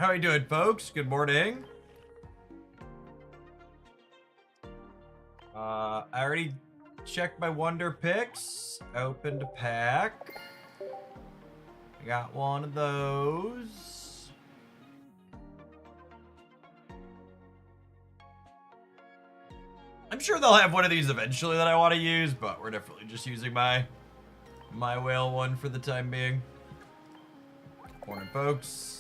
How you doing, folks? Good morning. I already checked my wonder picks. Opened a pack. I got one of those. I'm sure they'll have one of these eventually that I want to use, but we're definitely just using my whale one for the time being. Morning, folks.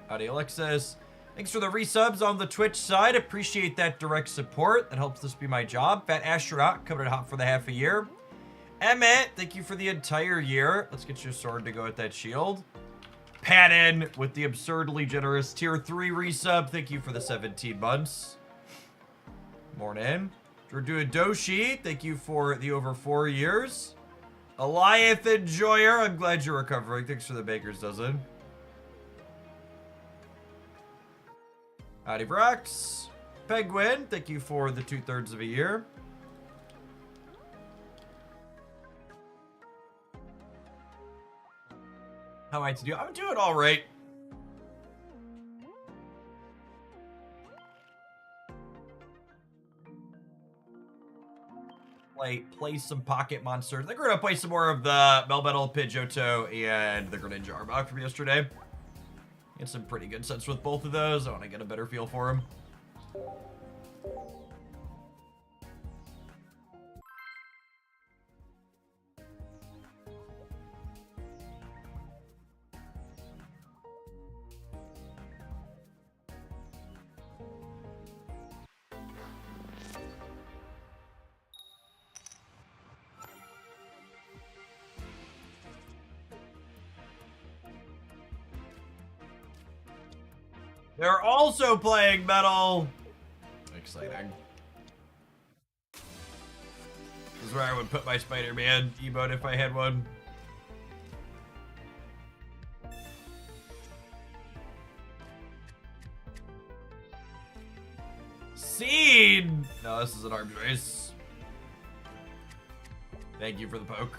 Howdy, Alexis. Thanks for the resubs on the Twitch side. Appreciate that direct support. That helps this be my job. Fat Astronaut coming in hot for the half a year. Emmett, thank you for the entire year. Let's get your sword to go with that shield. Patton with the absurdly generous tier 3 resub. Thank you for the 17 months. Morning. Drew Doshi, thank you for the over 4 years. Eliath Enjoyer, I'm glad you're recovering. Thanks for the baker's dozen. Howdy, Brox. Penguin, thank you for the 2/3 of a year. How am I to do? I'm doing all right. Play some Pocket Monsters. I think we're gonna play some more of the Melmetal, Pidgeotto, and the Greninja Arbok from yesterday. Get some pretty good sets with both of those. I want to get a better feel for them. They're also playing Metal. Exciting. This is where I would put my Spider-Man emote if I had one. Scene! No, this is an arms race. Thank you for the poke.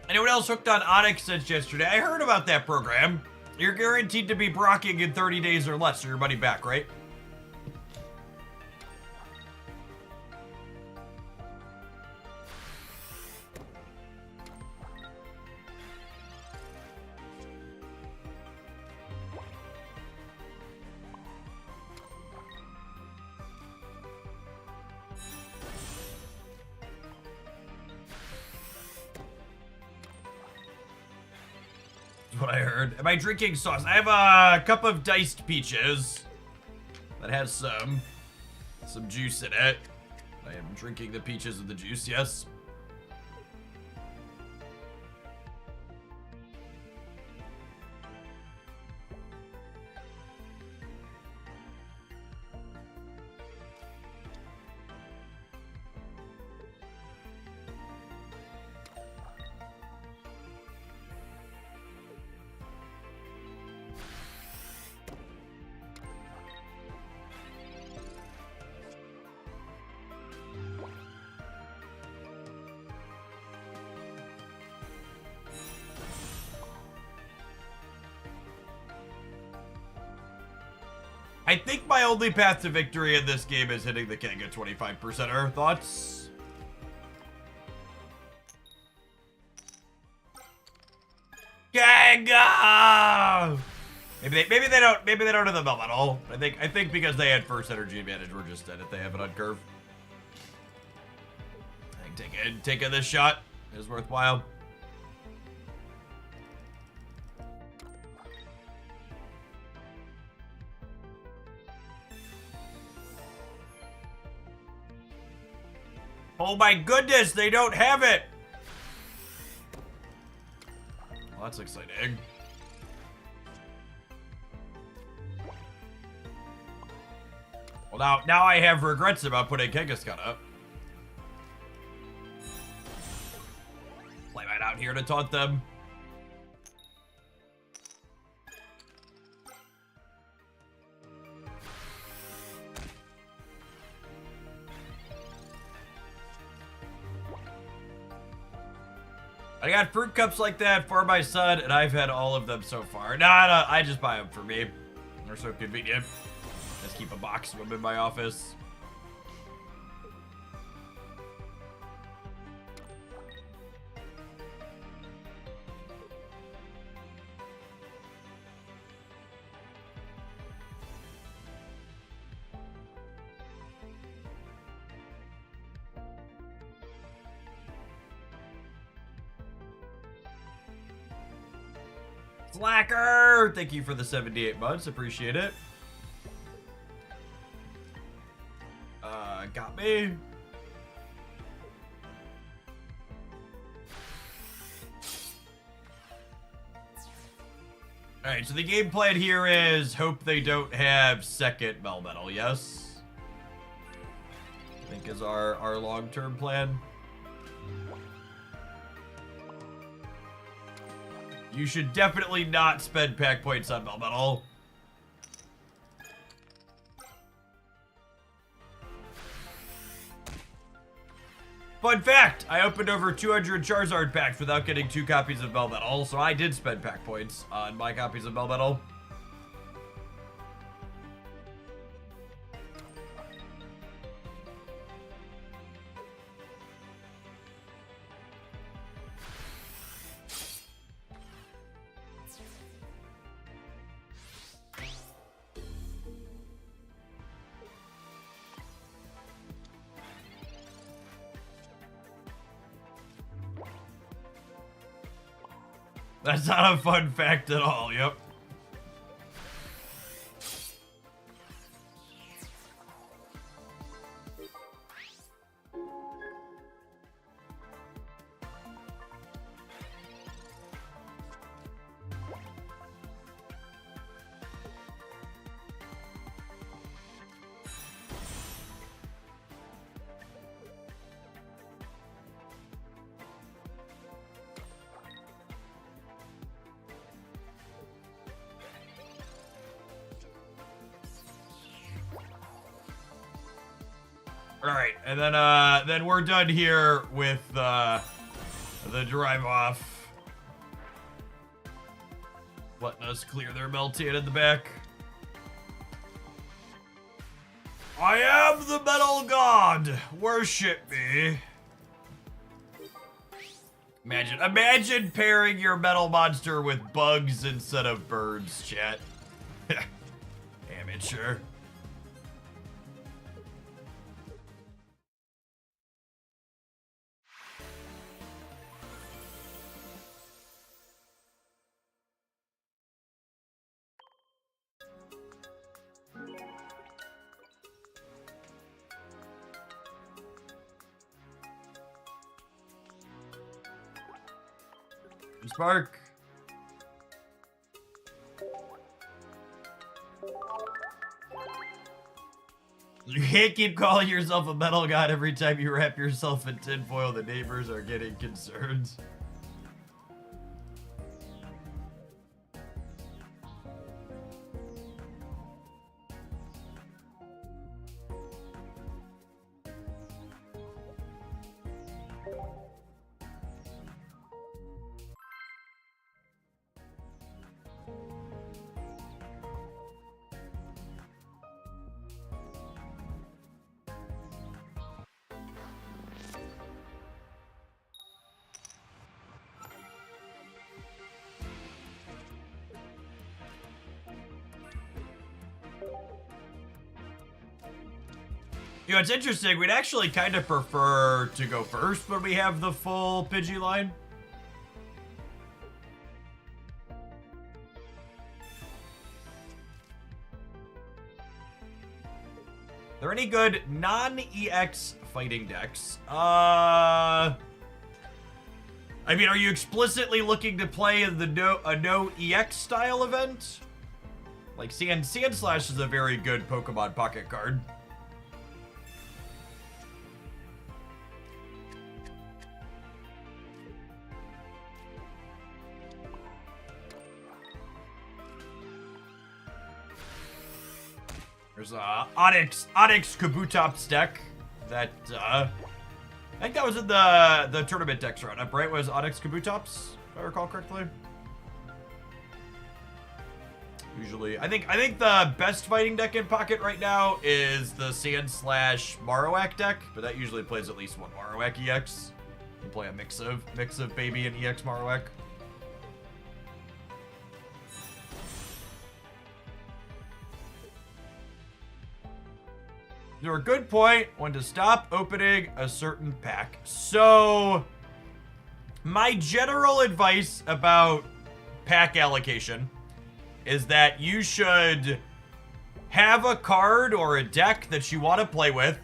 Anyone else hooked on Onyx since yesterday? I heard about that program. You're guaranteed to be brocking in 30 days or less, so your money back, right? What I heard. Am I drinking sauce? I have a cup of diced peaches that has some juice in it. I am drinking the peaches and the juice, yes. I think my only path to victory in this game is hitting the Kanga 25%er. Thoughts? Kanga! Maybe they don't have the belt at all. I think because they had first energy advantage, we're just dead if they have it on curve. I think taking this shot is worthwhile. Oh my goodness, they don't have it! Well, that's exciting. Well, now I have regrets about putting Kangaskhan up. Play right out here to taunt them. I got fruit cups like that for my son, and I've had all of them so far. Nah, I just buy them for me. They're so convenient. Just keep a box of them in my office. Slacker! Thank you for the 78 months. Appreciate it. Got me. Alright, so the game plan here is hope they don't have second Melmetal, yes? I think is our long-term plan. You should definitely not spend pack points on Melmetal. Fun fact, I opened over 200 Charizard packs without getting 2 copies of Melmetal, so I did spend pack points on my copies of Melmetal. That's not a fun fact at all, yep. Alright, and then we're done here with the drive off. Letting us clear their Meltan in the back. I am the metal god! Worship me! Imagine pairing your metal monster with bugs instead of birds, chat. Amateur. Spark. You can't keep calling yourself a metal god every time you wrap yourself in tinfoil. The neighbors are getting concerned. You know, it's interesting. We'd actually kind of prefer to go first when we have the full Pidgey line. Are there any good non-EX fighting decks? I mean, are you explicitly looking to play in the no EX style event? Like Sandslash is a very good Pokemon Pocket card. There's Onyx Kabutops deck that I think that was in the tournament decks roundup, right? Was Onyx Kabutops, if I recall correctly. Usually, I think the best fighting deck in Pocket right now is the Sand / Marowak deck, but that usually plays at least one Marowak EX. You can play a mix of Baby and EX Marowak. You're a good point when to stop opening a certain pack. So, my general advice about pack allocation is that you should have a card or a deck that you want to play with,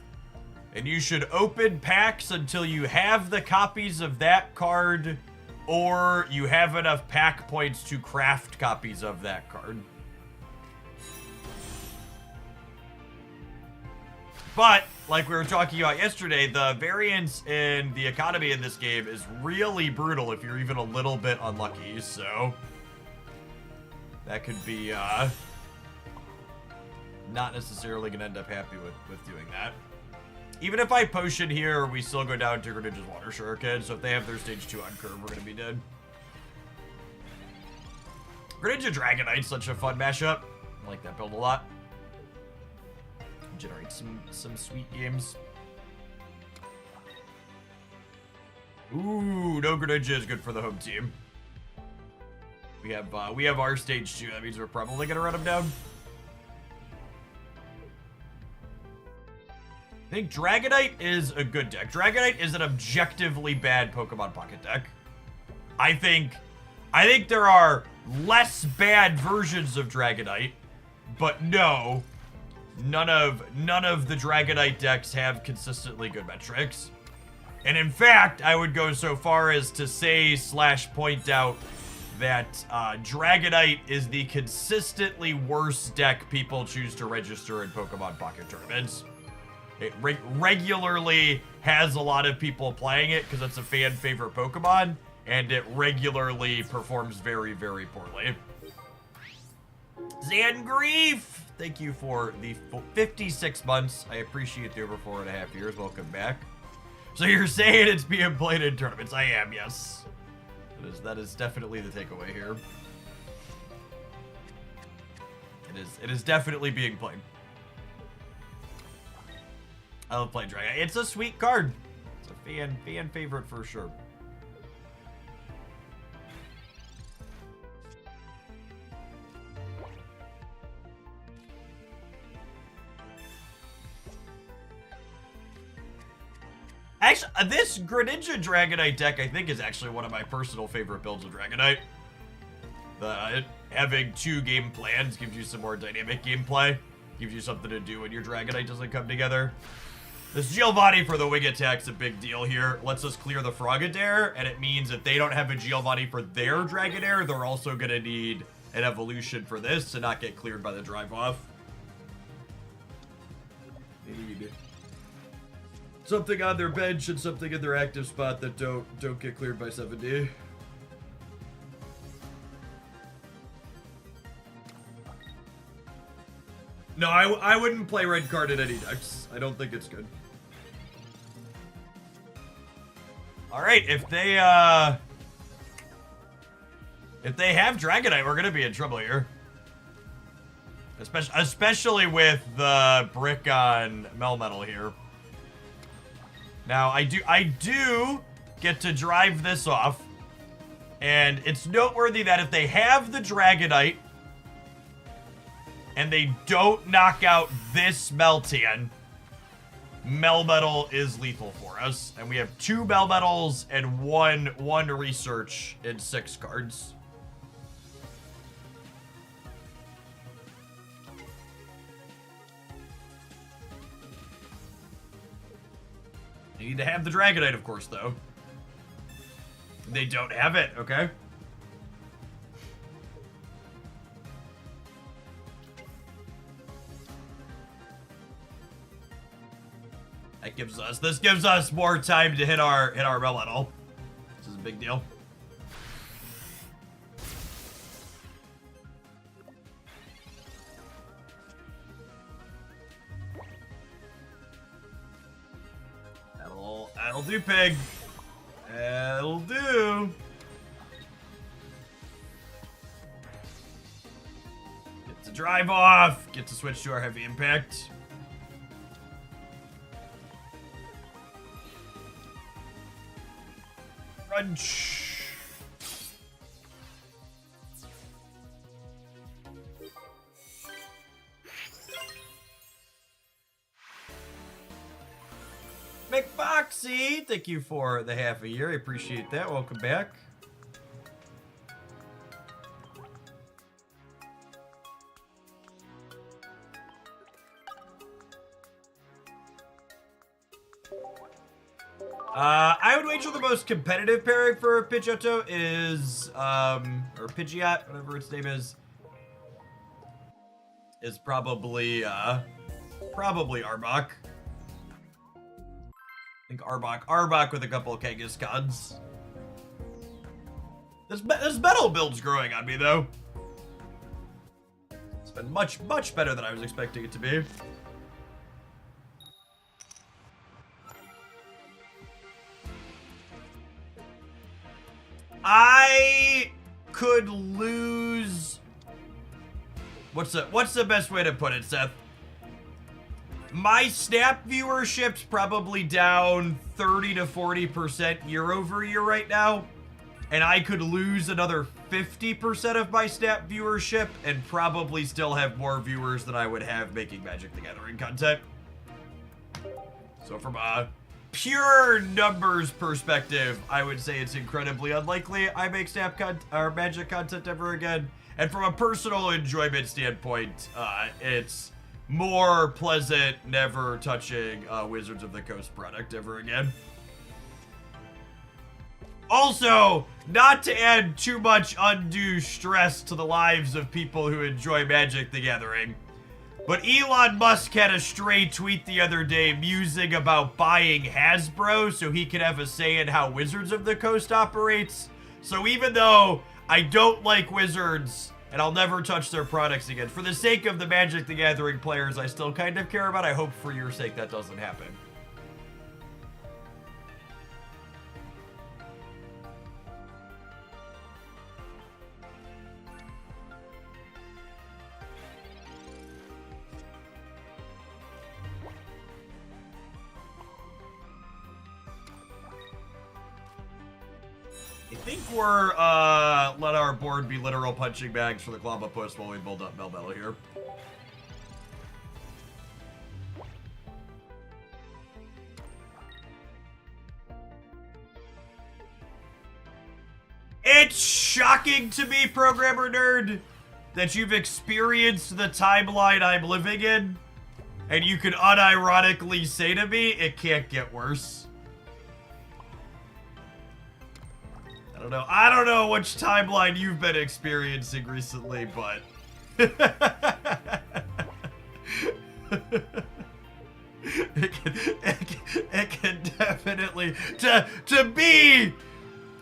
and you should open packs until you have the copies of that card, or you have enough pack points to craft copies of that card. But, like we were talking about yesterday, the variance in the economy in this game is really brutal if you're even a little bit unlucky, so that could be not necessarily gonna end up happy with doing that. Even if I potion here, we still go down to Greninja's Water Shuriken, so if they have their stage 2 on curve, we're gonna be dead. Greninja Dragonite's such a fun mashup. I like that build a lot. Generate some sweet games. Ooh, no Greninja is good for the home team. We have our stage 2. That means we're probably gonna run him down. I think Dragonite is a good deck. Dragonite is an objectively bad Pokemon Pocket deck. I think there are less bad versions of Dragonite, but no, none of the Dragonite decks have consistently good metrics. And in fact, I would go so far as to say / point out that Dragonite is the consistently worst deck people choose to register in Pokemon Pocket tournaments. It regularly has a lot of people playing it because it's a fan favorite Pokemon, and it regularly performs very, very poorly. Zangrief, thank you for the 56 months. I appreciate the over 4.5 years. Welcome back. So you're saying it's being played in tournaments? I am, yes. That is definitely the takeaway here. It is definitely being played. I love playing Dragon. It's a sweet card. It's a fan favorite for sure. Actually, this Greninja Dragonite deck, I think, is actually one of my personal favorite builds of Dragonite. Having 2 game plans gives you some more dynamic gameplay. Gives you something to do when your Dragonite doesn't come together. This Giovanni for the wing attack's a big deal here. Lets us clear the Frogadair, and it means if they don't have a Giovanni for their Dragonair, they're also going to need an evolution for this to not get cleared by the drive-off. They need something on their bench and something in their active spot that don't get cleared by 7D. No, I wouldn't play red card in any decks. I don't think it's good. Alright, if they have Dragonite, we're gonna be in trouble here. Especially with the brick on Melmetal here. Now, I do get to drive this off. And it's noteworthy that if they have the Dragonite and they don't knock out this Meltan, Melmetal is lethal for us. And we have 2 Melmetals and one research in 6 cards. You need to have the Dragonite, of course, though. They don't have it, okay? This gives us more time to hit our Melmetal. This is a big deal. That'll do, pig. That'll do. Get to drive off. Get to switch to our heavy impact. Crunch. McFoxy, thank you for the half a year. I appreciate that. Welcome back. I would wager the most competitive pairing for Pidgeotto is, or Pidgeot, whatever its name is probably Arbok. I think Arbok with a couple of Kangaskhan's. This metal build's growing on me, though. It's been much better than I was expecting it to be. I could lose. What's the best way to put it, Seth? My Snap viewership's probably down 30 to 40% year over year right now. And I could lose another 50% of my Snap viewership and probably still have more viewers than I would have making Magic the Gathering content. So from a pure numbers perspective, I would say it's incredibly unlikely I make Snap or Magic content ever again. And from a personal enjoyment standpoint, it's more pleasant never touching Wizards of the Coast product ever again. Also, not to add too much undue stress to the lives of people who enjoy Magic the Gathering, but Elon Musk had a stray tweet the other day musing about buying Hasbro so he could have a say in how Wizards of the Coast operates. So even though I don't like Wizards, and I'll never touch their products again, for the sake of the Magic the Gathering players I still kind of care about, I hope for your sake that doesn't happen. I think we're, let our board be literal punching bags for the Clobbopus while we build up Melmetal here. It's shocking to me, Programmer Nerd, that you've experienced the timeline I'm living in, and you can unironically say to me, it can't get worse. I don't know which timeline you've been experiencing recently, but it can definitely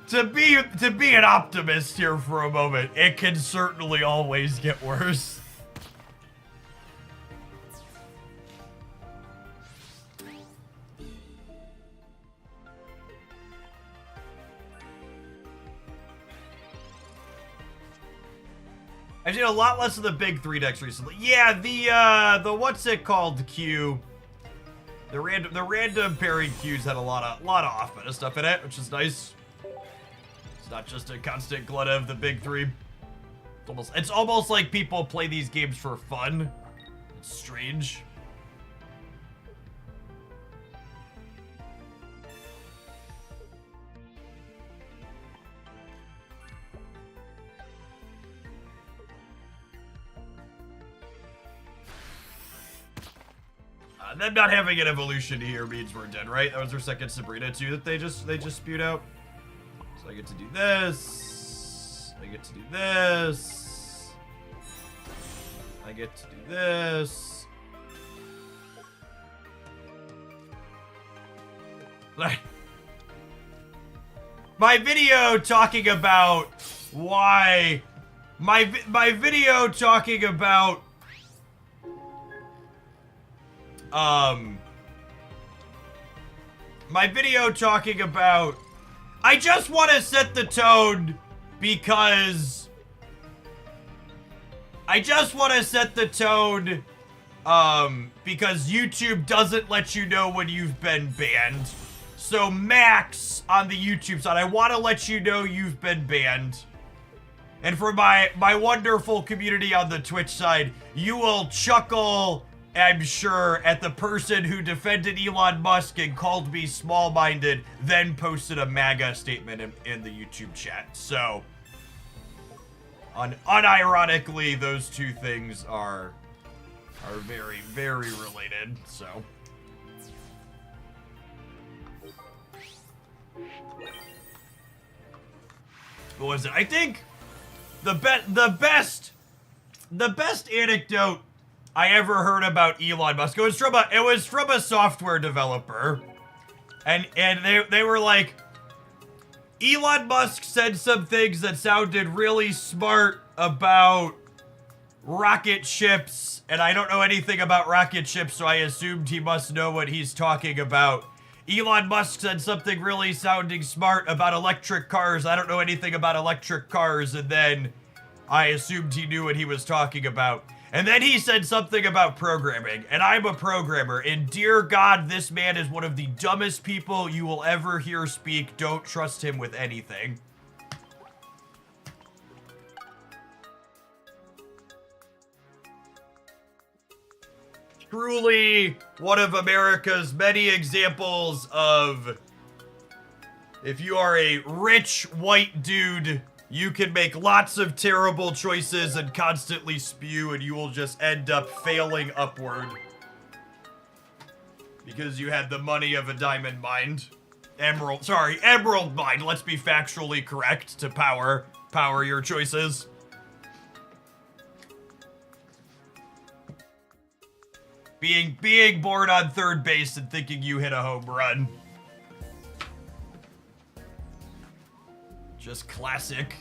to be an optimist here for a moment. It can certainly always get worse. I've seen a lot less of the big 3 decks recently. Yeah, the what's it called queue, the random pairing queues had a lot of off meta stuff in it, which is nice. It's not just a constant glut of the big 3. It's almost like people play these games for fun. It's strange. Them not having an evolution here means we're dead, right? That was their second Sabrina too that they just spewed out. So I get to do this. I get to do this. I get to do this. My video talking about why my video talking about my video talking about, I just want to set the tone because because YouTube doesn't let you know when you've been banned. So Max on the YouTube side, I want to let you know you've been banned. And for my wonderful community on the Twitch side, you will chuckle, I'm sure, at the person who defended Elon Musk and called me small-minded, then posted a MAGA statement in the YouTube chat. So, unironically, those two things are very, very related. So, what was it? I think the best anecdote I ever heard about Elon Musk, it was from a software developer, and they were like, Elon Musk said some things that sounded really smart about rocket ships, and I don't know anything about rocket ships, so I assumed he must know what he's talking about. Elon Musk said something really sounding smart about electric cars. I don't know anything about electric cars, and then I assumed he knew what he was talking about. And then he said something about programming, and I'm a programmer, and dear God, this man is one of the dumbest people you will ever hear speak. Don't trust him with anything. Truly one of America's many examples of, if you are a rich white dude, you can make lots of terrible choices and constantly spew, and you will just end up failing upward. Because you had the money of a diamond mine. Emerald mine, let's be factually correct to power your choices. Being born on third base and thinking you hit a home run. Just classic.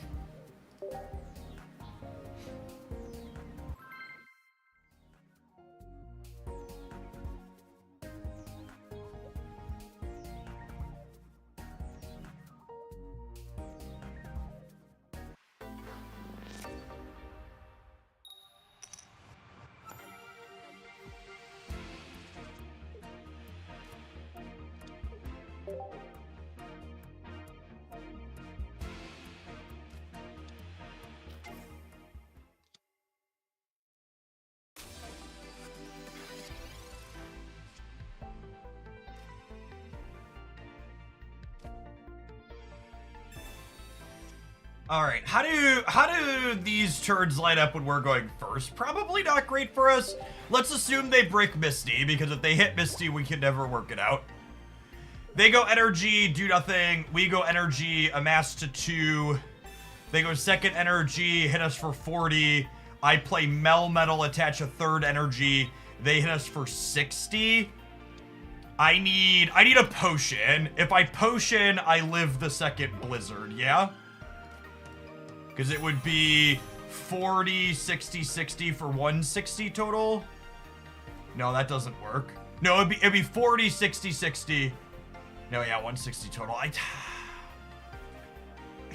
All right, how do these turns line up when we're going first? Probably not great for us. Let's assume they break Misty, because if they hit Misty, we can never work it out. They go energy, do nothing. We go energy, amass to 2. They go second energy, hit us for 40. I play Melmetal, attach a third energy. They hit us for 60. I need a potion. If I potion, I live the second blizzard, yeah? Because it would be 40, 60, 60 for 160 total. No, that doesn't work. No, it'd be 40, 60, 60. No, yeah, 160 total. I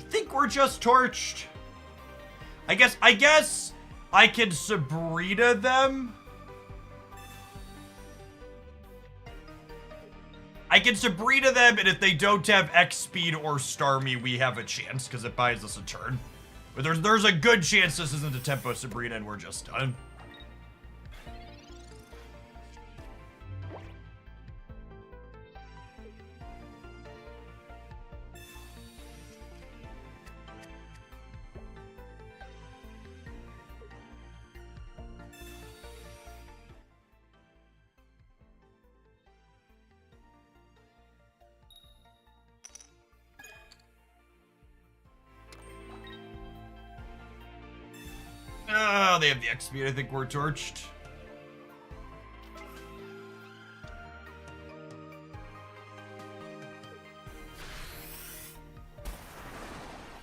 think we're just torched. I guess I can Sabrina them. I can Sabrina them, and if they don't have X speed or Starmie, we have a chance because it buys us a turn. But there's a good chance this isn't a tempo Sabrina and we're just done. Oh, they have the X speed. I think we're torched.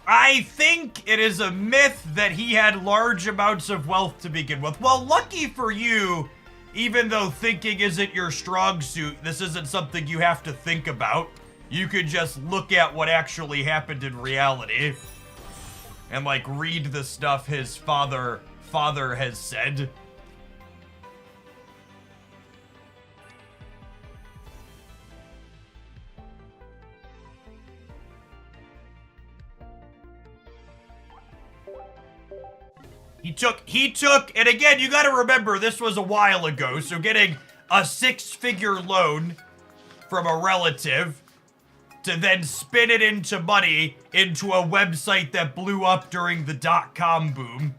I think it is a myth that he had large amounts of wealth to begin with. Well, lucky for you, even though thinking isn't your strong suit, this isn't something you have to think about. You could just look at what actually happened in reality and like read the stuff his father has said. He took, and again, you gotta remember, this was a while ago, so getting a 6-figure loan from a relative to then spin it into money into a website that blew up during the dot-com boom.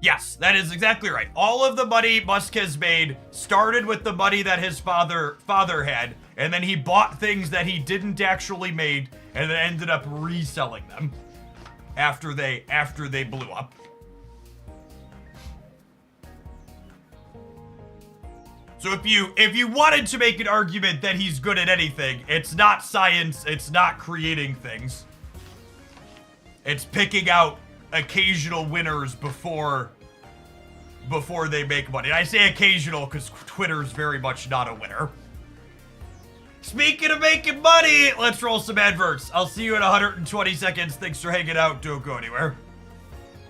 Yes, that is exactly right. All of the money Musk has made started with the money that his father had, and then he bought things that he didn't actually made, and then ended up reselling them after they blew up. So if you wanted to make an argument that he's good at anything, it's not science, it's not creating things. It's picking out occasional winners before they make money. And I say occasional because Twitter's very much not a winner. Speaking of making money, let's roll some adverts. I'll see you in 120 seconds. Thanks for hanging out. Don't go anywhere.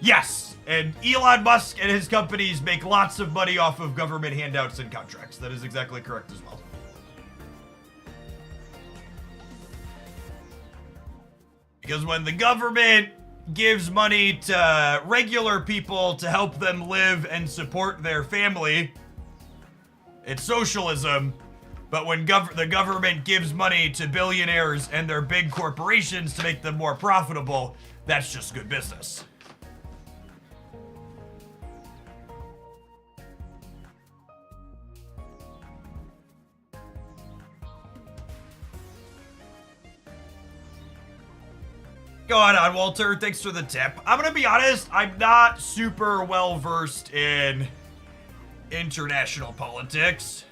Yes, and Elon Musk and his companies make lots of money off of government handouts and contracts. That is exactly correct as well. Because when the government gives money to regular people to help them live and support their family, it's socialism. But when the government gives money to billionaires and their big corporations to make them more profitable, that's just good business. Go on, Walter. Thanks for the tip. I'm gonna be honest, I'm not super well versed in international politics.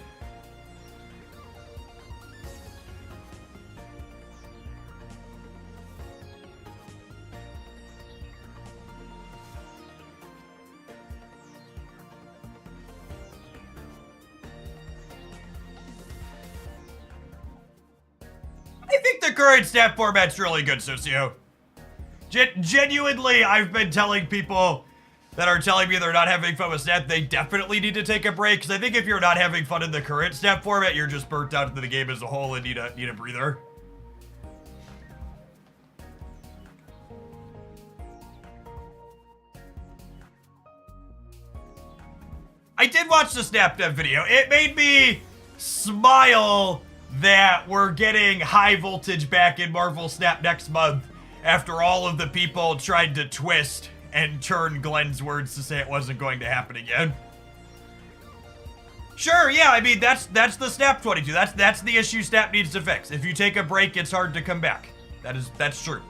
I think the current snap format's really good, Socio. Genuinely, I've been telling people that are telling me they're not having fun with Snap, they definitely need to take a break, because I think if you're not having fun in the current Snap format, you're just burnt out into the game as a whole and need a breather. I did watch the Snap Dev video. It made me smile that we're getting high voltage back in Marvel Snap next month, after all of the people tried to twist and turn Glenn's words to say it wasn't going to happen again. Sure, yeah, I mean, that's the Snap 22. That's the issue Snap needs to fix. If you take a break, it's hard to come back. That's true.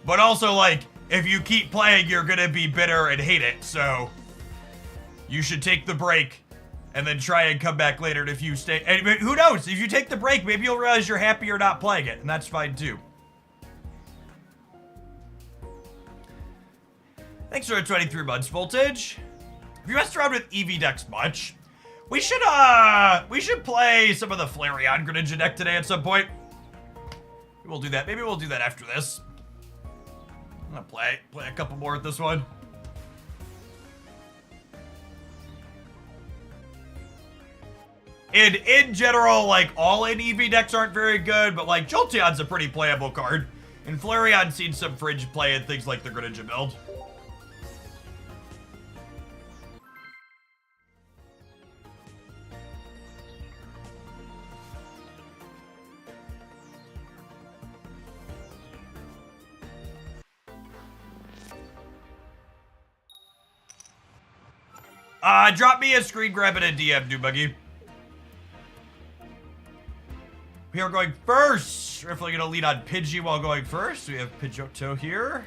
But also, like, if you keep playing, you're gonna be bitter and hate it, so you should take the break and then try and come back later. And if you stay, and who knows, if you take the break, maybe you'll realize you're happier not playing it, and that's fine too. Thanks for the 23 months, Voltage. Have you messed around with EV decks much? We should play some of the Flareon Greninja deck today at some point. We'll do that. Maybe we'll do that after this. I'm gonna play a couple more with this one. And in general, like, all-in EV decks aren't very good, but, like, Jolteon's a pretty playable card. And Flareon's seen some fringe play in things like the Greninja build. Drop me a screen grab and a DM, New Buggy. We are going first. We're definitely going to lead on Pidgey while going first. We have Pidgeotto here.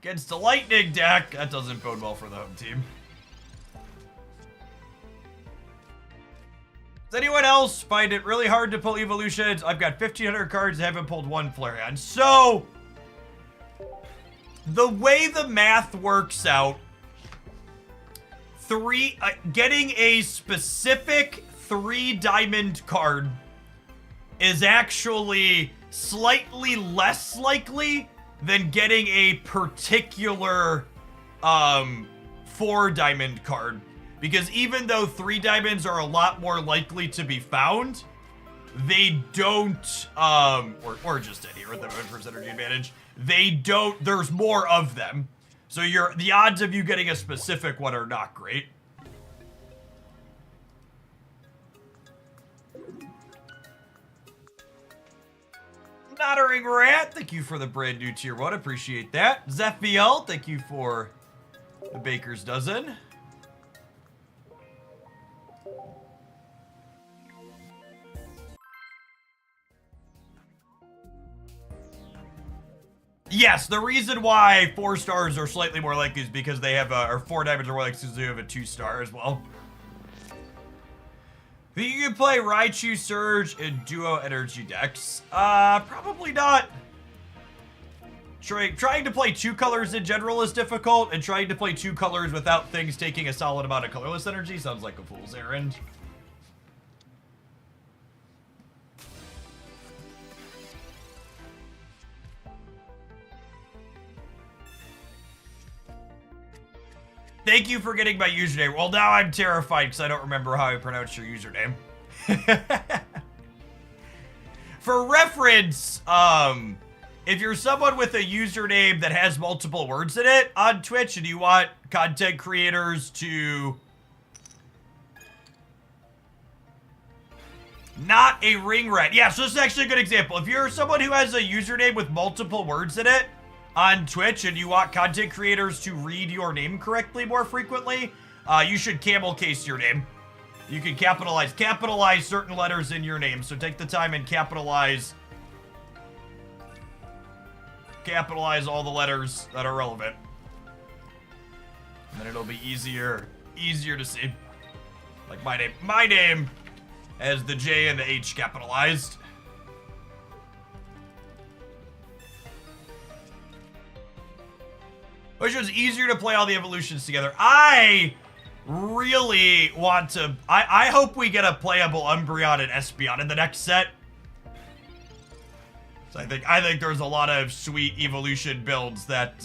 Against the Lightning deck. That doesn't bode well for the home team. Does anyone else find it really hard to pull evolutions? I've got 1,500 cards and haven't pulled one Flareon. So, the way the math works out, getting a specific 3-diamond card is actually slightly less likely than getting a particular 4-diamond card. Because even though 3 diamonds are a lot more likely to be found, they don't, or just any with the 1% energy advantage, there's more of them. So the odds of you getting a specific one are not great. Nottering Rat, thank you for the brand new tier 1, appreciate that. Zephiel, thank you for the Baker's Dozen. Yes, the reason why 4 stars are slightly more likely is because they have or 4 diamonds are more likely because they have a 2-star as well. Think you can play Raichu, Surge, and Duo Energy decks? Probably not. Trying to play 2 colors in general is difficult, and trying to play 2 colors without things taking a solid amount of colorless energy sounds like a fool's errand. Thank you for getting my username. Well, now I'm terrified because I don't remember how I pronounce your username. For reference, if you're someone with a username that has multiple words in it on Twitch and you want content creators to... Not a ring rat. Yeah, so this is actually a good example. If you're someone who has a username with multiple words in it on Twitch and you want content creators to read your name correctly more frequently, you should camel case your name. You can capitalize certain letters in your name. So take the time and capitalize all the letters that are relevant. And then it'll be easier to see. Like my name has the J and the H capitalized. Which was easier to play all the evolutions together. I really want to... I hope we get a playable Umbreon and Espeon in the next set. So I think there's a lot of sweet evolution builds that...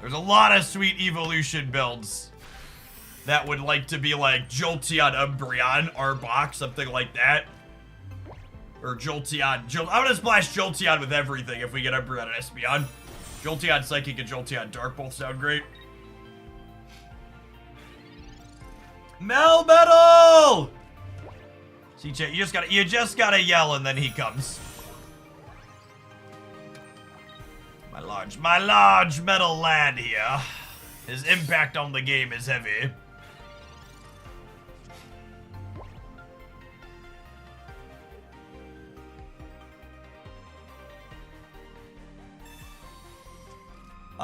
there's a lot of sweet evolution builds that would like to be like Jolteon, Umbreon, Arbok, something like that. Or Jolteon. I'm gonna splash Jolteon with everything if we get Umbreon and Espeon. Jolteon Psychic and Jolteon Dark both sound great. Melmetal! See, you just gotta yell and then he comes. My large metal lad here. His impact on the game is heavy.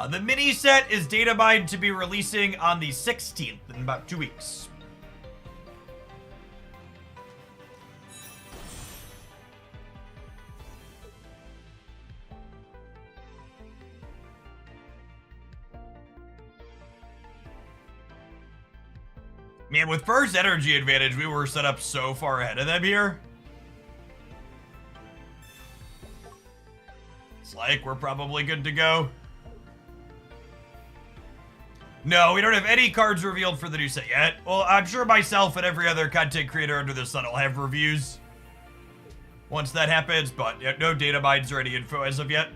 The mini set is data mined to be releasing on the 16th in about 2 weeks. Man, with first energy advantage, we were set up so far ahead of them here. It's like we're probably good to go. No, we don't have any cards revealed for the new set yet. Well, I'm sure myself and every other content creator under the sun will have reviews once that happens, but no data mines or any info as of yet.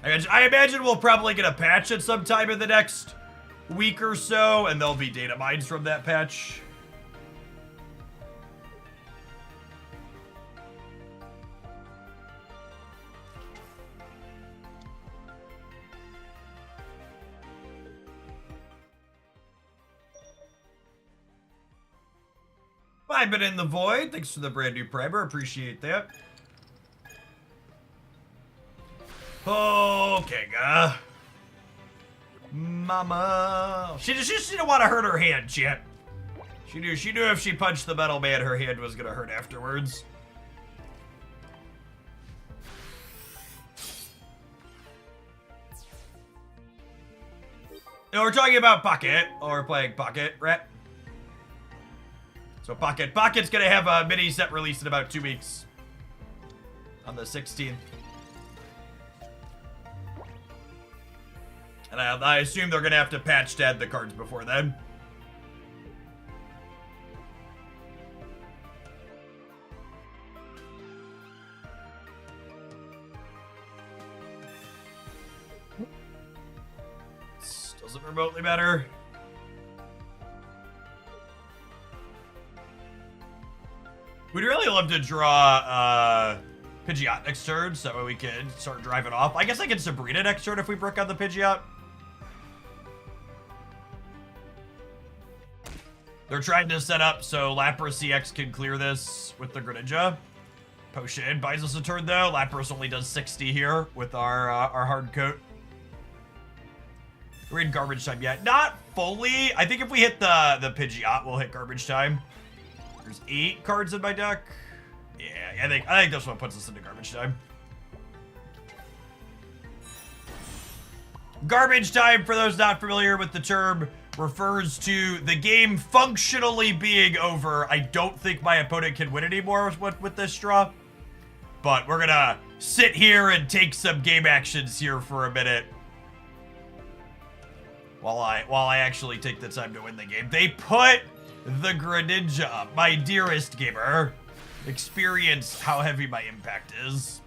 I imagine we'll probably get a patch at some time in the next week or so, and there'll be data mines from that patch. I've been in the void. Thanks for the brand new primer. Appreciate that. Okay, Mama. She didn't want to hurt her hand, chat. She knew if she punched the metal man, her hand was gonna hurt afterwards. No, we're talking about Pocket, or we're playing Pocket, right? So Pocket's gonna have a mini set released in about 2 weeks. On the 16th. And I assume they're gonna have to patch add the cards before then. This doesn't remotely matter. We'd really love to draw Pidgeot next turn, so that way we can start driving off. I guess I can Sabrina next turn if we broke out the Pidgeot. They're trying to set up so Lapras CX can clear this with the Greninja. Potion buys us a turn though. Lapras only does 60 here with our hard coat. We're in garbage time yet. Not fully. I think if we hit the Pidgeot, we'll hit garbage time. There's 8 cards in my deck. Yeah, I think this one puts us into garbage time. Garbage time, for those not familiar with the term, refers to the game functionally being over. I don't think my opponent can win anymore with this draw. But we're gonna sit here and take some game actions here for a minute. While I actually take the time to win the game. They put the Greninja, my dearest gamer. Experience how heavy my impact is.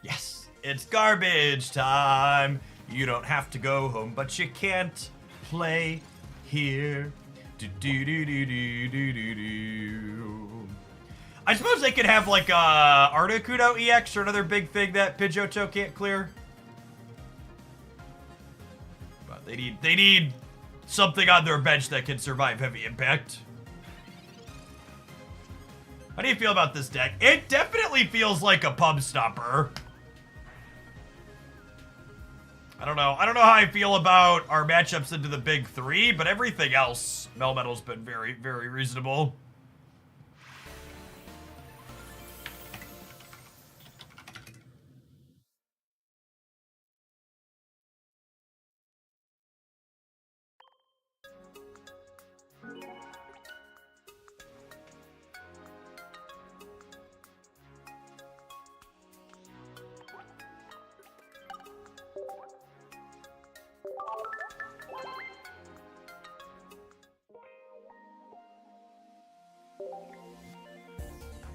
Yes, it's garbage time. You don't have to go home, but you can't play here. Do do do do do do do do. I suppose they could have like a Articuno EX or another big thing that Pidgeotto can't clear. But they need something on their bench that can survive heavy impact. How do you feel about this deck? It definitely feels like a pub stopper. I don't know how I feel about our matchups into the big 3, but everything else, Melmetal's been very, very reasonable.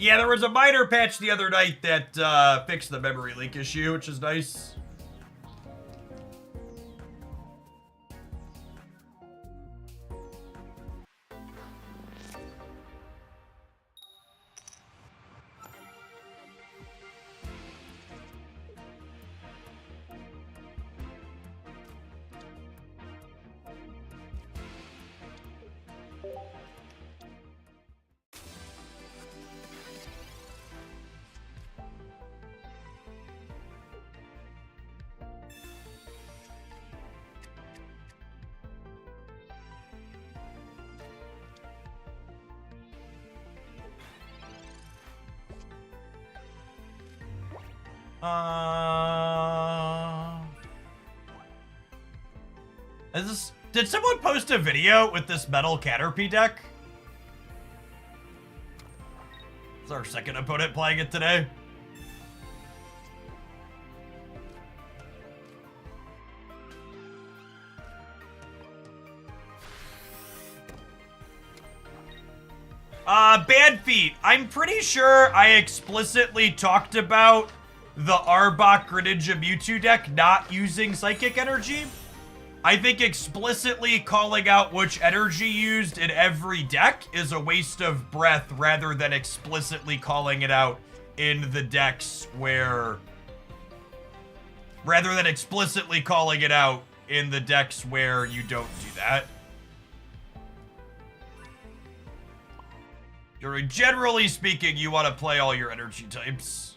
Yeah, there was a minor patch the other night that fixed the memory leak issue, which is nice. Did someone post a video with this metal Caterpie deck? It's our second opponent playing it today. Bad Feet. I'm pretty sure I explicitly talked about the Arbok Greninja Mewtwo deck not using Psychic Energy. I think explicitly calling out which energy used in every deck is a waste of breath rather than explicitly calling it out in the decks where... Rather than explicitly calling it out in the decks where you don't do that. Generally speaking, you want to play all your energy types.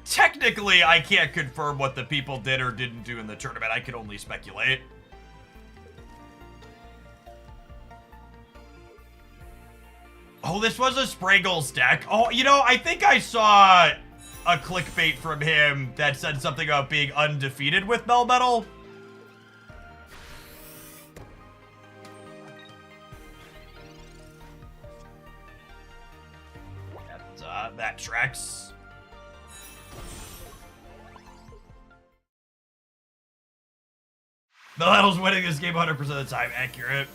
Technically, I can't confirm what the people did or didn't do in the tournament. I can only speculate. Oh, this was a Spraggles deck. Oh, you know, I think I saw a clickbait from him that said something about being undefeated with Melmetal. That tracks. Melmetal's winning this game 100% of the time. Accurate.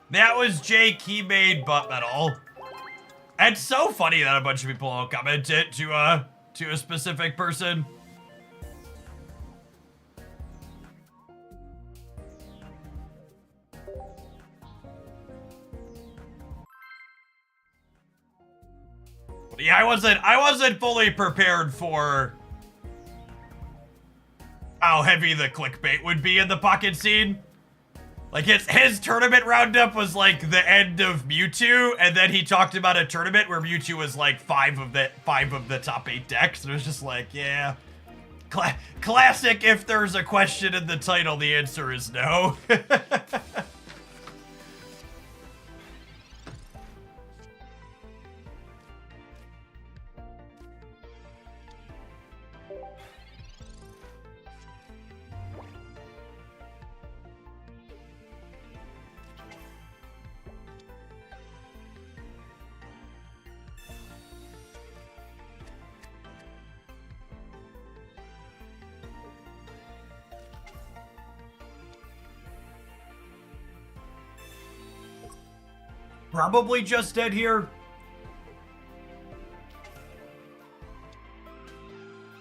That was Jake. He made butt metal. It's so funny that a bunch of people comment it to a specific person. Yeah, I wasn't fully prepared for how heavy the clickbait would be in the Pocket scene. Like his tournament roundup was like the end of Mewtwo, and then he talked about a tournament where Mewtwo was like five of the top 8 decks, and it was just like, yeah, classic. If there's a question in the title, the answer is no. Probably just dead here.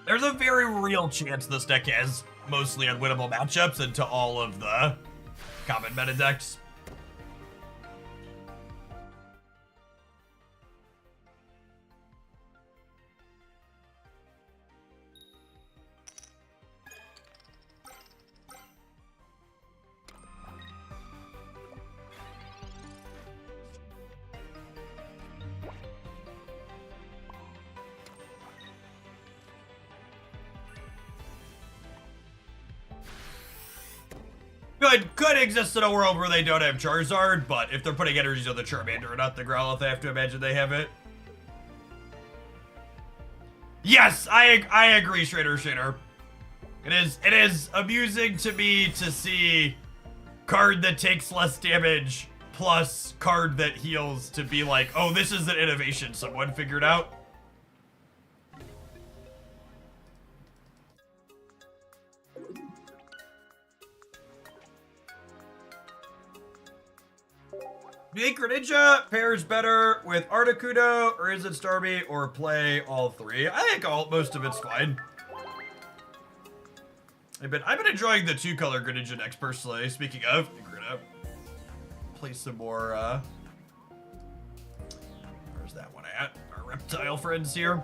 There's a very real chance this deck has mostly unwinnable matchups into all of the common meta decks. Could exist in a world where they don't have Charizard, but if they're putting energies on the Charmander and not the Growlithe, they have to imagine they have it. Yes, I agree, Shredder. It is amusing to me to see card that takes less damage plus card that heals to be like, oh, this is an innovation someone figured out. Do you think Greninja pairs better with Articuno, or is it Starmie, or play all three? I think most of it's fine. I've been enjoying the 2-color Greninja decks personally. Speaking of, I'm gonna play some more. Where's that one at? Our reptile friends here.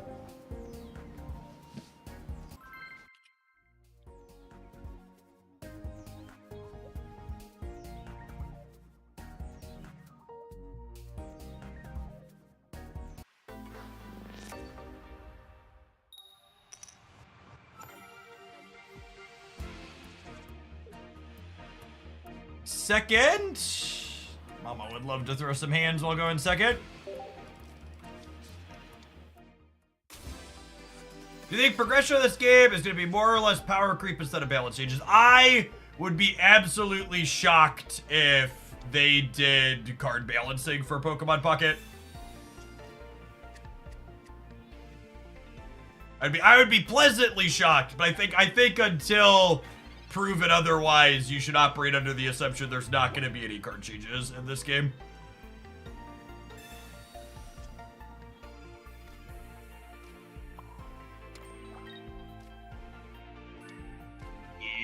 Second. Mama would love to throw some hands while going second. Do you think progression of this game is going to be more or less power creep instead of balance changes? I would be absolutely shocked if they did card balancing for Pokemon Pocket. I would be pleasantly shocked, but I think until proven otherwise, you should operate under the assumption there's not going to be any card changes in this game.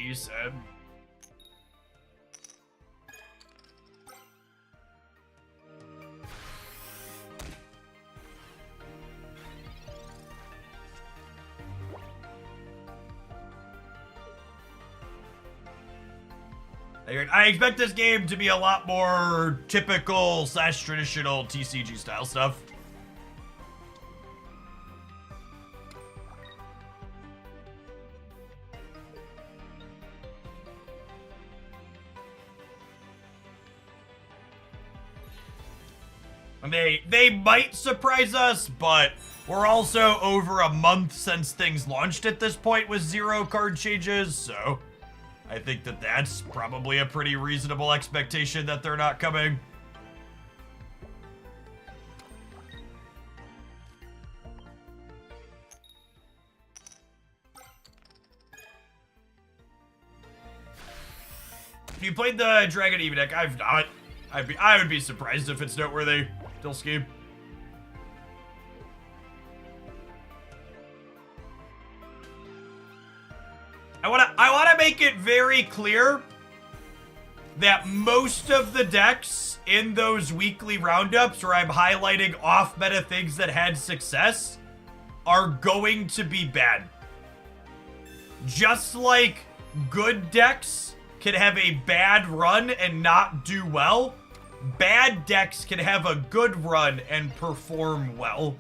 You said. I expect this game to be a lot more typical / traditional TCG style stuff. And they might surprise us, but we're also over a month since things launched at this point with 0 card changes, so I think that that's probably a pretty reasonable expectation that they're not coming. If you played the Dragon Eve deck, I've not. I would be surprised if it's noteworthy. Still scheme. I wanna make it very clear that most of the decks in those weekly roundups where I'm highlighting off-meta things that had success are going to be bad. Just like good decks can have a bad run and not do well, bad decks can have a good run and perform well.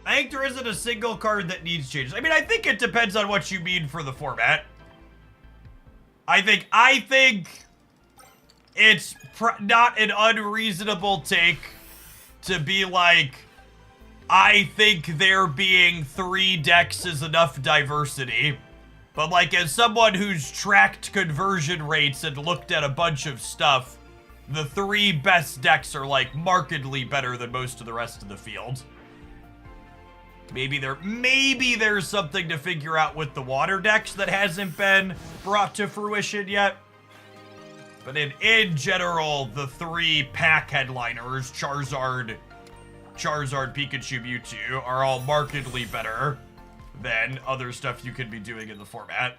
I think there isn't a single card that needs changes. I mean, I think it depends on what you mean for the format. I think it's not an unreasonable take to be like, I think there being 3 decks is enough diversity. But like, as someone who's tracked conversion rates and looked at a bunch of stuff, the 3 best decks are like markedly better than most of the rest of the field. Maybe there's something to figure out with the water decks that hasn't been brought to fruition yet. But in general, the 3 pack headliners, Charizard, Pikachu, Mewtwo, are all markedly better than other stuff you could be doing in the format.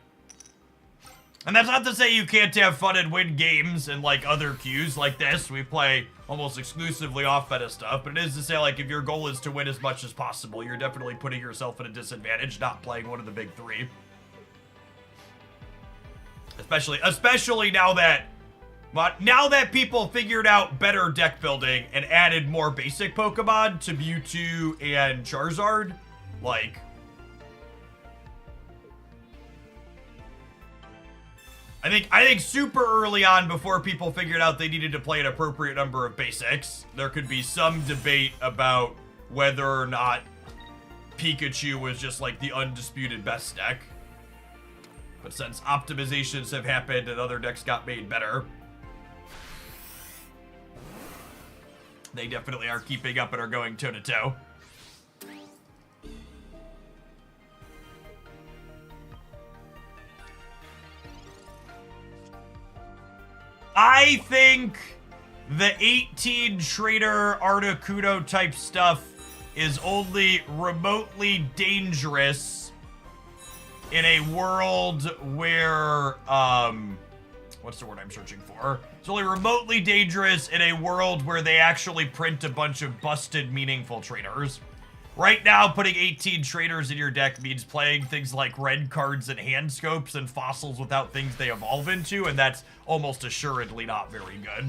And that's not to say you can't have fun and win games and like other queues like this. We play almost exclusively off-meta stuff, but it is to say, like, if your goal is to win as much as possible, you're definitely putting yourself at a disadvantage not playing one of the big 3. Especially now that people figured out better deck building and added more basic Pokemon to Mewtwo and Charizard, like, I think super early on, before people figured out they needed to play an appropriate number of basics, there could be some debate about whether or not Pikachu was just like the undisputed best deck. But since optimizations have happened and other decks got made better, they definitely are keeping up and are going toe-to-toe. I think the 18 trader Articuno type stuff is only remotely dangerous in a world where, what's the word I'm searching for? It's only remotely dangerous in a world where they actually print a bunch of busted meaningful traders. Right now, putting 18 traders in your deck means playing things like red cards and hand scopes and fossils without things they evolve into, and that's almost assuredly not very good.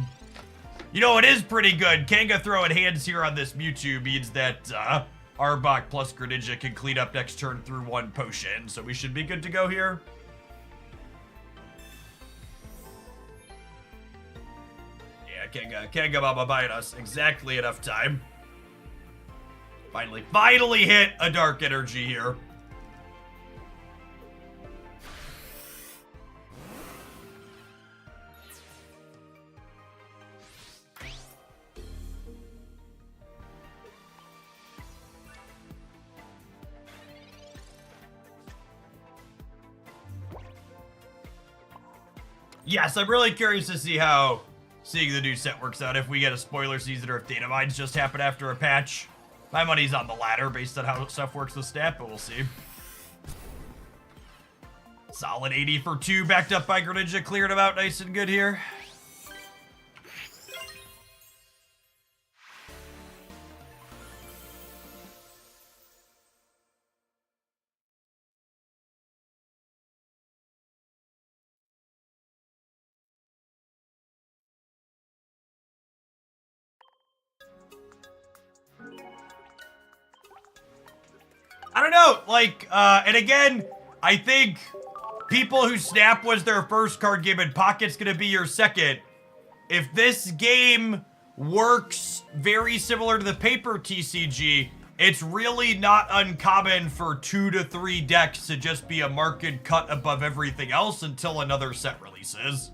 You know, it is pretty good. Kanga throwing hands here on this Mewtwo means that Arbok plus Greninja can clean up next turn through 1 potion, so we should be good to go here. Yeah, Kanga Mama buying us exactly enough time. Finally hit a dark energy here. Yes, I'm really curious to see how seeing the new set works out, if we get a spoiler season or if data mines just happen after a patch. My money's on the latter based on how stuff works with stat, but we'll see. Solid 80 for 2, backed up by Greninja, cleared him out nice and good here. I don't know, like, and again, I think people who Snap was their first card game and Pocket's gonna be your second. If this game works very similar to the paper TCG, it's really not uncommon for 2 to 3 decks to just be a market cut above everything else until another set releases.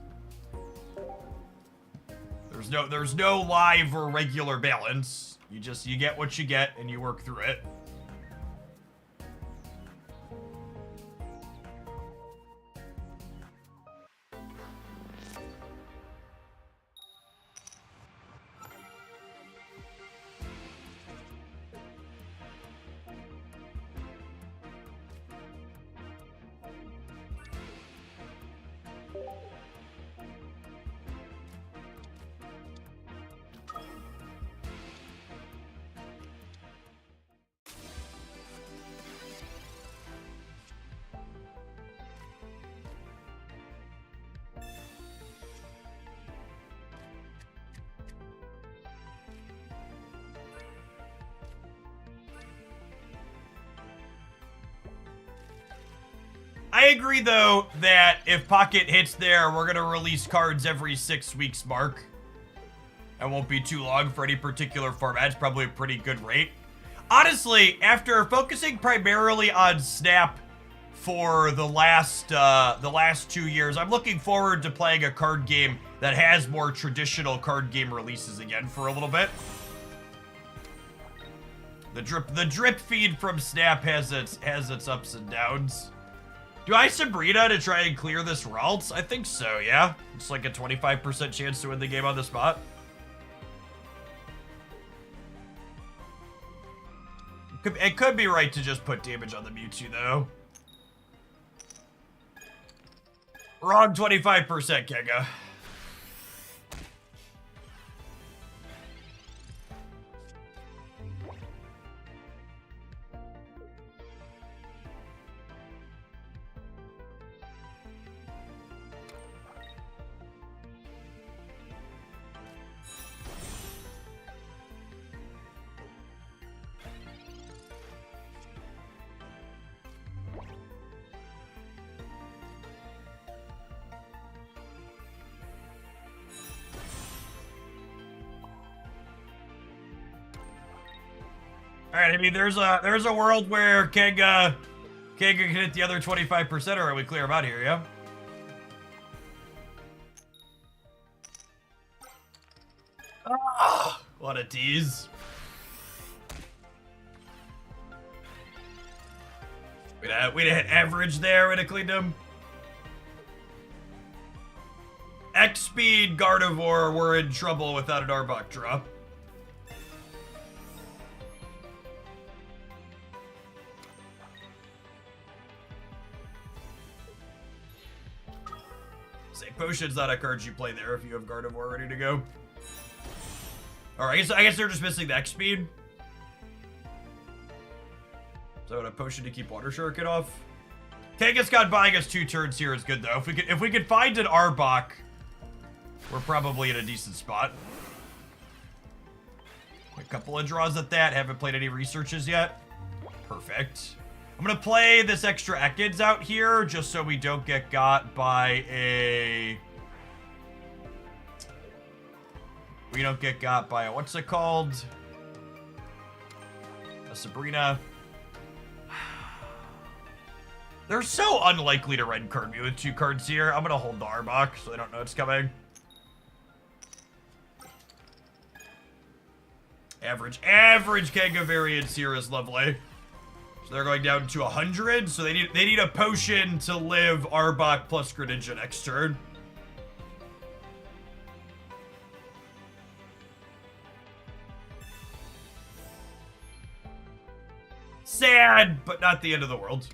There's no live or regular balance. You get what you get and you work through it. I agree, though, that if Pocket hits there, we're going to release cards every 6 weeks mark. It won't be too long for any particular format. It's probably a pretty good rate. Honestly, after focusing primarily on Snap for the last 2 years, I'm looking forward to playing a card game that has more traditional card game releases again for a little bit. The drip feed from Snap has its ups and downs. Do I Sabrina to try and clear this Ralts? I think so, yeah. It's like a 25% chance to win the game on the spot. It could be right to just put damage on the Mewtwo, though. Wrong 25%, Kenga. Alright, I mean, there's a world where Kenga can hit the other 25%, or are we clear about here, yeah? Oh, what a tease. We'd have hit average there, we'd have cleaned him. X-Speed Gardevoir, we're in trouble without an Arbok drop. Potion's not a card you play there if you have Gardevoir ready to go. Alright, I guess they're just missing the X-Speed. So a potion to keep Water Shuriken off. Kangaskhan buying us 2 turns here is good, though. If we could find an Arbok, we're probably in a decent spot. A couple of draws at that. Haven't played any researches yet. Perfect. I'm gonna play this extra Ekans out here just so we don't get got by a... We don't get got by a... What's it called? A Sabrina. They're so unlikely to red card me with 2 cards here. I'm gonna hold the Arbok so they don't know it's coming. Average Kanga variance here is lovely. So they're going down to 100, so they need a potion to live Arbok plus Greninja next turn. Sad, but not the end of the world.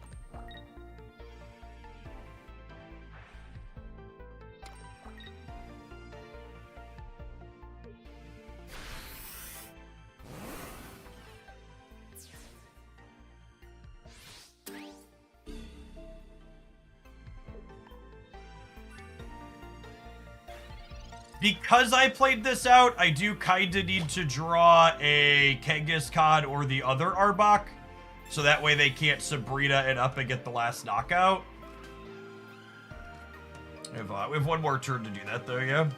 Because I played this out, I do kinda need to draw a Kangaskhan or the other Arbok. So that way they can't Sabrina it up and get the last knockout. We have one more turn to do that, though, yeah.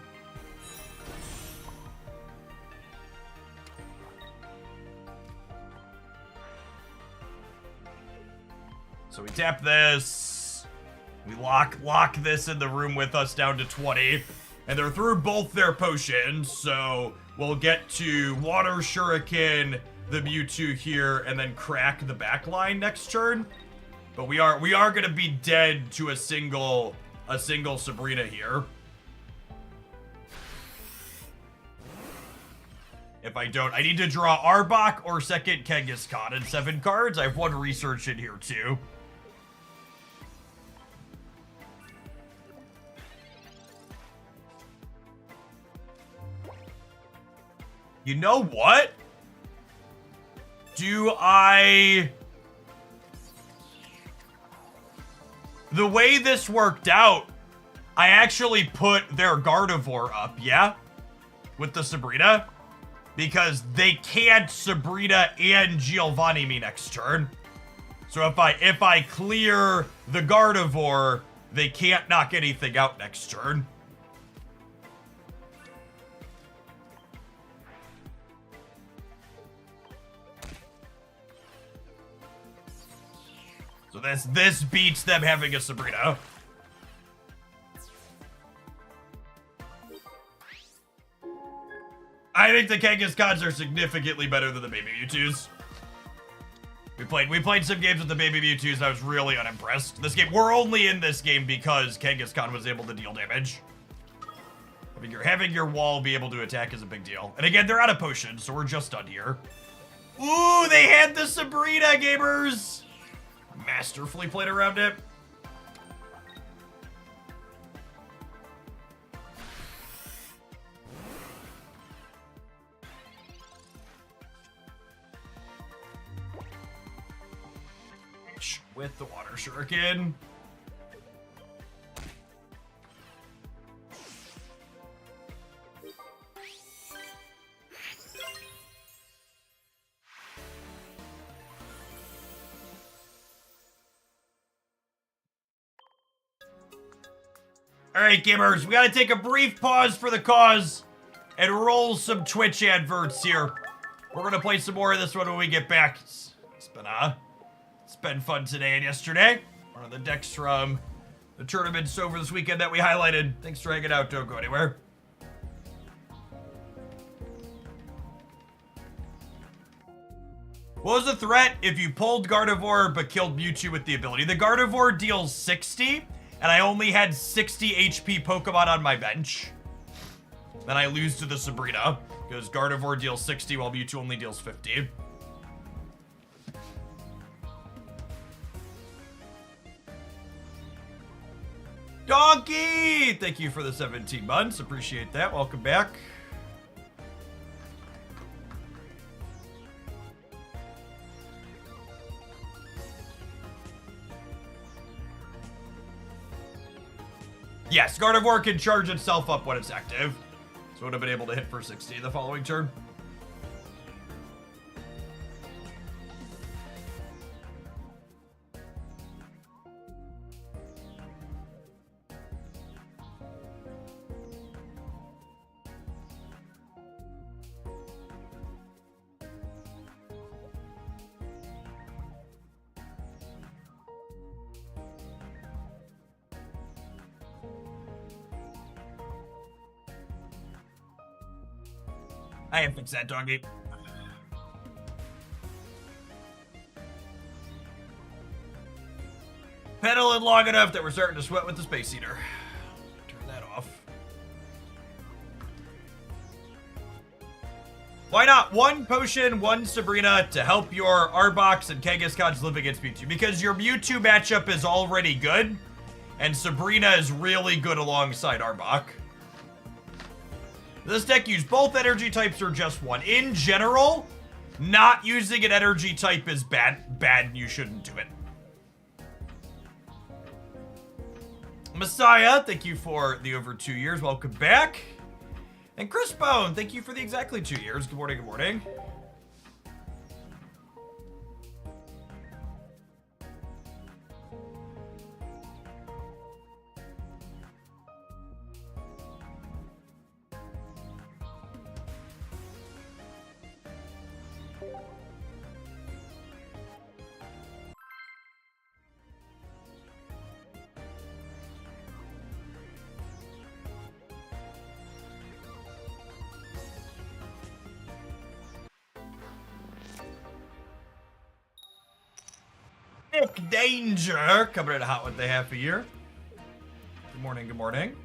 So we tap this. We lock this in the room with us down to 20. And they're through both their potions, so we'll get to Water Shuriken, the Mewtwo here, and then crack the back line next turn. But we are gonna be dead to a single Sabrina here. If I don't, I need to draw Arbok or second Kangaskhan in 7 cards. I have 1 research in here too. You know what? The way this worked out, I actually put their Gardevoir up, yeah? With the Sabrina. Because they can't Sabrina and Giovanni me next turn. So if I clear the Gardevoir, they can't knock anything out next turn. So this beats them having a Sabrina. I think the Kangaskhan's are significantly better than the Baby Mewtwo's. We played some games with the Baby Mewtwo's and I was really unimpressed. We're only in this game because Kangaskhan was able to deal damage. Having your wall be able to attack is a big deal. And again, they're out of potions, so we're just done here. Ooh, they had the Sabrina, gamers! Masterfully played around it. With the Water Shuriken. Alright, gamers, we gotta take a brief pause for the cause and roll some Twitch adverts here. We're gonna play some more of this one when we get back. It's been fun today and yesterday. One of the decks from the tournaments over this weekend that we highlighted. Thanks for hanging out. Don't go anywhere. What was the threat if you pulled Gardevoir but killed Mewtwo with the ability? The Gardevoir deals 60, and I only had 60 HP Pokemon on my bench. Then I lose to the Sabrina, because Gardevoir deals 60 while Mewtwo only deals 50. Donkey! Thank you for the 17 months. Appreciate that. Welcome back. Yes, Gardevoir can charge itself up when it's active. So it would have been able to hit for 60 the following turn. I have fixed that, doggy. Pedaling long enough that we're starting to sweat with the Space Eater. Turn that off. Why not? 1 potion, 1 Sabrina to help your Arbok and Kangaskhan's live against Mewtwo. Because your Mewtwo matchup is already good, and Sabrina is really good alongside Arbok. This deck used both energy types or just one. In general, not using an energy type is bad, and you shouldn't do it. Messiah, thank you for the over 2 years. Welcome back. And Chris Bone, thank you for the exactly 2 years. Good morning, good morning. Nick Danger coming in hot with the half a year. Good morning, good morning.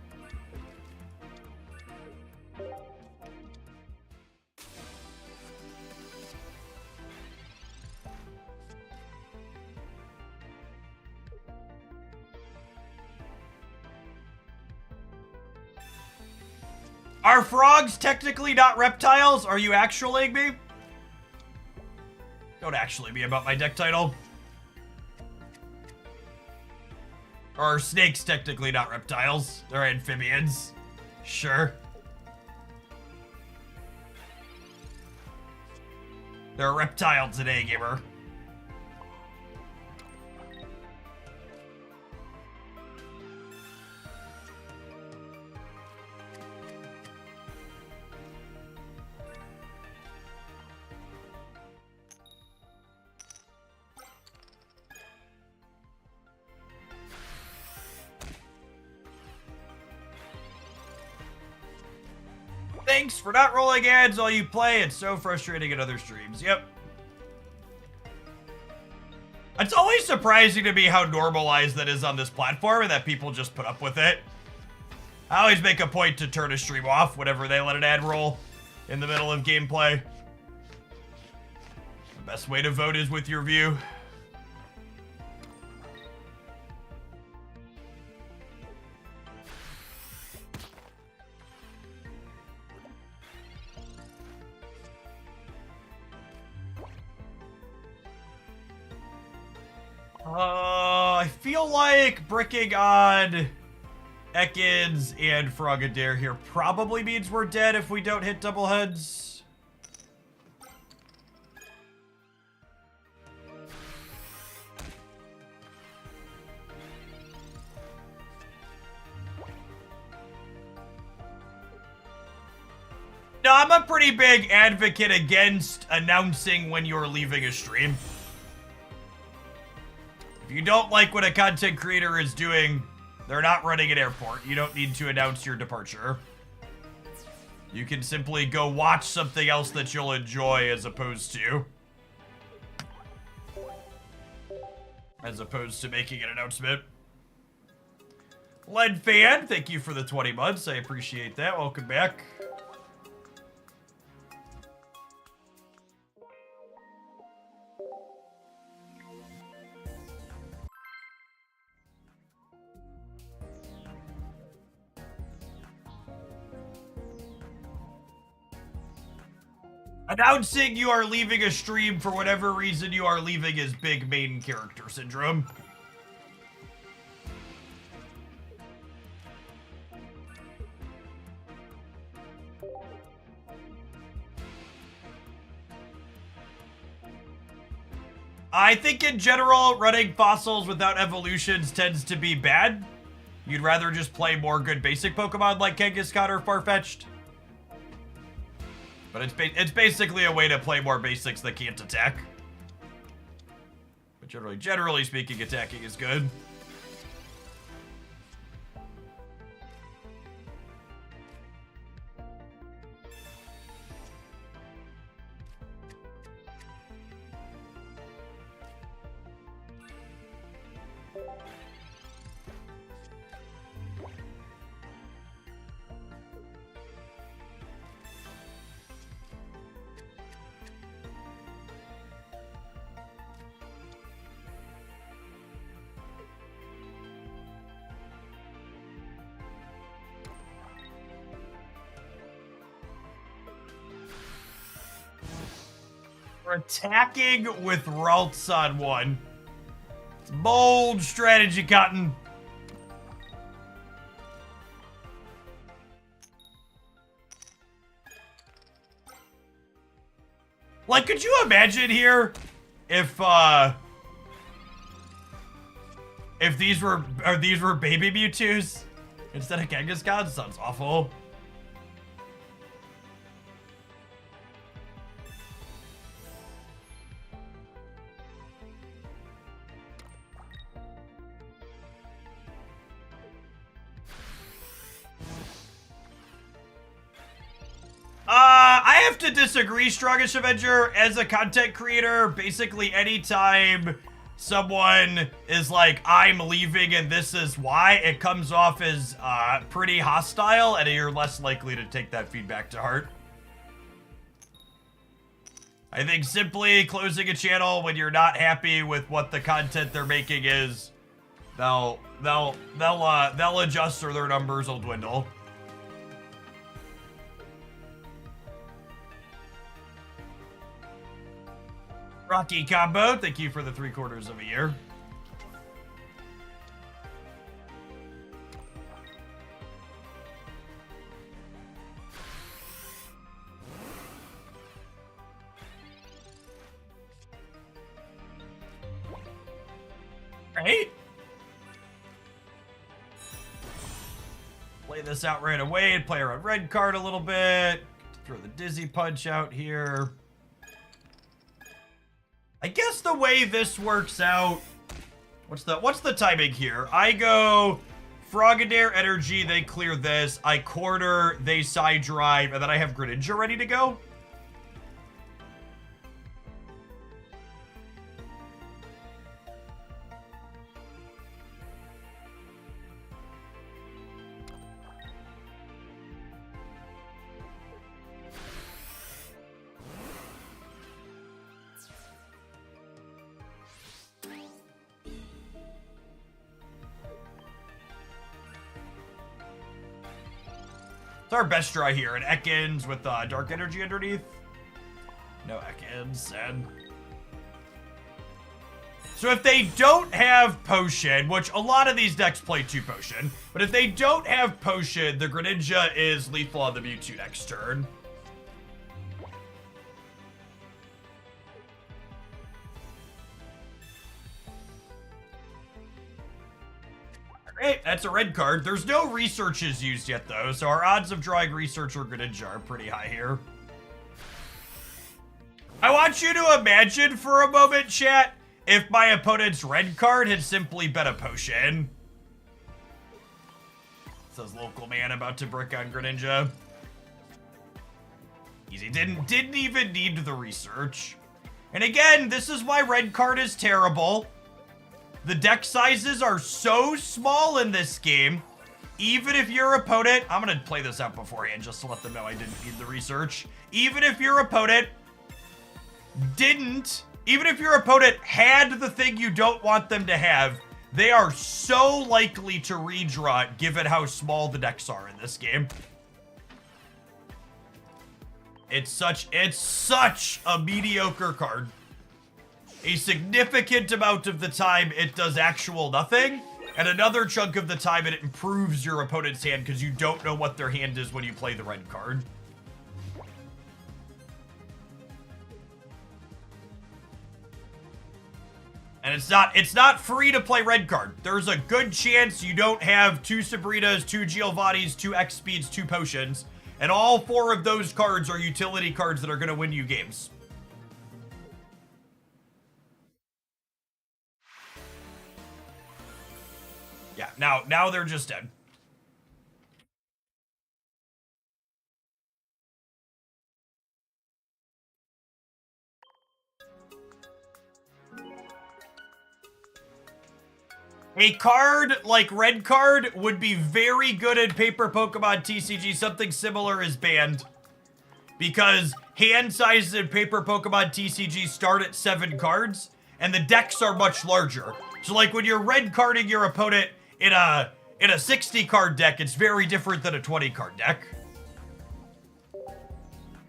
Are frogs technically not reptiles? Are you actually me? Don't actually be about my deck title. Or are snakes technically not reptiles? They're amphibians. Sure. They're a reptile today, gamer. Thanks for not rolling ads while you play. It's so frustrating in other streams. Yep. It's always surprising to me how normalized that is on this platform and that people just put up with it. I always make a point to turn a stream off whenever they let an ad roll in the middle of gameplay. The best way to vote is with your view. I feel like bricking on Ekans and Frogadair here probably means we're dead if we don't hit double heads. No, I'm a pretty big advocate against announcing when you're leaving a stream. If you don't like what a content creator is doing, they're not running an airport. You don't need to announce your departure. You can simply go watch something else that you'll enjoy as opposed to making an announcement. Led Fan, thank you for the 20 months. I appreciate that. Welcome back. Announcing you are leaving a stream for whatever reason you are leaving is big main character syndrome. I think in general, running fossils without evolutions tends to be bad. You'd rather just play more good basic Pokemon like Kangaskhan or Farfetch'd. But it's basically a way to play more basics that can't attack. But generally speaking, attacking is good. We're attacking with Ralts on one. It's bold strategy, Cotton. Like, could you imagine here if these were baby Mewtwo's instead of Kangaskhan? Sounds awful. I have to disagree, Strongest Avenger. As a content creator, basically anytime someone is like, I'm leaving and this is why, it comes off as pretty hostile, and you're less likely to take that feedback to heart. I think simply closing a channel when you're not happy with what the content they're making is, they'll adjust or their numbers will dwindle. Rocky Combo, thank you for the 3/4 of a year. Right? Play this out right away and play around red card a little bit. Throw the Dizzy Punch out here. I guess the way this works out, what's the timing here? I go Frogadair Energy, they clear this. I corner, they side drive, and then I have Greninja ready to go. It's our best draw here. An Ekans with Dark Energy underneath. No Ekans, sad. So if they don't have Potion, which a lot of these decks play 2 Potion, but if they don't have Potion, the Greninja is lethal on the Mewtwo next turn. Alright, that's a red card. There's no researches used yet, though, so our odds of drawing research or Greninja are pretty high here. I want you to imagine for a moment, chat, if my opponent's red card had simply been a Potion. Says Local Man about to brick on Greninja. Easy. Didn't even need the research. And again, this is why red card is terrible. The deck sizes are so small in this game. Even if your opponent, I'm going to play this out beforehand just to let them know I didn't need the research. Even if your opponent had the thing you don't want them to have, they are so likely to redraw it given how small the decks are in this game. It's such a mediocre card. A significant amount of the time, it does actual nothing, and another chunk of the time, it improves your opponent's hand because you don't know what their hand is when you play the red card. And it's not free to play red card. There's a good chance you don't have 2 Sabrinas, 2 Giovannis, 2 X speeds, 2 potions, and all 4 of those cards are utility cards that are going to win you games. Yeah, now they're just dead. A card like red card would be very good in Paper Pokemon TCG. Something similar is banned. Because hand sizes in Paper Pokemon TCG start at 7 cards, and the decks are much larger. So like when you're red carding your opponent in a 60 card deck, it's very different than a 20 card deck.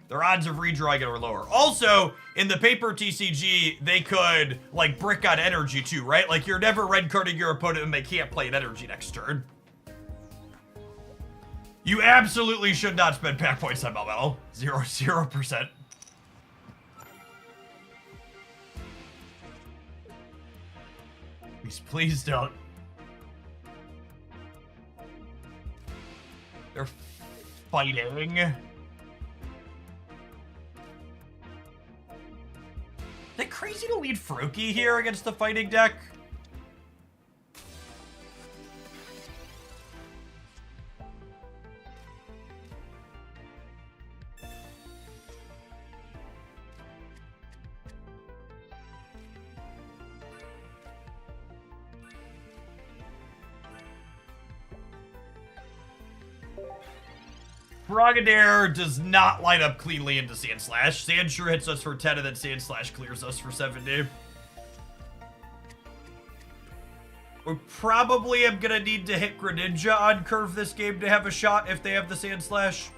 Their odds of redrawing it are lower. Also, in the paper TCG, they could like brick on energy too, right? Like you're never red carding your opponent and they can't play an energy next turn. You absolutely should not spend pack points on Melmetal. 0%. Please don't. They're fighting. Is it crazy to lead Froakie here against the fighting deck? Frogadair does not line up cleanly into Sand Slash. Sandshrew hits us for 10 and then Sand Slash clears us for 70. We probably am gonna need to hit Greninja on curve this game to have a shot if they have the Sand Slash.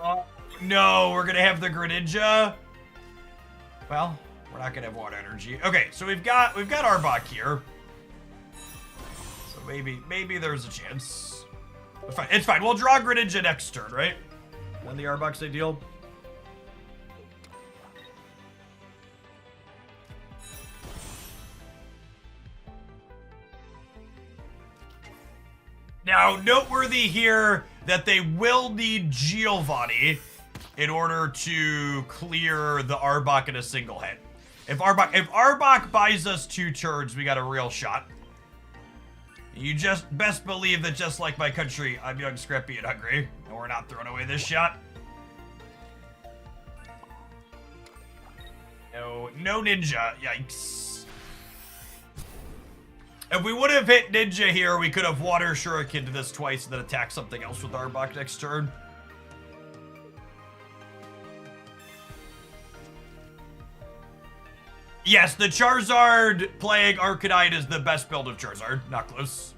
Oh, no, we're gonna have the Greninja. Well, we're not gonna have water energy. Okay, so we've got Arbok here. So maybe there's a chance. It's fine. It's fine. We'll draw Greninja next turn, right? Then the Arbok's ideal. Now, noteworthy here that they will need Giovanni in order to clear the Arbok in a single hit. If Arbok buys us 2 turns, we got a real shot. You just best believe that just like my country, I'm young, scrappy, and hungry, and we're not throwing away this shot. No Ninja, yikes. If we would have hit Ninja here, we could have Water Shuriken to this twice and then attack something else with Arbok next turn. Yes, the Charizard playing Arcanine is the best build of Charizard. Not close.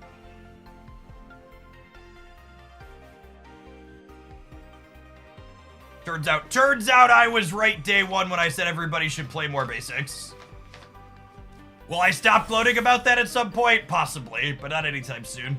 Turns out I was right day one when I said everybody should play more basics. Will I stop gloating about that at some point? Possibly, but not anytime soon.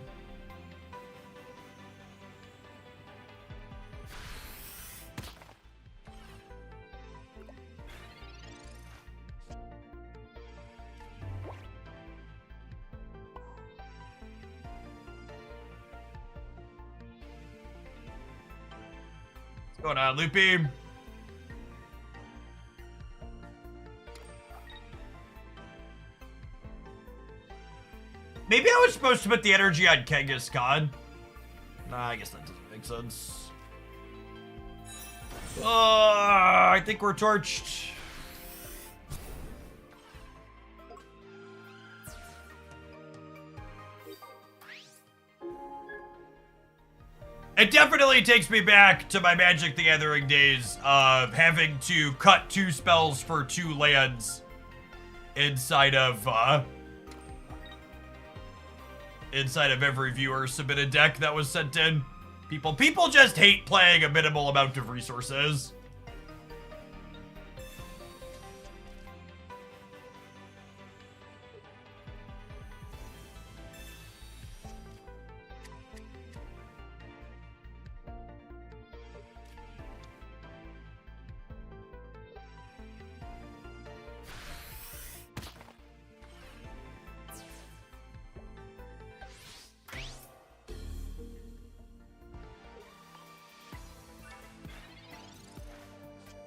What's going on, Loopy? Maybe I was supposed to put the energy on Kangaskhan. Nah, I guess that doesn't make sense. I think we're torched. It definitely takes me back to my Magic the Gathering days of having to cut 2 spells for 2 lands inside of every viewer submitted deck that was sent in. People just hate playing a minimal amount of resources.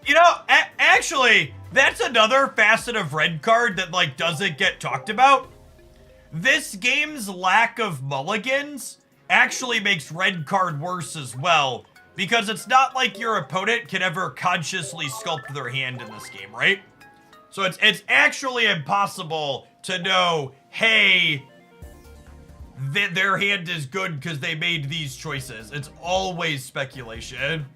You know, actually, that's another facet of red card that, like, doesn't get talked about. This game's lack of mulligans actually makes red card worse as well, because it's not like your opponent can ever consciously sculpt their hand in this game, right? So it's actually impossible to know, hey, their hand is good because they made these choices. It's always speculation.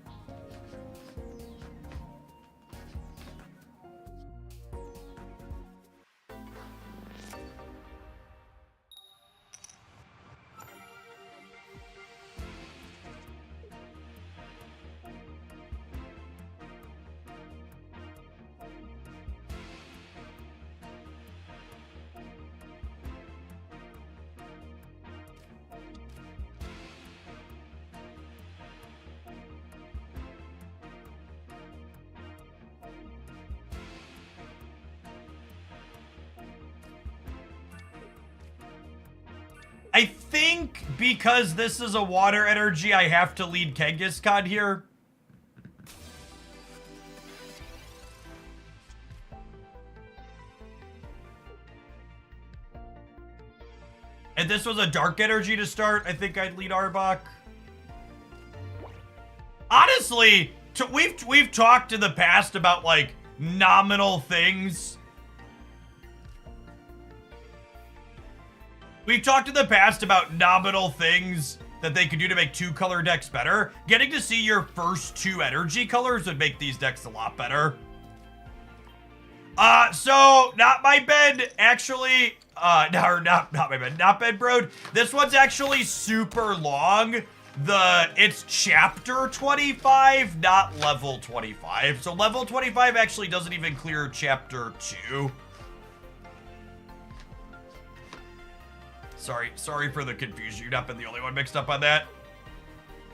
I think because this is a water energy, I have to lead Kangaskhan here. And this was a dark energy to start, I think I'd lead Arbok. Honestly, we've talked in the past about like nominal things. We've talked in the past about nominal things that they could do to make 2-color decks better. Getting to see your first 2 energy colors would make these decks a lot better. So not my bed, actually. No, not my bed, not bed broed. This one's actually super long. It's chapter 25, not level 25. So level 25 actually doesn't even clear chapter 2. Sorry for the confusion. You've not been the only one mixed up on that.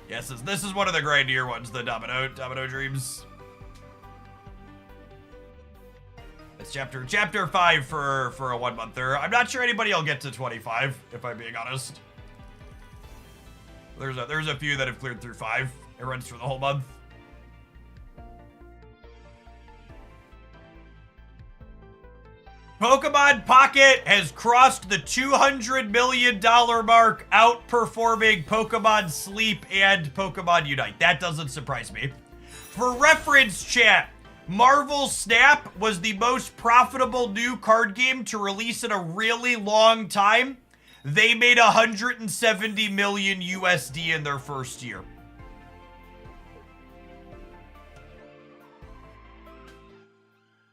Yes, this is one of the grindier ones, the Domino Dreams. It's chapter 5 for a 1-monther. I'm not sure anybody will get to 25, if I'm being honest. There's a few that have cleared through 5. It runs for the whole month. Pokemon Pocket has crossed the $200 million mark, outperforming Pokemon Sleep and Pokemon Unite. That doesn't surprise me. For reference, chat, Marvel Snap was the most profitable new card game to release in a really long time. They made 170 million USD in their first year.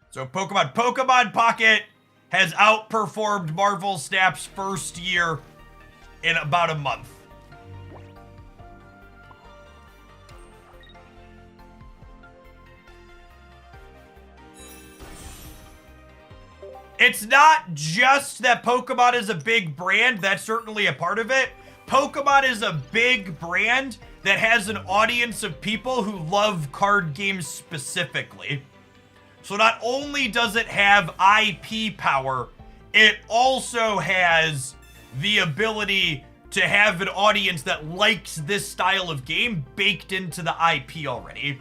So Pokemon Pocket has outperformed Marvel Snap's first year in about a month. It's not just that Pokemon is a big brand, that's certainly a part of it. Pokemon is a big brand that has an audience of people who love card games specifically. So not only does it have IP power, it also has the ability to have an audience that likes this style of game baked into the IP already.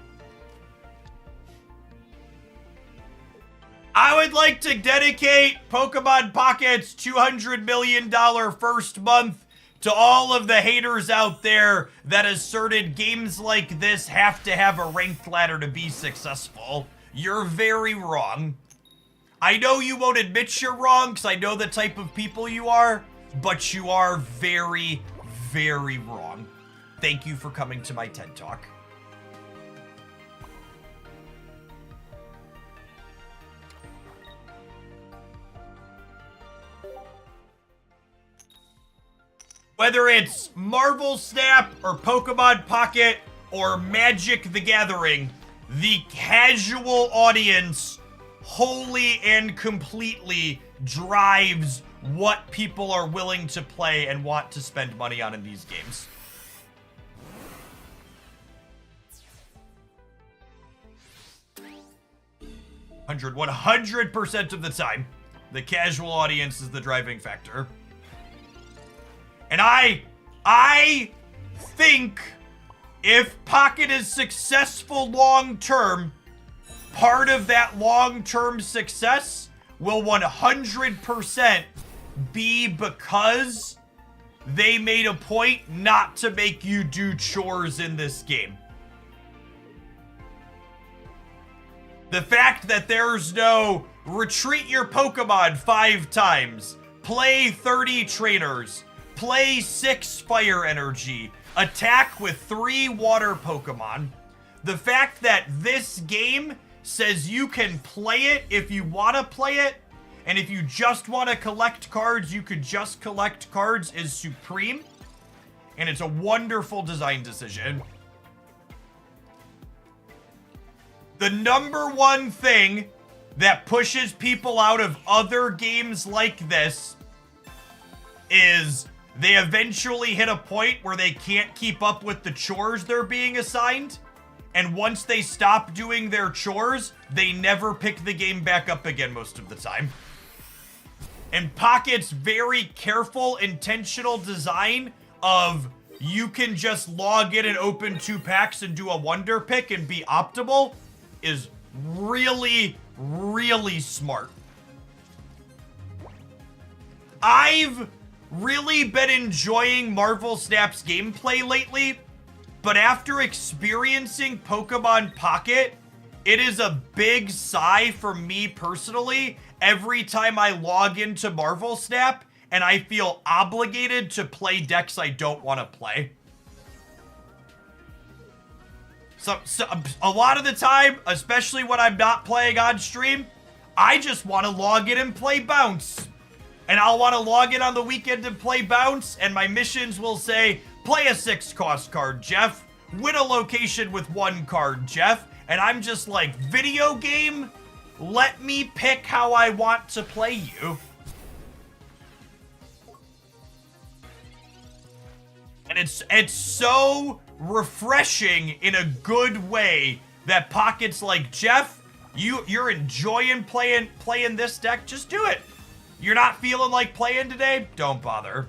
I would like to dedicate Pokemon Pocket's $200 million first month to all of the haters out there that asserted games like this have to have a ranked ladder to be successful. You're very wrong. I know you won't admit you're wrong because I know the type of people you are, but you are very, very wrong. Thank you for coming to my TED Talk. Whether it's Marvel Snap or Pokemon Pocket or Magic the Gathering, the casual audience wholly and completely drives what people are willing to play and want to spend money on in these games. – 100% of the time, the casual audience is the driving factor. And I think if Pocket is successful long-term, part of that long-term success will 100% be because they made a point not to make you do chores in this game. The fact that there's no retreat your Pokemon 5 times, play 30 trainers, play 6 fire energy, attack with 3 water Pokemon. The fact that this game says you can play it if you want to play it, and if you just want to collect cards, you could just collect cards is supreme. And it's a wonderful design decision. The number one thing that pushes people out of other games like this is they eventually hit a point where they can't keep up with the chores they're being assigned. And once they stop doing their chores, they never pick the game back up again most of the time. And Pocket's very careful, intentional design of you can just log in and open 2 packs and do a wonder pick and be optimal is really, really smart. I've really been enjoying Marvel Snap's gameplay lately But after experiencing Pokemon Pocket, it is a big sigh for me personally every time I log into Marvel Snap and I feel obligated to play decks I don't want to play. So a lot of the time, especially when I'm not playing on stream, I just want to log in and play Bounce. And I'll want to log in on the weekend and play Bounce, and my missions will say, play a 6-cost card, Jeff. Win a location with 1 card, Jeff. And I'm just like, video game? Let me pick how I want to play you. And it's so refreshing in a good way that Pocket's like, Jeff, you're enjoying playing this deck, just do it. You're not feeling like playing today? Don't bother.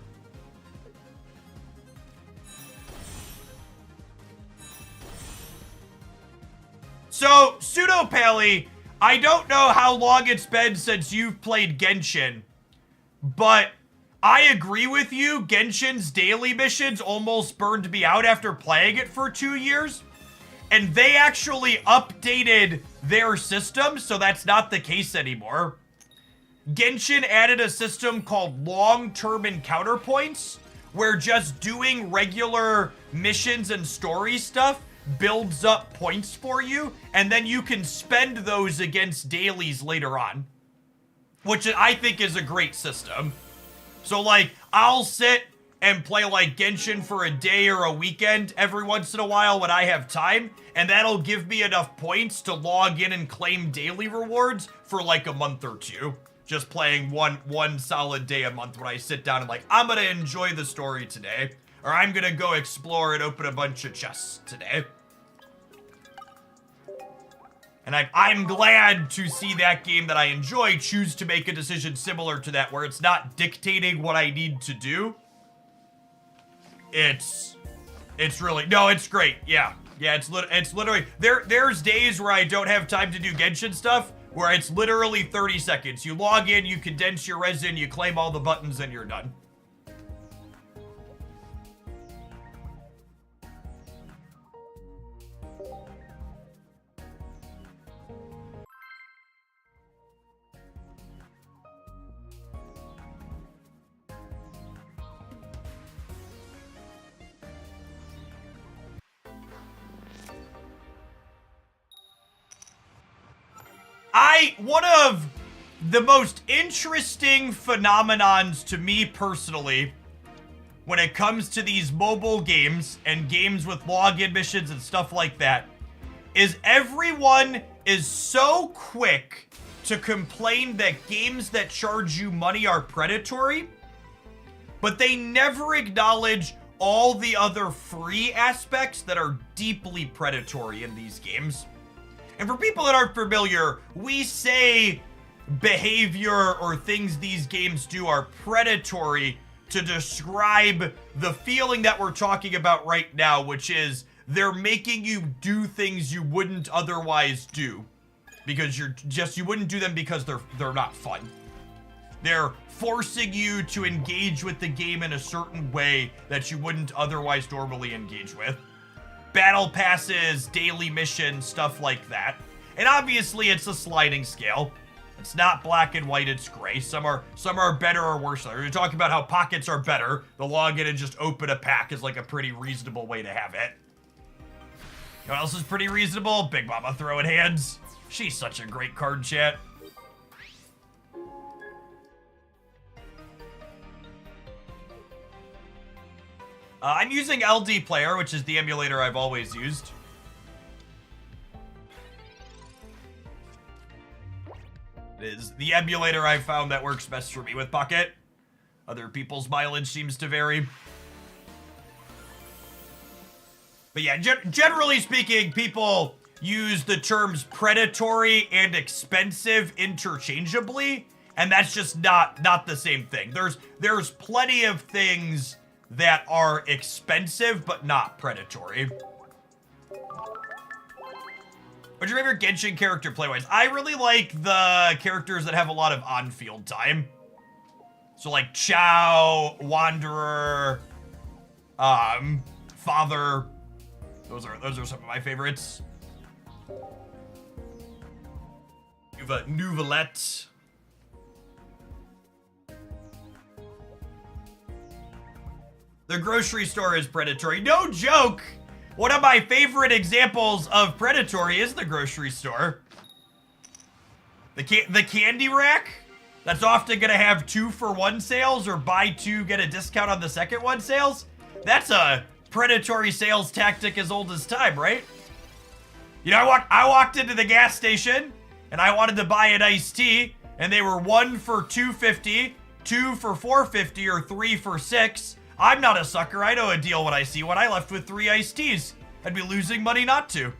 So, Pseudo Pally, I don't know how long it's been since you've played Genshin, but I agree with you. Genshin's daily missions almost burned me out after playing it for 2 years. And they actually updated their system, so that's not the case anymore. Genshin added a system called long-term encounter points, where just doing regular missions and story stuff builds up points for you, and then you can spend those against dailies later on. Which I think is a great system. So, like, I'll sit and play, like, Genshin for a day or a weekend every once in a while when I have time, and that'll give me enough points to log in and claim daily rewards for, like, a month or two. Just playing one solid day a month when I sit down and, like, I'm gonna enjoy the story today, or I'm gonna go explore and open a bunch of chests today. And I'm glad to see that game that I enjoy choose to make a decision similar to that, where it's not dictating what I need to do. It's really, no, it's great. Yeah, it's literally, there's days where I don't have time to do Genshin stuff, where it's literally 30 seconds. You log in, you condense your resin, you claim all the buttons, and you're done. One of the most interesting phenomenons to me personally when it comes to these mobile games and games with login missions and stuff like that is everyone is so quick to complain that games that charge you money are predatory, but they never acknowledge all the other free aspects that are deeply predatory in these games. And for people that aren't familiar, we say behavior or things these games do are predatory to describe the feeling that we're talking about right now, which is they're making you do things you wouldn't otherwise do because you wouldn't do them because they're not fun. They're forcing you to engage with the game in a certain way that you wouldn't otherwise normally engage with. Battle passes, daily missions, stuff like that. And obviously it's a sliding scale. It's not black and white, it's gray. Some are better or worse. You're talking about how pockets are better. The login and just open a pack is like a pretty reasonable way to have it. You know what else is pretty reasonable? Big Mama throwing hands. She's such a great card, chat. I'm using LD Player, which is the emulator I've always used. It is the emulator I've found that works best for me with Pocket. Other people's mileage seems to vary. But yeah, generally speaking, people use the terms predatory and expensive interchangeably, and that's just not the same thing. There's plenty of things that are expensive but not predatory. What's your favorite Genshin character play-wise? I really like the characters that have a lot of on-field time. So like Chow, Wanderer, Father. Those are some of my favorites. Nouvelette. The grocery store is Predatory. No joke! One of my favorite examples of Predatory is the grocery store. The candy rack that's often gonna have 2-for-1 sales or buy 2 get a discount on the second one sales. That's a predatory sales tactic as old as time, right? You know, I walked into the gas station and I wanted to buy an iced tea, and they were 1 for $2.50, 2 for $4.50, or 3 for $6. I'm not a sucker. I know a deal when I see one. I left with 3 iced teas. I'd be losing money not to.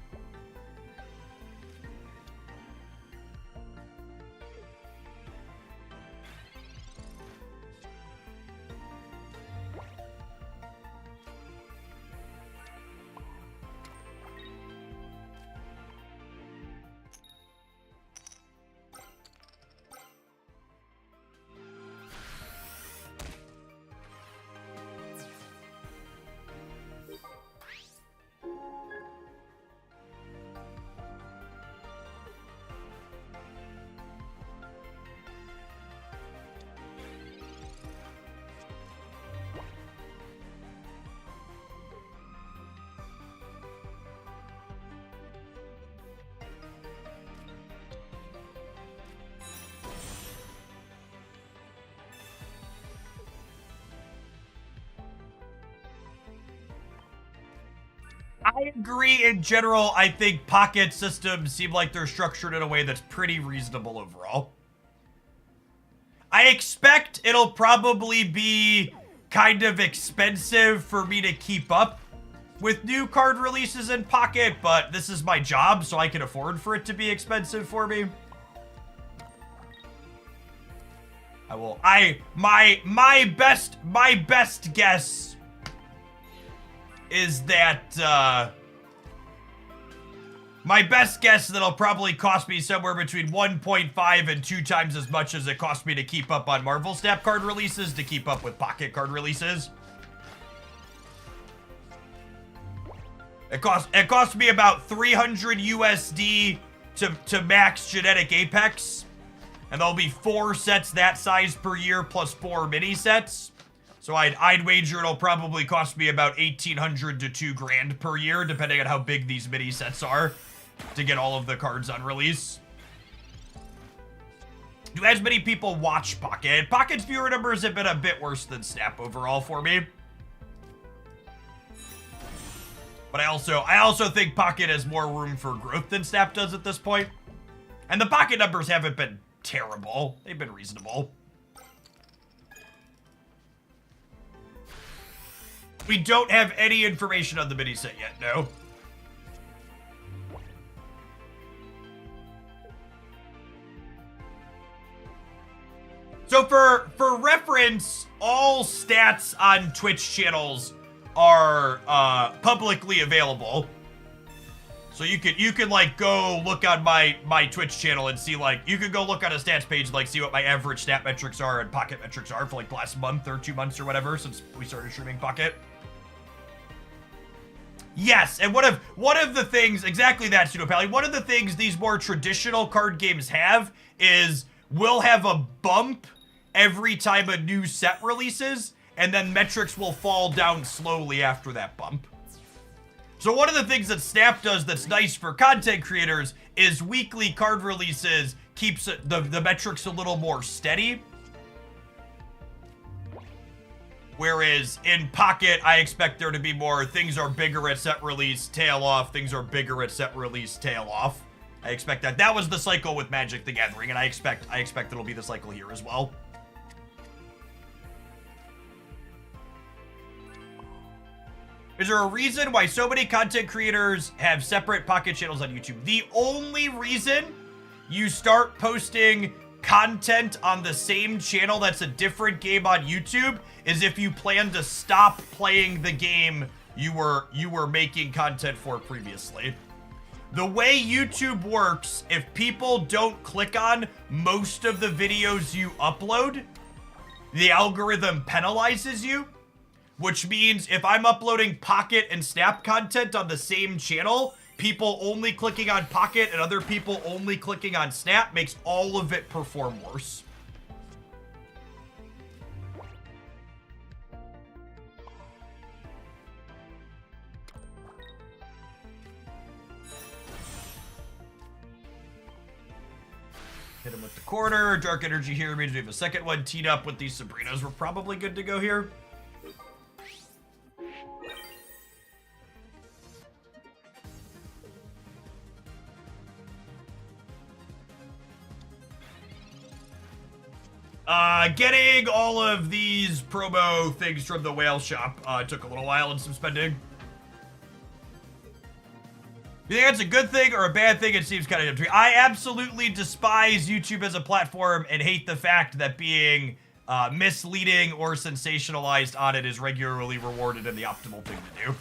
I agree in general. I think Pocket systems seem like they're structured in a way that's pretty reasonable overall. I expect it'll probably be kind of expensive for me to keep up with new card releases in Pocket, but this is my job, so I can afford for it to be expensive for me. My best guess is that, my best guess is that it'll probably cost me somewhere between 1.5 and 2 times as much as it cost me to keep up on Marvel Snap card releases to keep up with Pocket card releases. It cost me about 300 USD to max genetic Apex, and there'll be 4 sets that size per year plus 4 mini sets. So I'd wager it'll probably cost me about 1,800 to 2 grand per year, depending on how big these mini sets are, to get all of the cards on release. Do as many people watch Pocket? Pocket's viewer numbers have been a bit worse than Snap overall for me. But I also think Pocket has more room for growth than Snap does at this point. And the Pocket numbers haven't been terrible. They've been reasonable. We don't have any information on the mini set yet, no. So for reference, all stats on Twitch channels are publicly available. So you could like go look on my Twitch channel and see, like, you could go look on a stats page and like see what my average stat metrics are and Pocket metrics are for like the last month or 2 months or whatever since we started streaming Pocket. Yes, and one of the things, exactly that, Pseudo-Pally, one of the things these more traditional card games have is we'll have a bump every time a new set releases, and then metrics will fall down slowly after that bump. So one of the things that Snap does that's nice for content creators is weekly card releases keeps the metrics a little more steady. Whereas in Pocket, I expect there to be more things are bigger at set release, tail off, things are bigger at set release, tail off. I expect that. That was the cycle with Magic the Gathering, and I expect it'll be the cycle here as well. Is there a reason why so many content creators have separate Pocket channels on YouTube? The only reason you start posting content on the same channel that's a different game on YouTube is if you plan to stop playing the game you were making content for previously. The way YouTube works, if people don't click on most of the videos you upload, the algorithm penalizes you. which means if I'm uploading Pocket and Snap content on the same channel, people only clicking on Pocket and other people only clicking on Snap makes all of it perform worse. Hit him with the corner. Dark energy here means we have a second one teed up with these Sabrinas. We're probably good to go here. Getting all of these promo things from the whale shop took a little while and some spending. You think that's a good thing or a bad thing? It seems kind of different. I absolutely despise YouTube as a platform and hate the fact that being misleading or sensationalized on it is regularly rewarded and the optimal thing to do.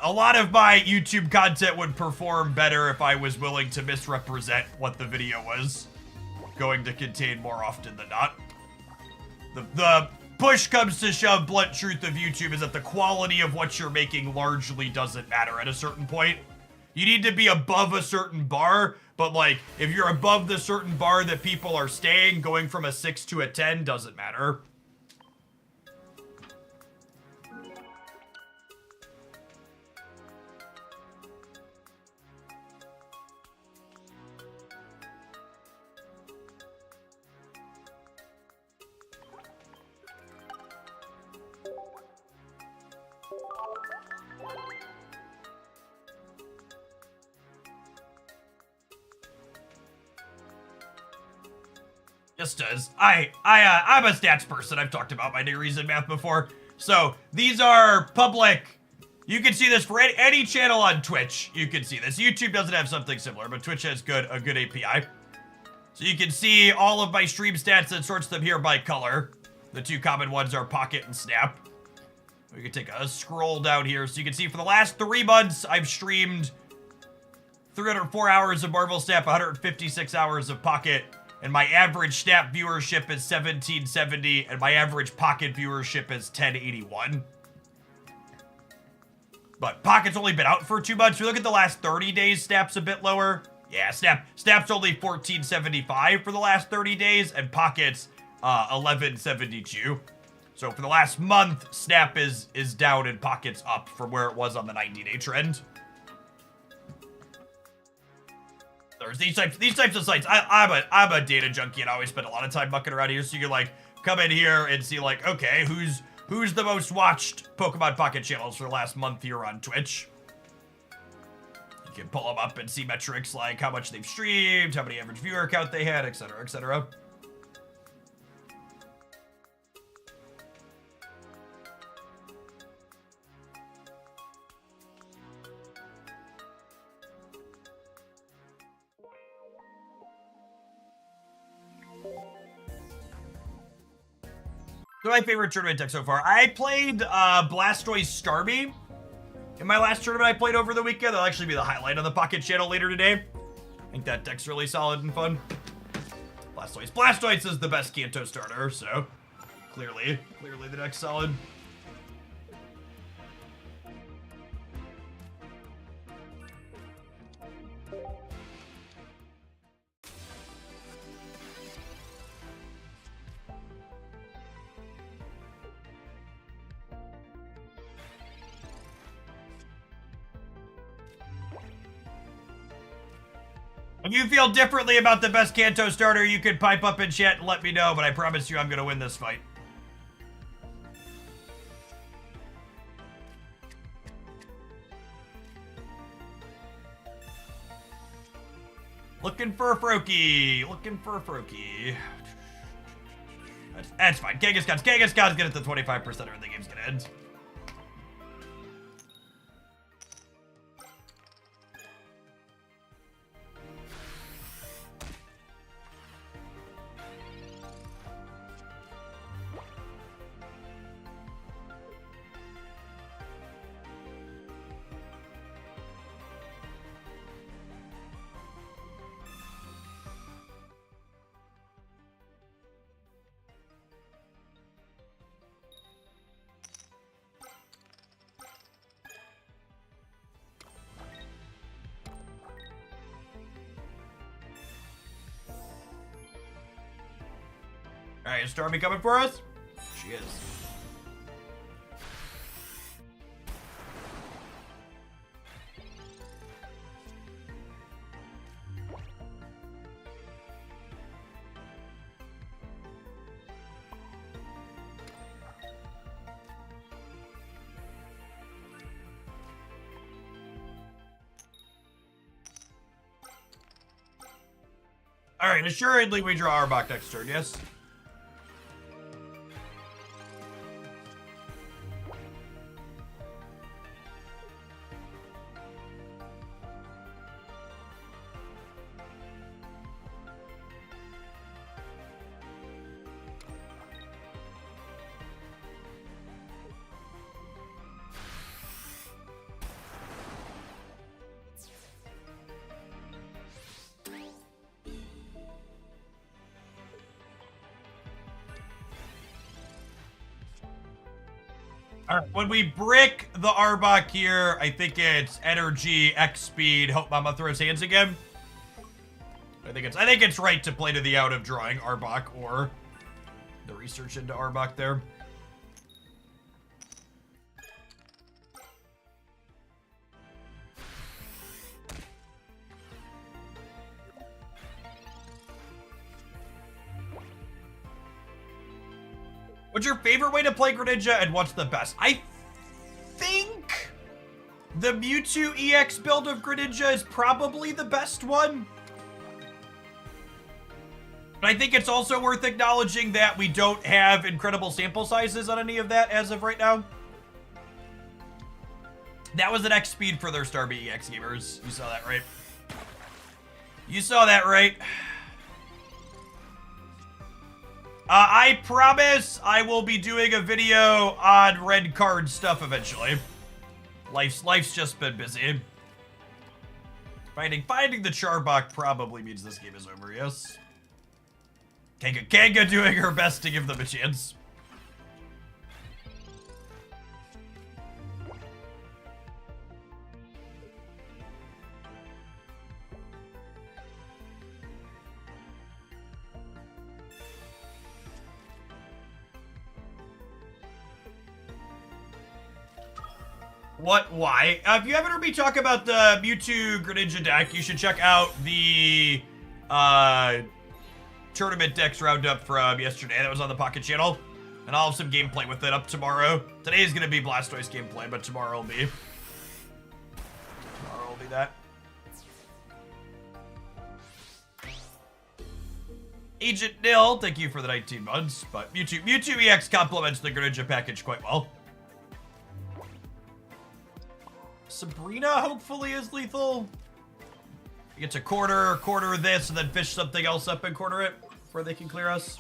A lot of my YouTube content would perform better if I was willing to misrepresent what the video was going to contain more often than not. The push comes to shove, blunt truth of YouTube is that the quality of what you're making largely doesn't matter at a certain point. You need to be above a certain bar, but like, if you're above the certain bar that people are staying, going from a 6 to a 10 doesn't matter. Just does. I'm a stats person. I've talked about my degrees in math before. So these are public. You can see this for any channel on Twitch. You can see this. YouTube doesn't have something similar, but Twitch has a good API. So you can see all of my stream stats and sorts them here by color. The two common ones are Pocket and Snap. We can take a scroll down here so you can see for the last 3 months I've streamed 304 hours of Marvel Snap, 156 hours of Pocket. And my average Snap viewership is 1770, and my average Pocket viewership is 1081. But Pocket's only been out for 2 months. If you look at the last 30 days, Snap's a bit lower. Yeah, Snap's only 1475 for the last 30 days, and Pocket's 1172. So for the last month, Snap is down and Pocket's up from where it was on the 90-day trend. There's these types of sites. I'm a data junkie and I always spend a lot of time mucking around here. So you can like come in here and see like, okay, who's the most watched Pokemon Pocket channels for the last month here on Twitch. You can pull them up and see metrics like how much they've streamed, how many average viewer count they had, etc., etc. So my favorite tournament deck so far. I played Blastoise Starmie in my last tournament I played over the weekend. That'll actually be the highlight on the Pocket channel later today. I think that deck's really solid and fun. Blastoise is the best Kanto starter, so clearly the deck's solid. If you feel differently about the best Kanto starter, you can pipe up in chat and let me know, but I promise you I'm gonna win this fight. Looking for a Froakie. That's fine. Kangaskhan's good at the 25% or the game's gonna end. Alright, is Stormy coming for us? She is. Alright, assuredly we draw Arbok next turn, yes? Alright, when we brick the Arbok here, I think it's energy, X speed, hope Mama throws hands again. I think it's right to play to the out of drawing Arbok or the research into Arbok there. What's your favorite way to play Greninja and what's the best? I think the Mewtwo EX build of Greninja is probably the best one. But I think it's also worth acknowledging that we don't have incredible sample sizes on any of that as of right now. That was an X speed for their Starmie EX gamers. You saw that, right? You saw that, right? I promise I will be doing a video on red card stuff eventually. Life's just been busy. Finding the Charbok probably means this game is over, yes? Kanga doing her best to give them a chance. What? Why? If you haven't heard me talk about the Mewtwo Greninja deck, you should check out the tournament decks roundup from yesterday that was on the Pocket channel. And I'll have some gameplay with it up tomorrow. Today is going to be Blastoise gameplay, but tomorrow will be that. Agent Nil, thank you for the 19 months, but Mewtwo EX complements the Greninja package quite well. Sabrina hopefully is lethal. You get to quarter this, and then fish something else up and quarter it before they can clear us.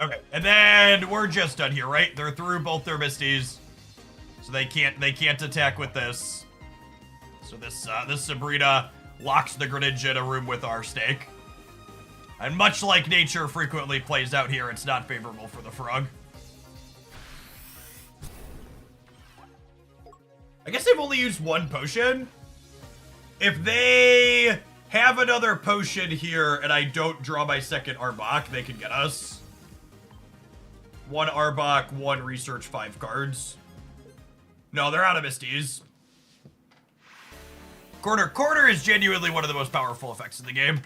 Okay, and then we're just done here, right? They're through both their Misties, so they can't attack with this. So this Sabrina locks the Greninja in a room with our stake. And much like nature frequently plays out here, it's not favorable for the frog. I guess they've only used one potion. If they have another potion here and I don't draw my second Arbok, they can get us. 1 Arbok, 1 research, 5 cards. No, they're out of Misties. Quarter is genuinely one of the most powerful effects in the game.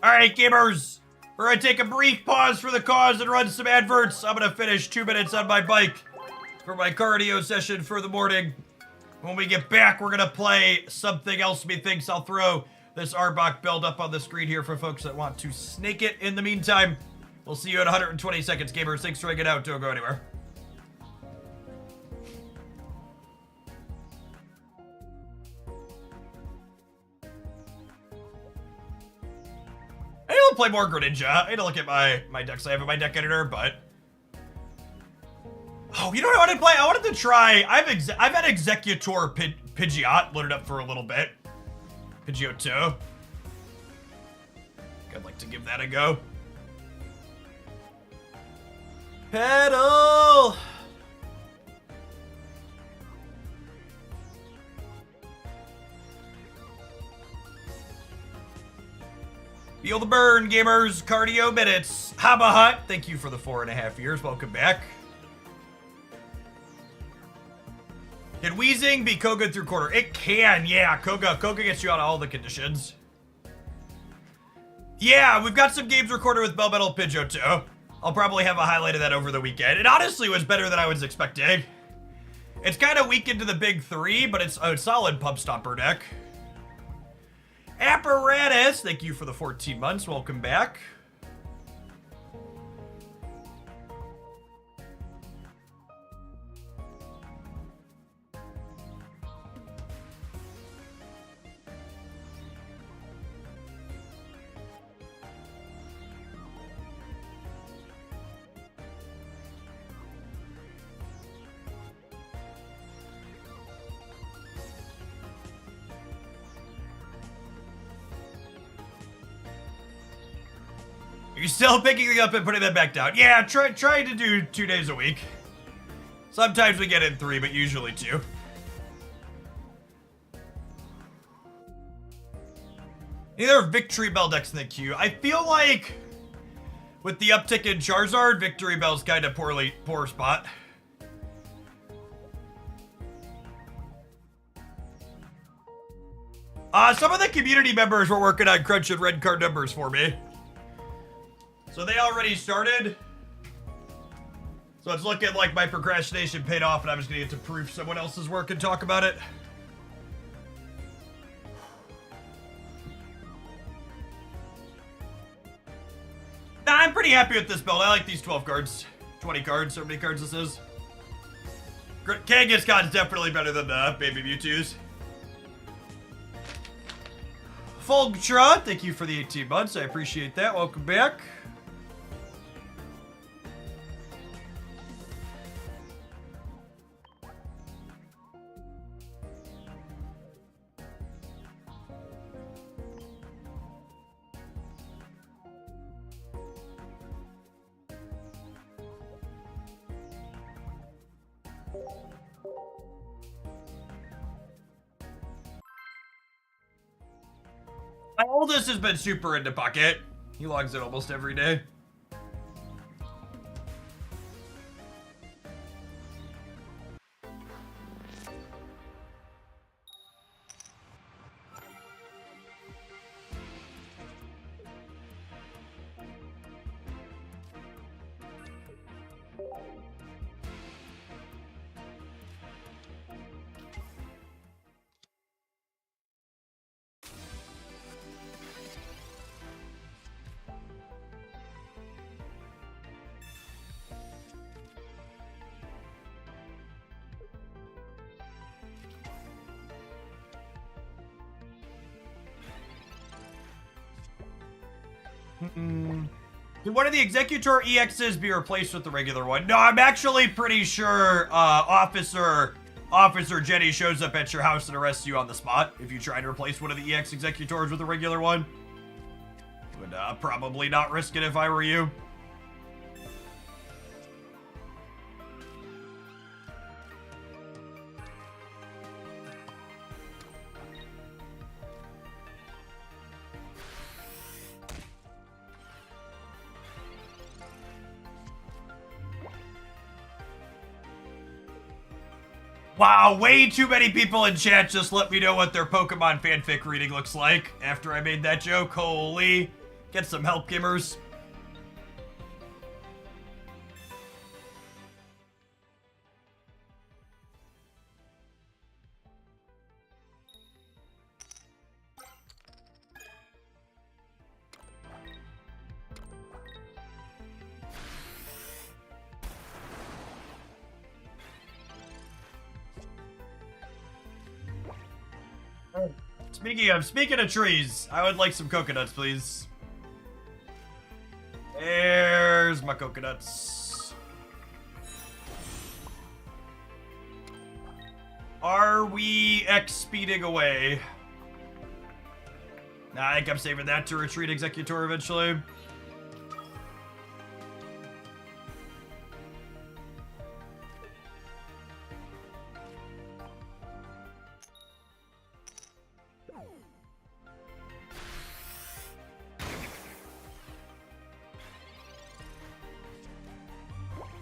Alright, gamers. We're gonna take a brief pause for the cause and run some adverts. I'm gonna finish 2 minutes on my bike for my cardio session for the morning. When we get back, we're gonna play something else methinks. I'll throw this Arbok build up on the screen here for folks that want to snake it. In the meantime, we'll see you in 120 seconds, gamers. Thanks for hanging out. Don't go anywhere. I need to play more Greninja. I need to look at my decks I have in my deck editor, but... Oh, you know what I wanted to play? I wanted to try... I've had Executor Pidgeot loaded up for a little bit. Pidgeot 2. I'd like to give that a go. Pedal! Feel the burn, gamers. Cardio minutes. Haba Hut, thank you for the 4.5 years. Welcome back. Can Weezing be Koga through quarter? It can, yeah. Koga gets you out of all the conditions. Yeah, we've got some games recorded with Melmetal Pidgeot too. I'll probably have a highlight of that over the weekend. It honestly was better than I was expecting. It's kind of weak into the big three, but it's a solid pub stopper deck. Apparatus, thank you for the 14 months. Welcome back. You're still picking it up and putting them back down. Yeah, try to do 2 days a week. Sometimes we get in 3, but usually 2. Either Victory Bell decks in the queue. I feel like with the uptick in Charizard, Victory Bell's kind of poor spot. Some of the community members were working on crunching red card numbers for me. So they already started. So it's looking like my procrastination paid off and I'm just gonna get to proof someone else's work and talk about it. Nah, I'm pretty happy with this build. I like these 12 cards. 20 cards, so many cards this is. Kangaskhan is definitely better than the Baby Mewtwo's. Fulgtra, thank you for the 18 months. I appreciate that. Welcome back. My oldest has been super into Pocket. He logs in almost every day. Did one of the Executor EXs be replaced with the regular one? No, I'm actually pretty sure Officer Jenny shows up at your house and arrests you on the spot if you try to replace one of the EX Executors with a regular one. Would probably not risk it if I were you. Wow, way too many people in chat just let me know what their Pokemon fanfic reading looks like after I made that joke. Holy. Get some help, gamers. Speaking of trees, I would like some coconuts, please. There's my coconuts. Are we X-speeding away? Nah, I think I'm saving that to retreat Executor eventually.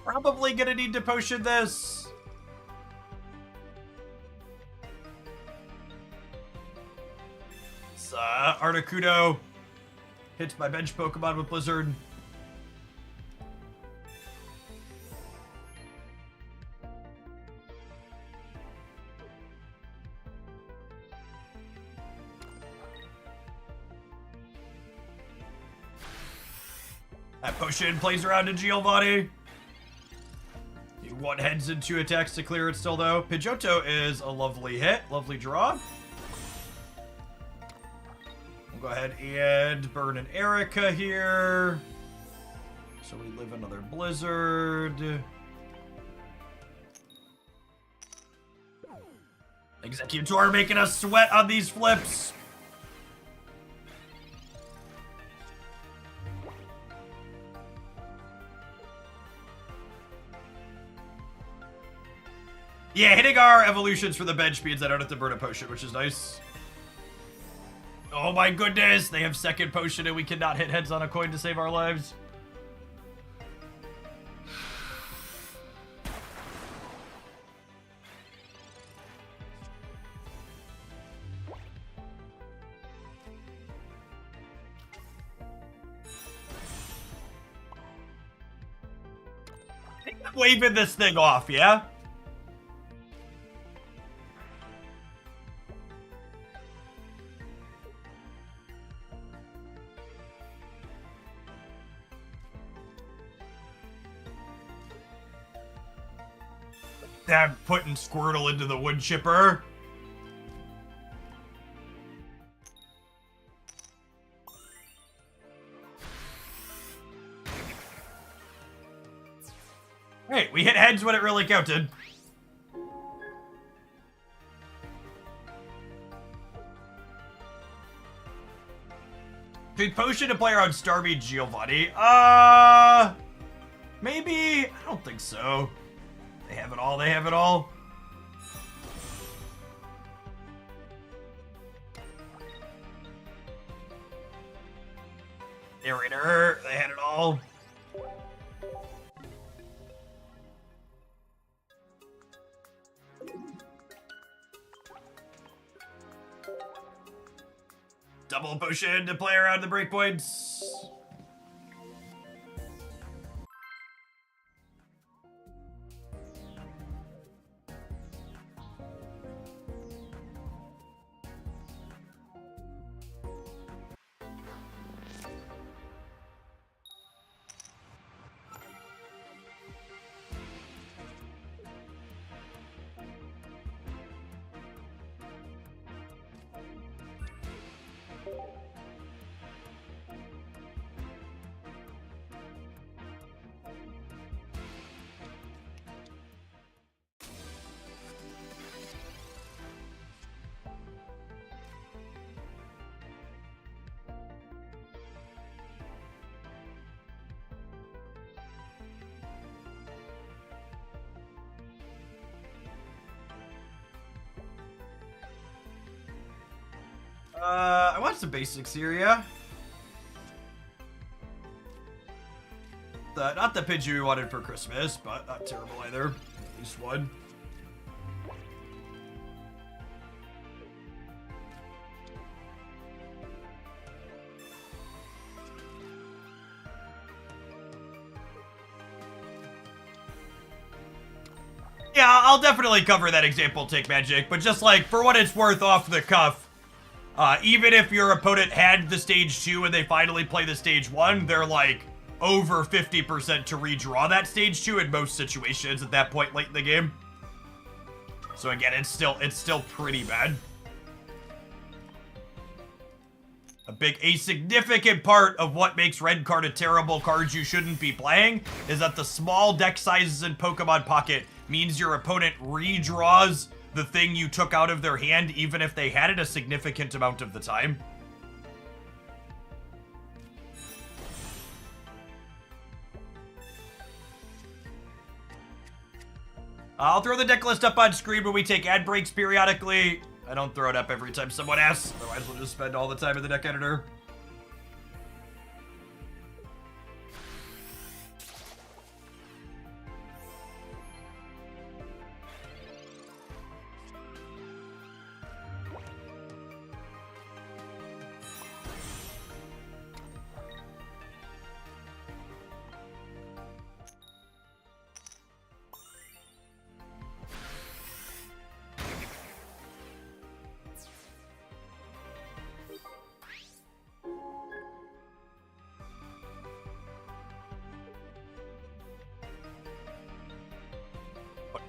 Probably gonna need to potion this. Articuno hits my bench Pokemon with Blizzard. That potion plays around in Giovanni. You one heads in 2 attacks to clear it still, though. Pidgeotto is a lovely hit. Lovely draw. We'll go ahead and burn an Erica here. So we live another Blizzard. Executor making us sweat on these flips. Yeah, hitting our evolutions for the bench means I don't have to burn a potion, which is nice. Oh my goodness, they have second potion and we cannot hit heads on a coin to save our lives. Waving this thing off, yeah? I'm putting Squirtle into the wood chipper. Hey, we hit heads when it really counted. Dude, potion to play around Starmie Giovanni. Maybe? I don't think so. They have it all, they have it all. Narrator, they had it all. Double potion to play around the breakpoints. I want some basics here, yeah? Not the Pidgey we wanted for Christmas, but not terrible either. At least one. Yeah, I'll definitely cover that example take magic, but just like, for what it's worth off the cuff, even if your opponent had the stage 2 and they finally play the stage 1, they're like over 50% to redraw that stage 2 in most situations at that point late in the game. So again, it's still pretty bad. A significant part of what makes red card a terrible card you shouldn't be playing is that the small deck sizes in Pokemon Pocket means your opponent redraws the thing you took out of their hand, even if they had it a significant amount of the time. I'll throw the deck list up on screen when we take ad breaks periodically. I don't throw it up every time someone asks, otherwise we'll just spend all the time in the deck editor.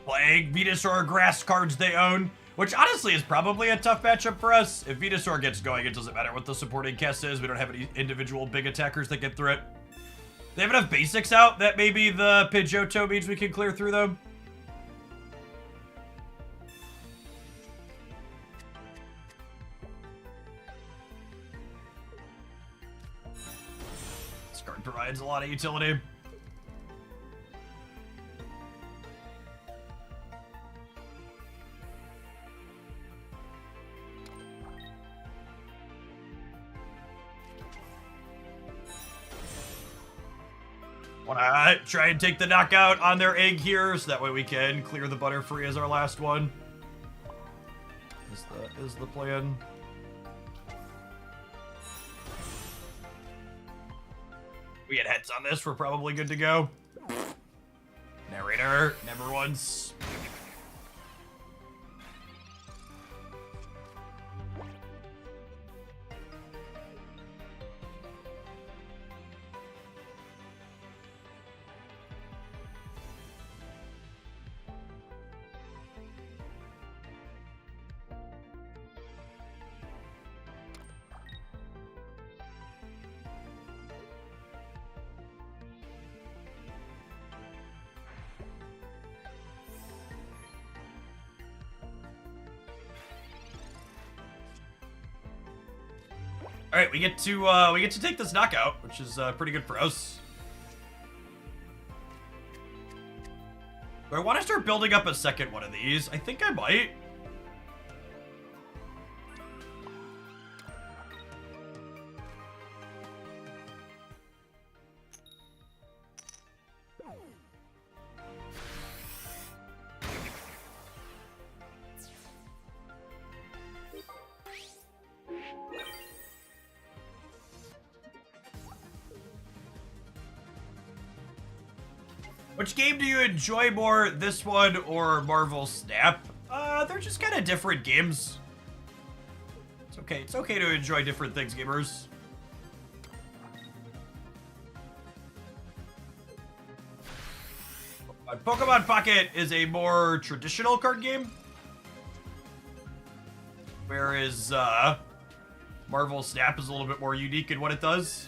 Playing Venusaur grass cards they own, which honestly is probably a tough matchup for us. If Venusaur gets going, it doesn't matter what the supporting cast is. We don't have any individual big attackers that get through it. They have enough basics out that maybe the Pidgeotto means we can clear through them. This card provides a lot of utility. Wanna try and take the knockout on their egg here, so that way we can clear the Butterfree as our last one. Is the plan. We get heads on this, we're probably good to go. Narrator, never once. All right, we get to take this knockout, which is pretty good for us. Do I want to start building up a second one of these? I think I might. Which game do you enjoy more, this one or Marvel Snap? They're just kind of different games. It's okay. It's okay to enjoy different things, gamers. Pokemon Pocket is a more traditional card game, whereas Marvel Snap is a little bit more unique in what it does.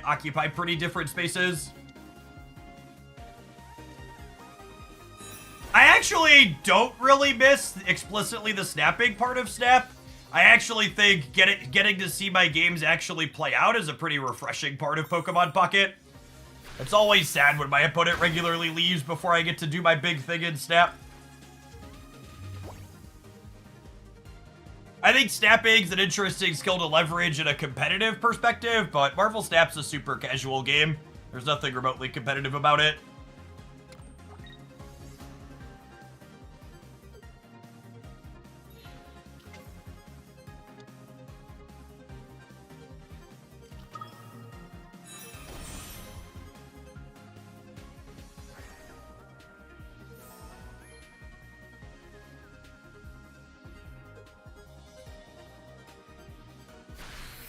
Occupy pretty different spaces. I actually don't really miss explicitly the snapping part of Snap. I actually think getting to see my games actually play out is a pretty refreshing part of Pokemon Pocket. It's always sad when my opponent regularly leaves before I get to do my big thing in Snap. I think snapping's an interesting skill to leverage in a competitive perspective, but Marvel Snap's a super casual game. There's nothing remotely competitive about it.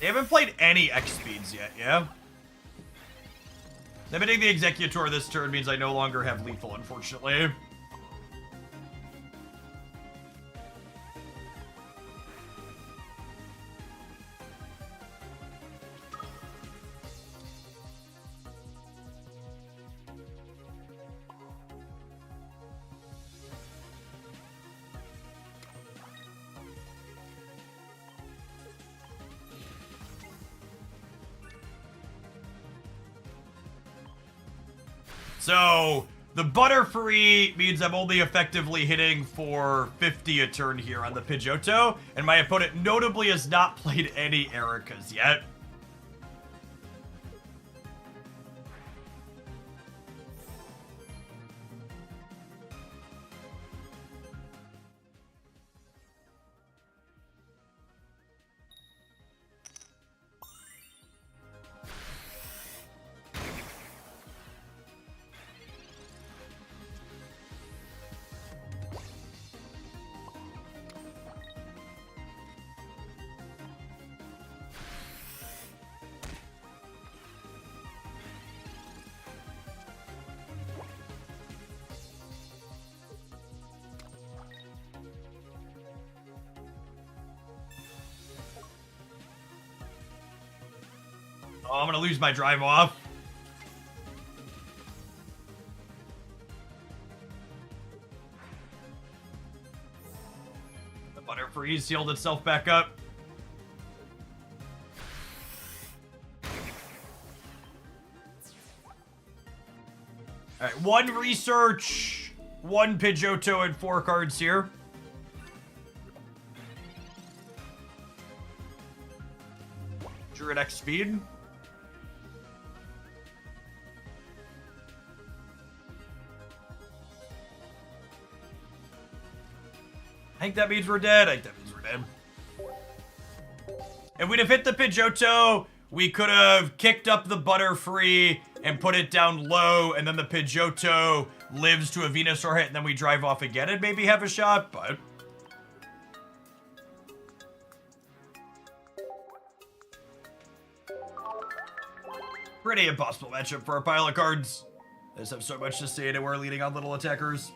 They haven't played any X speeds yet, yeah? Limiting the Executor this turn means I no longer have lethal, unfortunately. So, the Butterfree means I'm only effectively hitting for 50 a turn here on the Pidgeotto, and my opponent notably has not played any Ericas yet. Oh, I'm gonna lose my drive off. The Butterfree sealed itself back up. Alright, 1 research, 1 Pidgeotto, and 4 cards here. Druid X speed. I think that means we're dead. I think that means we're dead. If we'd have hit the Pidgeotto, we could have kicked up the Butterfree and put it down low, and then the Pidgeotto lives to a Venusaur hit, and then we drive off again and maybe have a shot, but... pretty impossible matchup for our pile of cards. They just have so much to say, and we're leading on little attackers.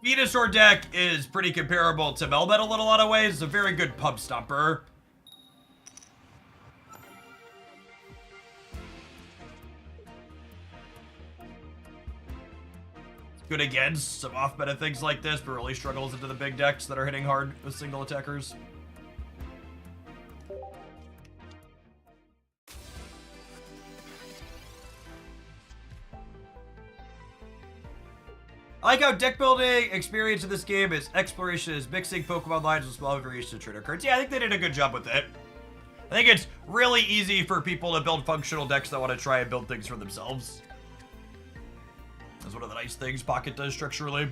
Venusaur deck is pretty comparable to Melmetal in a lot of ways. It's a very good pub stomper. It's good against some off-meta things like this, but really struggles into the big decks that are hitting hard with single attackers. I like how deck building experience in this game is exploration is mixing Pokemon lines with small variations of trainer cards. Yeah, I think they did a good job with it. I think it's really easy for people to build functional decks that want to try and build things for themselves. That's one of the nice things Pocket does structurally.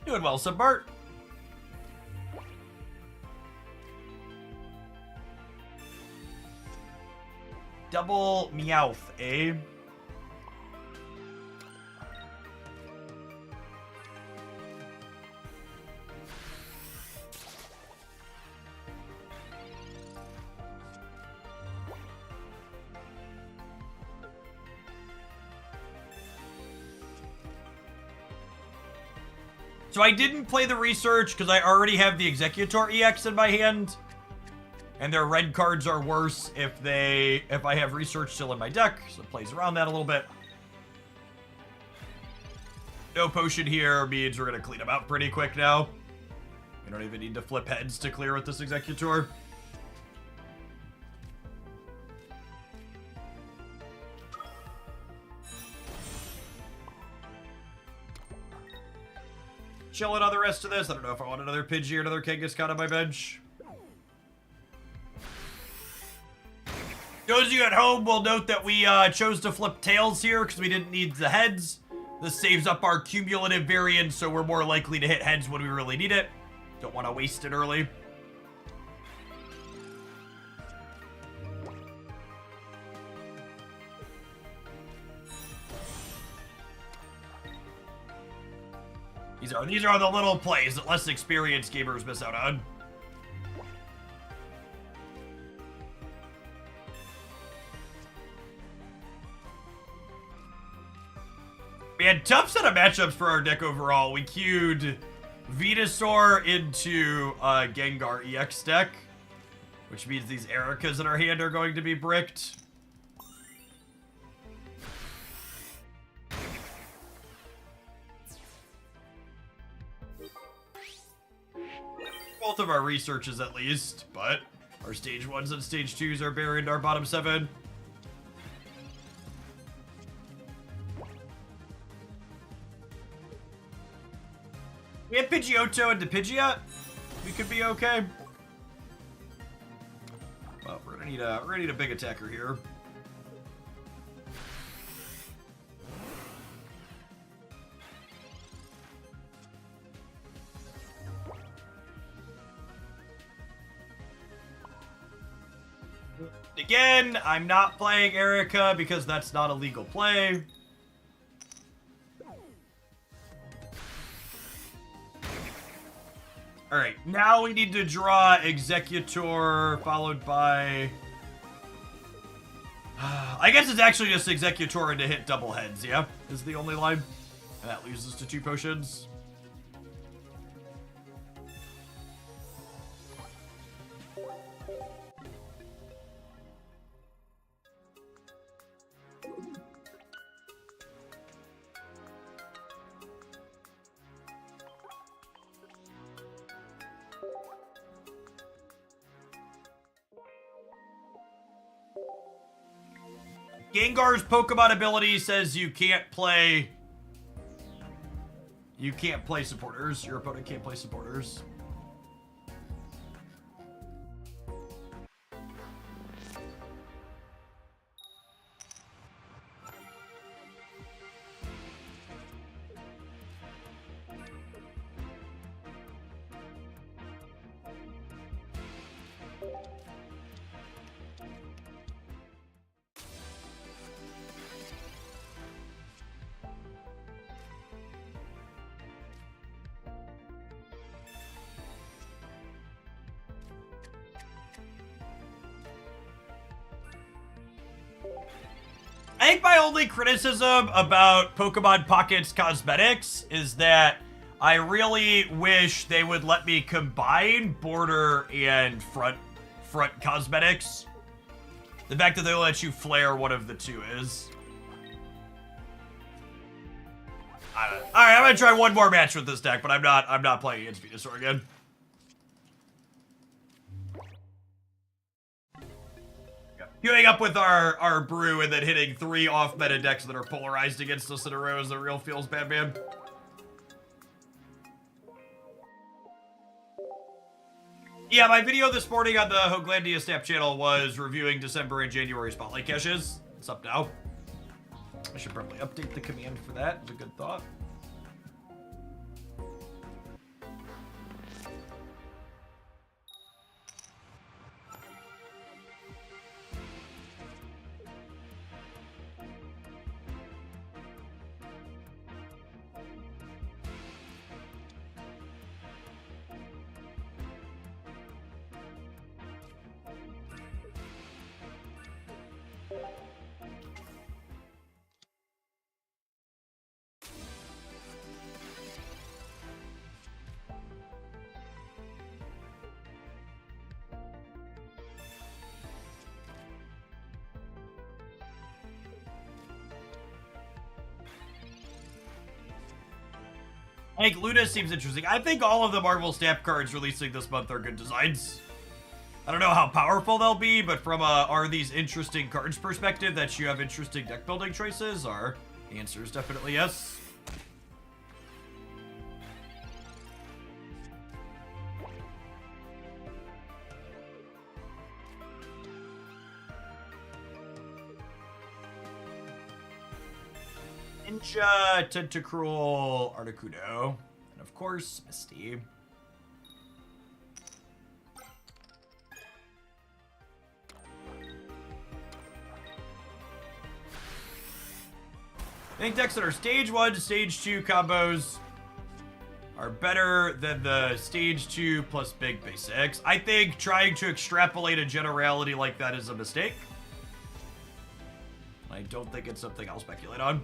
Doing well, Subbart. Double Meowth, eh? So I didn't play the research because I already have the Executor EX in my hand. And their red cards are worse if I have research still in my deck, so it plays around that a little bit. No potion here means we're gonna clean them out pretty quick now. We don't even need to flip heads to clear with this Executor. Chilling on the rest of this. I don't know if I want another Pidgey or another Kangaskhan on my bench. Those of you at home will note that we chose to flip tails here because we didn't need the heads. This saves up our cumulative variance, so we're more likely to hit heads when we really need it. Don't want to waste it early. These are the little plays that less experienced gamers miss out on. We had tough set of matchups for our deck overall. We queued Venusaur into Gengar EX deck, which means these Ericas in our hand are going to be bricked. Both of our researches at least, but our stage 1s and stage 2s are buried in our bottom 7. We have Pidgeotto and Pidgeot. We could be okay. Well, we're gonna need a big attacker here. Again, I'm not playing Erica because that's not a legal play. Alright, now we need to draw Executor, followed by... I guess it's actually just Executor to hit double heads, yeah? Is the only line. And that leaves us to 2 potions. Gengar's Pokemon ability says you can't play supporters. Your opponent can't play supporters. I think my only criticism about Pokemon Pocket's cosmetics is that I really wish they would let me combine border and front cosmetics. The fact that they'll let you flare one of the two is... I don't know. Alright, I'm gonna try one more match with this deck, but I'm not playing against Venusaur again. Queuing up with our brew and then hitting 3 off-meta decks that are polarized against us in a row is the real feels bad, man. Yeah, my video this morning on the Hoglandia Snap channel was reviewing December and January Spotlight caches. It's up now. I should probably update the command for that. It's a good thought. I think Luna seems interesting. I think all of the Marvel Snap cards releasing this month are good designs. I don't know how powerful they'll be, but from a are these interesting cards perspective that you have interesting deck building choices, the answer is definitely yes. Ninja, Tentacruel, Articuno, and of course, Misty. I think decks that are stage 1 to stage 2 combos are better than the stage 2 plus big basics. I think trying to extrapolate a generality like that is a mistake. I don't think it's something I'll speculate on.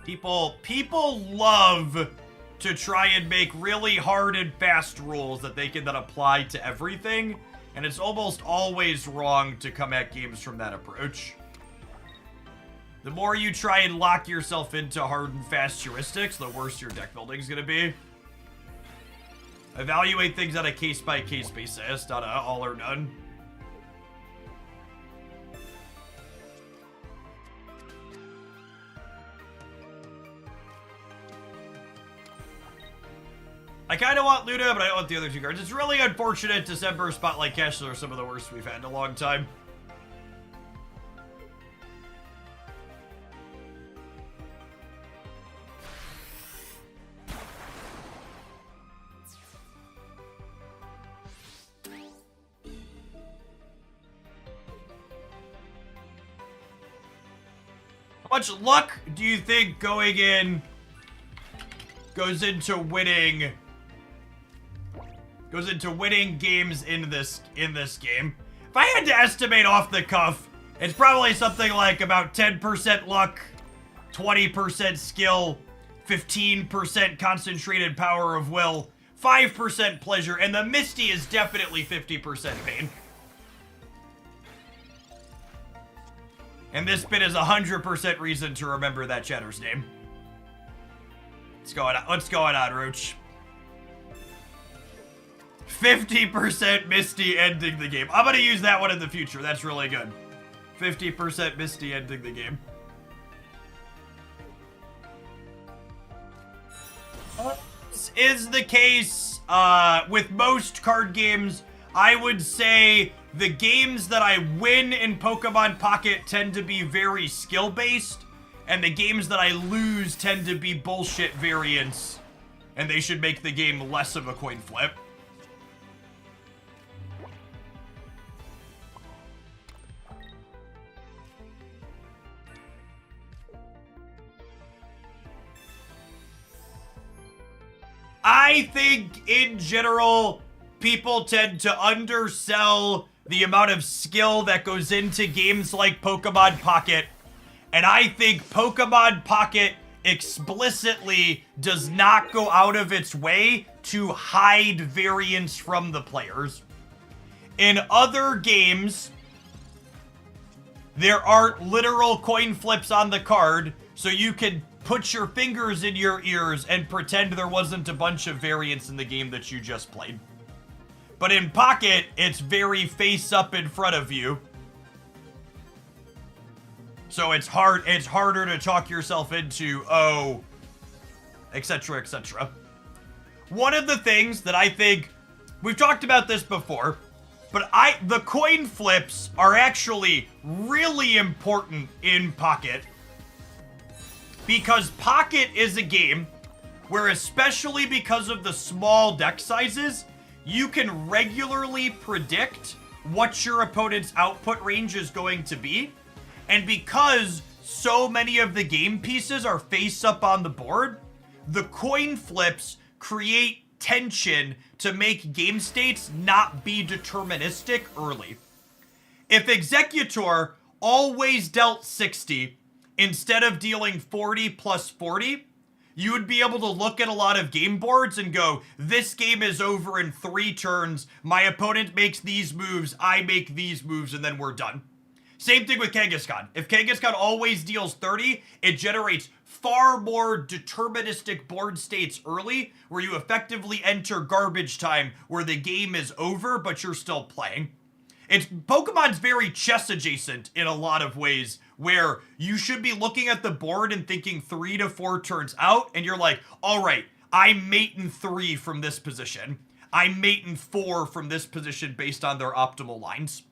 People love to try and make really hard and fast rules that they can then apply to everything, and it's almost always wrong to come at games from that approach. The more you try and lock yourself into hard and fast heuristics, the worse your deck building is going to be. Evaluate things on a case-by-case basis, not a all or none. I kind of want Luna, but I don't want the other 2 cards. It's really unfortunate. December Spotlight Caches are some of the worst we've had in a long time. How much luck do you think going in goes into winning games in this game? If I had to estimate off the cuff, it's probably something like about 10% luck, 20% skill, 15% concentrated power of will, 5% pleasure, and the Misty is definitely 50% pain. And this bit is 100% reason to remember that chatter's name. What's going on, Roach? 50% Misty ending the game. I'm gonna use that one in the future. That's really good. 50% Misty ending the game. This is the case with most card games. I would say the games that I win in Pokemon Pocket tend to be very skill-based, and the games that I lose tend to be bullshit variants, and they should make the game less of a coin flip. I think, in general, people tend to undersell the amount of skill that goes into games like Pokemon Pocket, and I think Pokemon Pocket explicitly does not go out of its way to hide variance from the players. In other games, there aren't literal coin flips on the card, so you can put your fingers in your ears and pretend there wasn't a bunch of variance in the game that you just played. But in Pocket, it's very face up in front of you. So it's harder to talk yourself into, oh, etc., etc. One of the things that I think, we've talked about this before, but the coin flips are actually really important in Pocket, because Pocket is a game where, especially because of the small deck sizes, you can regularly predict what your opponent's output range is going to be. And because so many of the game pieces are face up on the board, the coin flips create tension to make game states not be deterministic early. If Executor always dealt 60 instead of dealing 40 plus 40, you would be able to look at a lot of game boards and go, this game is over in 3 turns, my opponent makes these moves, I make these moves, and then we're done. Same thing with Kangaskhan. If Kangaskhan always deals 30, it generates far more deterministic board states early, where you effectively enter garbage time, where the game is over, but you're still playing. Pokemon's very chess adjacent in a lot of ways, where you should be looking at the board and thinking 3 to 4 turns out, and you're like, all right, I mate in 3 from this position. I mate in 4 from this position based on their optimal lines.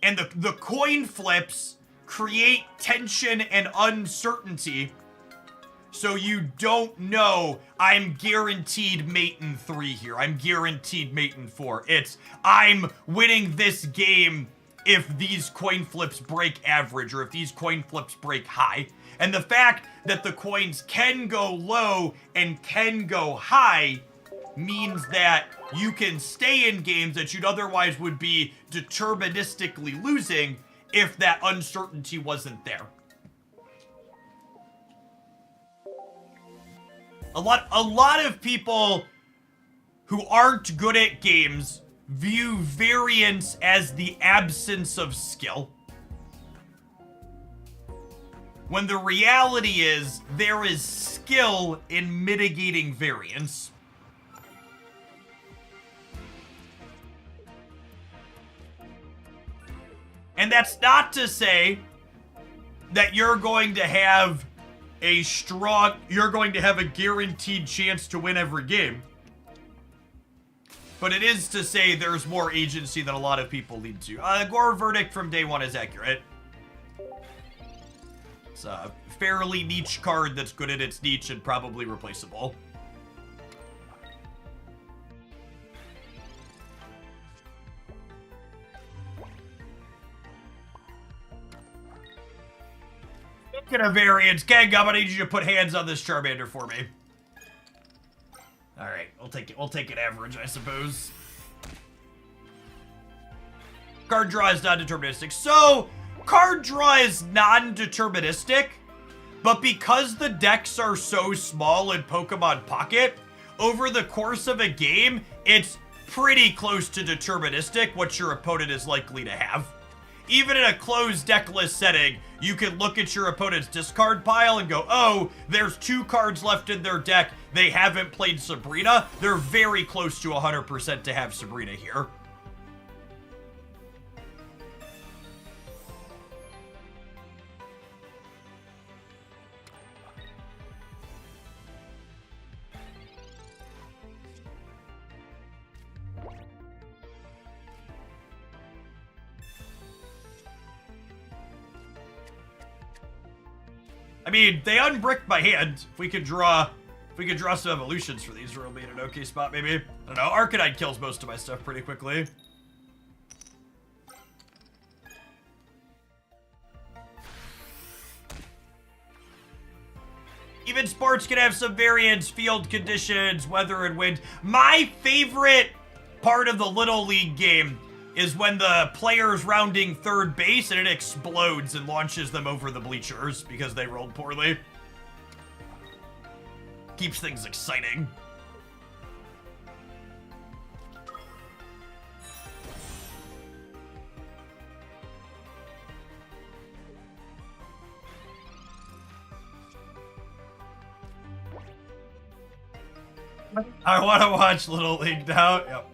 And the coin flips create tension and uncertainty, so you don't know, I'm guaranteed mate in 3 here. I'm guaranteed mate in 4. It's, I'm winning this game if these coin flips break average or if these coin flips break high. And the fact that the coins can go low and can go high means that you can stay in games that you'd otherwise would be deterministically losing if that uncertainty wasn't there. A lot of people who aren't good at games view variance as the absence of skill, when the reality is there is skill in mitigating variance. And that's not to say that you're going to have you're going to have a guaranteed chance to win every game. But it is to say there's more agency than a lot of people lead to. Gore verdict from day one is accurate. It's a fairly niche card that's good at its niche and probably replaceable. Speaking of variance, Kang, I'm gonna need you to put hands on this Charmander for me. Alright, we'll take it average, I suppose. Card draw is non-deterministic. So, card draw is non-deterministic, but because the decks are so small in Pokemon Pocket, over the course of a game, it's pretty close to deterministic what your opponent is likely to have. Even in a closed deck list setting, you can look at your opponent's discard pile and go, oh, there's 2 cards left in their deck. They haven't played Sabrina. They're very close to 100% to have Sabrina here. I mean, they unbricked my hand. If we could draw some evolutions for these, we'll be in an okay spot, maybe. I don't know. Arcanine kills most of my stuff pretty quickly. Even sports can have some variance, field conditions, weather and wind. My favorite part of the Little League game is when the player's rounding third base and it explodes and launches them over the bleachers because they rolled poorly. Keeps things exciting. I want to watch Little League now. Yep.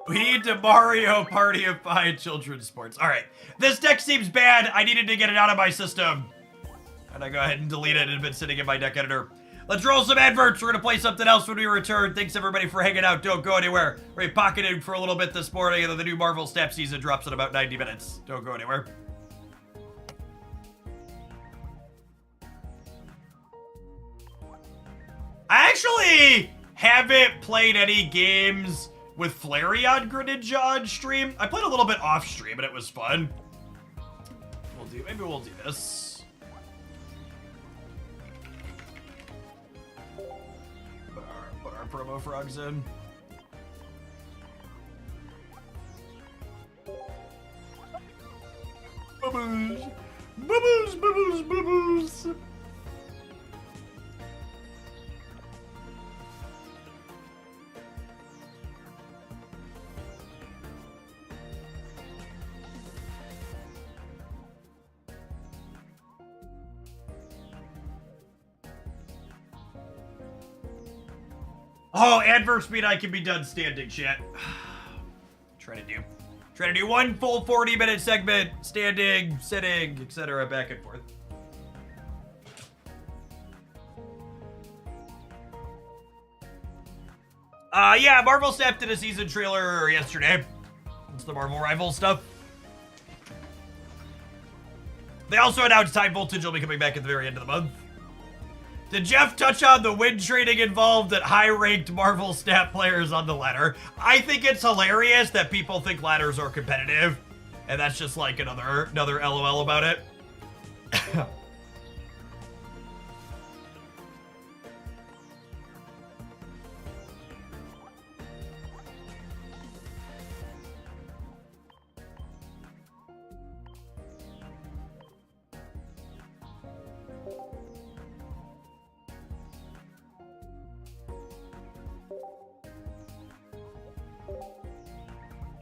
We need to Mario Party of 5 children's sports. All right, this deck seems bad. I needed to get it out of my system. And I go ahead and delete it. It had been sitting in my deck editor. Let's roll some adverts. We're gonna play something else when we return. Thanks everybody for hanging out. Don't go anywhere. We're pocketing for a little bit this morning, and then the new Marvel Snap season drops in about 90 minutes. Don't go anywhere. I actually haven't played any games with Flareon Greninja on stream. I played a little bit off stream, and it was fun. Maybe we'll do this. Put our promo frogs in. Bubbles, bubbles, bubbles, bubbles. Oh, adverse mean I can be done standing, chat. Try to do one full 40-minute segment, standing, sitting, etc., back and forth. Yeah, Marvel Snap did a season trailer yesterday. It's the Marvel Rivals stuff. They also announced High Voltage will be coming back at the very end of the month. Did Jeff touch on the win trading involved at high-ranked Marvel Snap players on the ladder? I think it's hilarious that people think ladders are competitive, and that's just like another LOL about it.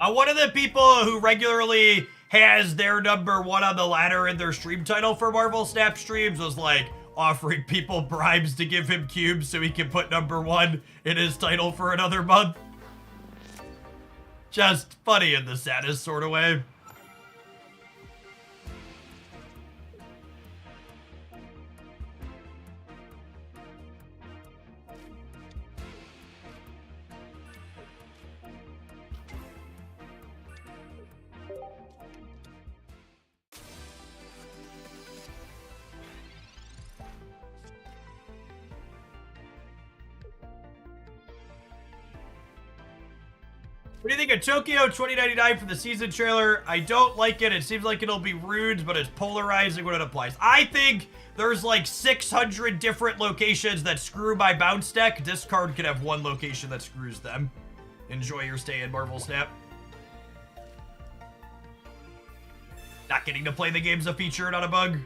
One of the people who regularly has their number 1 on the ladder in their stream title for Marvel Snap streams was like offering people bribes to give him cubes so he can put number 1 in his title for another month. Just funny in the saddest sort of way. What do you think of Tokyo 2099 for the season trailer? I don't like it. It seems like it'll be rude, but it's polarizing when it applies. I think there's like 600 different locations that screw my bounce deck. This card could have 1 location that screws them. Enjoy your stay in Marvel Snap. Not getting to play the game's a feature, not a bug.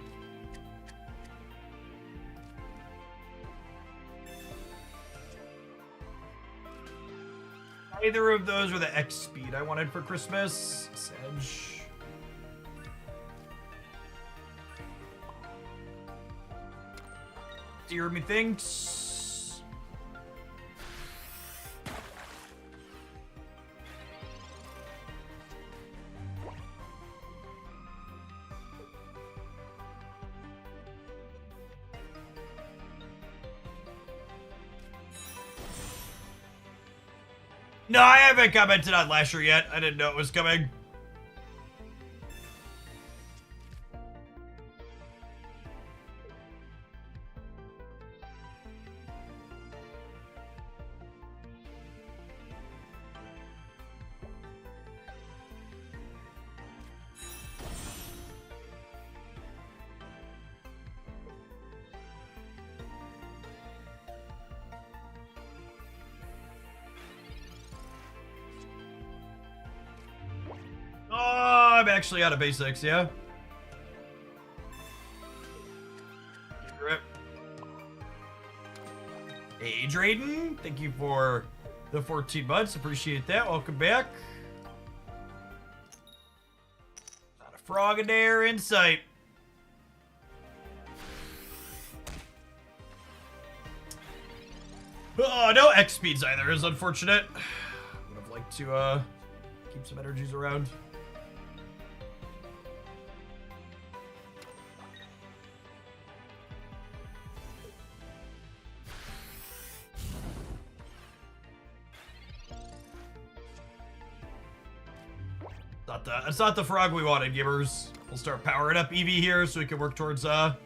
Neither of those are the X speed I wanted for Christmas. Sedge. Dear me thinks. No, I haven't commented on Lasher yet. I didn't know it was coming. Oh, I'm actually out of basics, yeah? Rip. Hey, Drayden, thank you for the 14 months. Appreciate that. Welcome back. Not a frog in there in sight. Oh, no X speeds either is unfortunate. Would have liked to keep some energies around. That's not the frog we wanted, Gibbers. We'll start powering up Eevee here so we can work towards a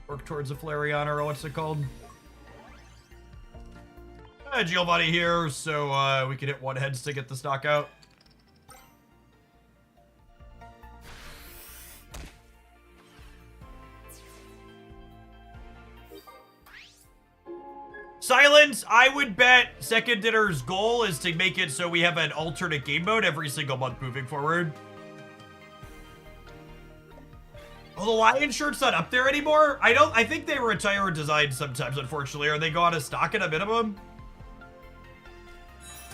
Flareon, or what's it called? Giovanni here, so we can hit 1 heads to get the stock out. Silence, I would bet Second Dinner's goal is to make it so we have an alternate game mode every single month moving forward. Oh, the Lion shirt's not up there anymore? I think they retire designs sometimes, unfortunately, or they go out of stock at a minimum.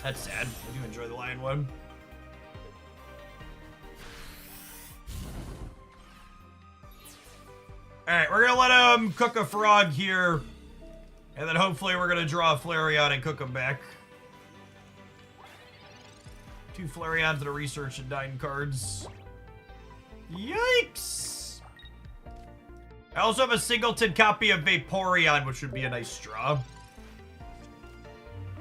That's sad. I do enjoy the Lion one. Alright, we're gonna let him cook a frog here. And then hopefully we're gonna draw a Flareon and cook him back. 2 Flareons and a research and 9 cards. Yikes! I also have a singleton copy of Vaporeon, which would be a nice draw.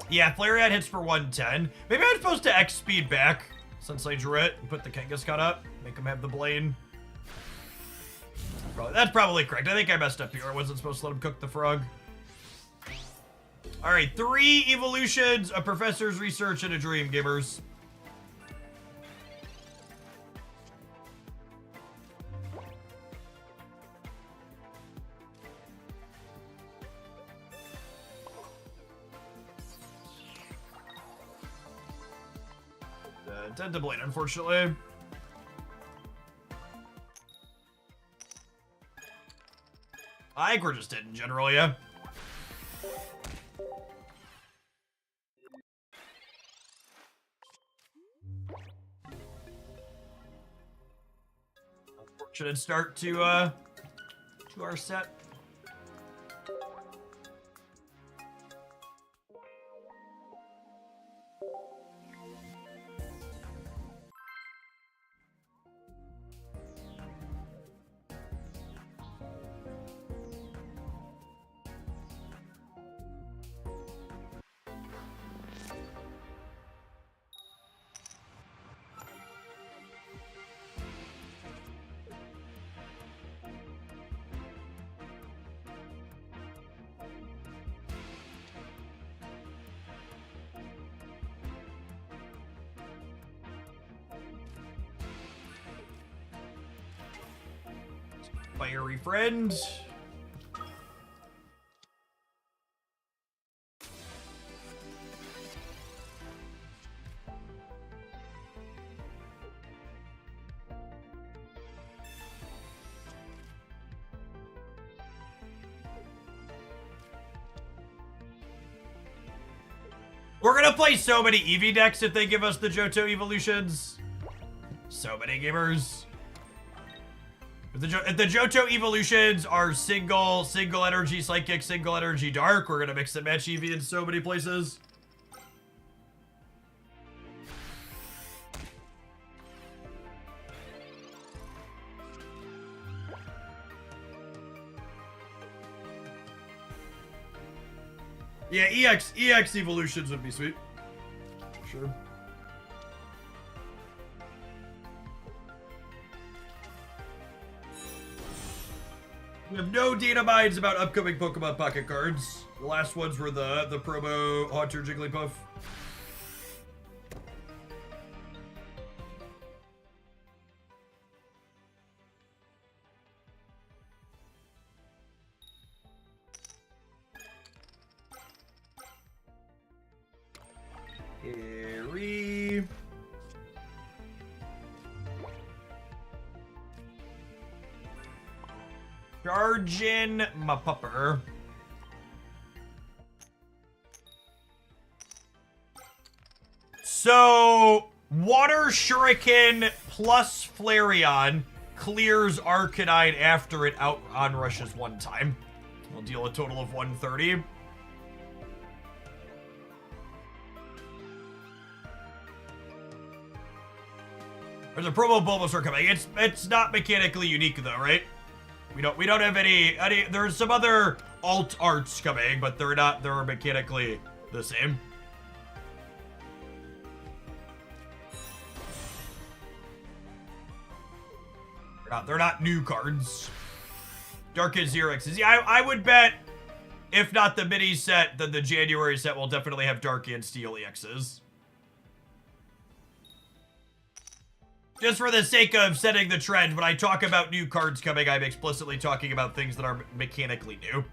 Yeah, Flareon hits for 110. Maybe I'm supposed to X speed back since I drew it and put the Kangaskhan up. Make him have the Blade. That's probably correct. I think I messed up here. I wasn't supposed to let him cook the frog. All right, 3 evolutions, a professor's research, and a dream, gamers. Dead to blade, unfortunately. I think we're just dead in general, yeah. Unfortunate start to our set. Fiery friend. We're gonna play so many Eevee decks if they give us the Johto evolutions. So many gamers. If the Johto evolutions are single energy psychic, single energy dark, we're gonna mix and match Eevee in so many places. Yeah, EX evolutions would be sweet. Sure. We have no data mines about upcoming Pokemon Pocket cards. The last ones were the promo Haunter Jigglypuff. Harry. Charging my pupper. So, Water Shuriken plus Flareon clears Arcanine after it out onrushes one time. We'll deal a total of 130. There's a promo Bulbasaur coming. It's not mechanically unique though, right? We don't have any there's some other alt arts coming, but they're mechanically the same. They're not new cards. Dark and Zero X's. Yeah, I would bet if not the mini set, then the January set will definitely have Dark and Steel EXs. Just for the sake of setting the trend, when I talk about new cards coming, I'm explicitly talking about things that are mechanically new.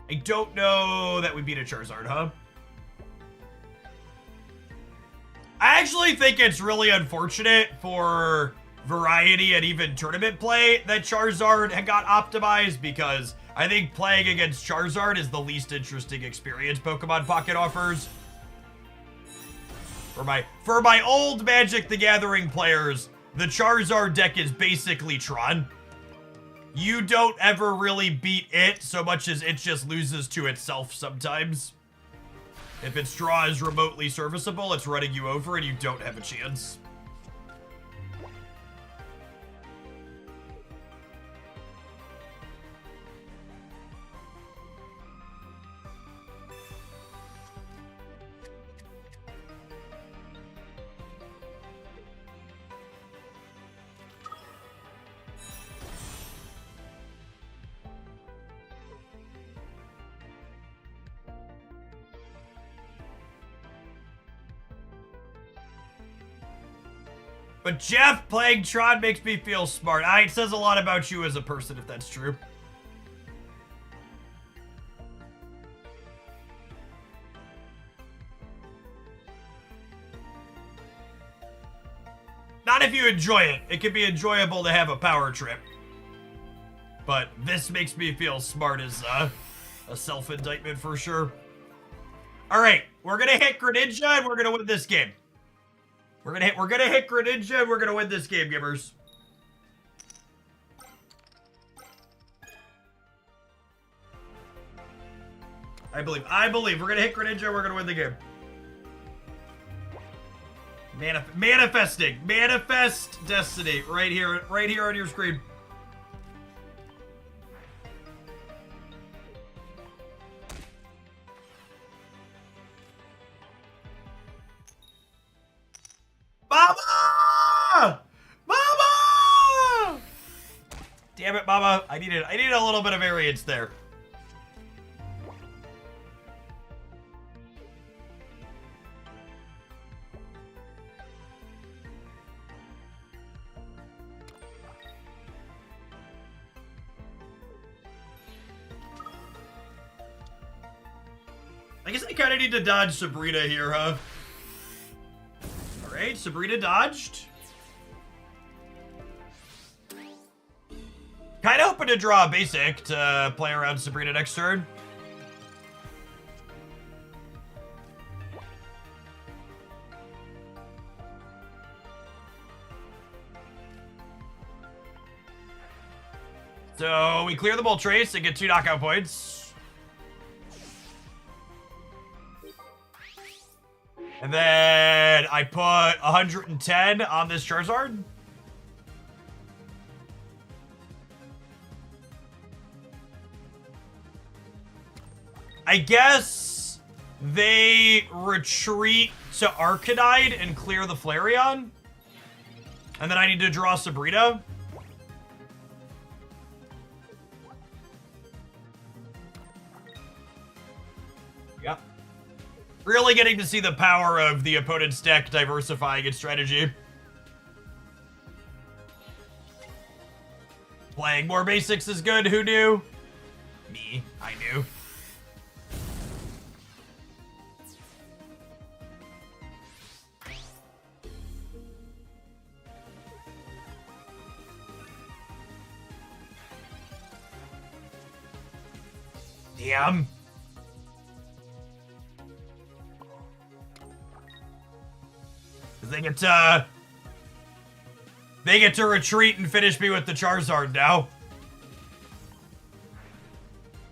I don't know that we beat a Charizard, huh? I actually think it's really unfortunate for variety and even tournament play that Charizard had got optimized, because I think playing against Charizard is the least interesting experience Pokemon Pocket offers. For my old Magic the Gathering players, the Charizard deck is basically Tron. You don't ever really beat it so much as it just loses to itself sometimes. If its draw is remotely serviceable, it's running you over and you don't have a chance. But Jeff playing Tron makes me feel smart. It says a lot about you as a person if that's true. Not if you enjoy it. It can be enjoyable to have a power trip. But this makes me feel smart as a self-indictment for sure. All right, we're gonna hit Greninja and we're gonna win this game. We're gonna hit Greninja and we're gonna win this game, gamers. I believe. We're gonna hit Greninja and we're gonna win the game. Manifest destiny right here on your screen. Mama! Mama! Damn it, Mama. I needed a little bit of variance there. I guess I kind of need to dodge Sabrina here, huh? All right, Sabrina dodged. Kind of hoping to draw a basic to play around Sabrina next turn. So we clear the Bull Trace and get 2 knockout points. And then I put 110 on this Charizard. I guess they retreat to Arcanine and clear the Flareon. And then I need to draw Sabrina. Yep. Really getting to see the power of the opponent's deck diversifying its strategy. Playing more basics is good, who knew? Me, I knew. Damn. They get to retreat and finish me with the Charizard now.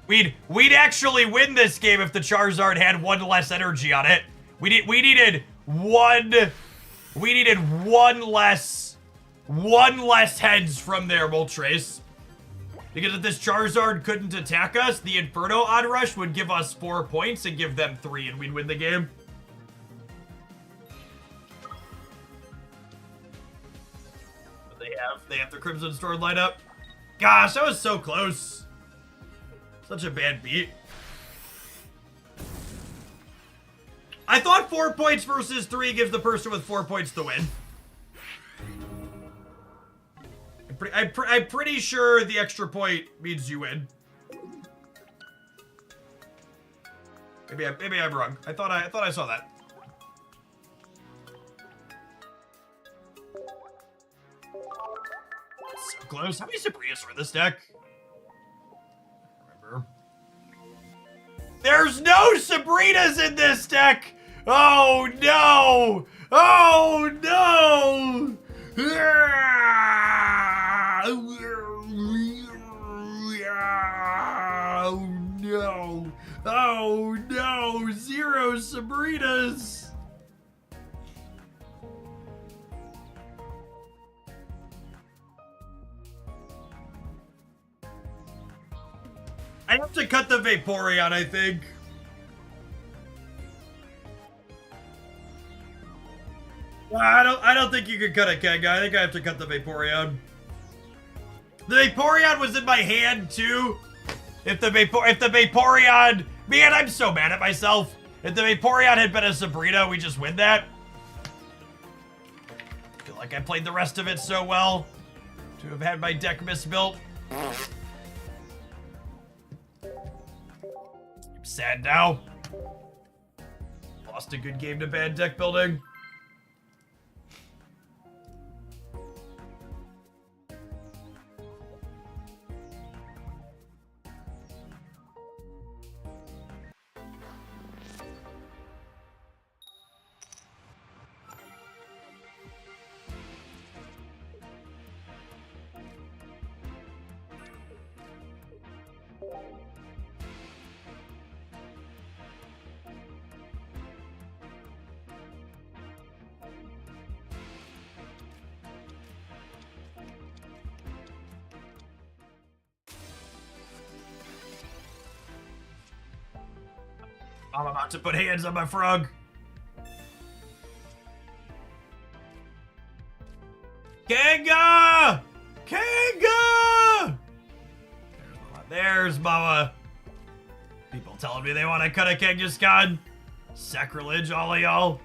We'd actually win this game if the Charizard had 1 less energy on it. We needed one less heads from their Moltres. Because if this Charizard couldn't attack us, the Inferno Onrush would give us 4 points and give them 3 and we'd win the game. They have the Crimson Storm lineup. Gosh, that was so close. Such a bad beat. I thought 4 points versus 3 gives the person with 4 points the win. I'm pretty sure the extra point means you win. Maybe I'm wrong. I thought I saw that. So close. How many Sabrinas are in this deck? I don't remember. There's no Sabrinas in this deck! Oh no! Oh no! Oh no! Oh no! 0 Sabrinas! I have to cut the Vaporeon, I think. I don't think you can cut it, Kenga. I think I have to cut the Vaporeon. The Vaporeon was in my hand too. If the Vaporeon, man, I'm so mad at myself. If the Vaporeon had been a Sabrina, we just win that. like I played the rest of it so well to have had my deck misbuilt. I'm sad now. Lost a good game to bad deck building. I'm about to put hands on my frog. Kanga! Kanga! There's Mama. People telling me they want to cut a Kangaskhan. Sacrilege, all of y'all.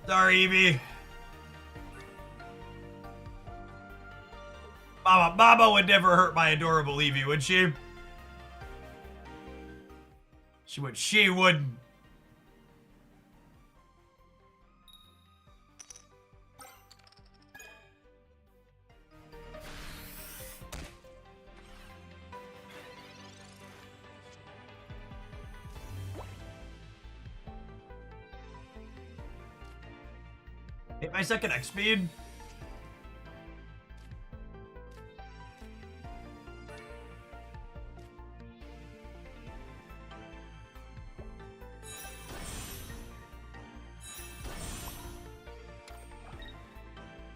Sorry, Evie. Mama would never hurt my adorable Evie, would she? She wouldn't. Hit my second X speed.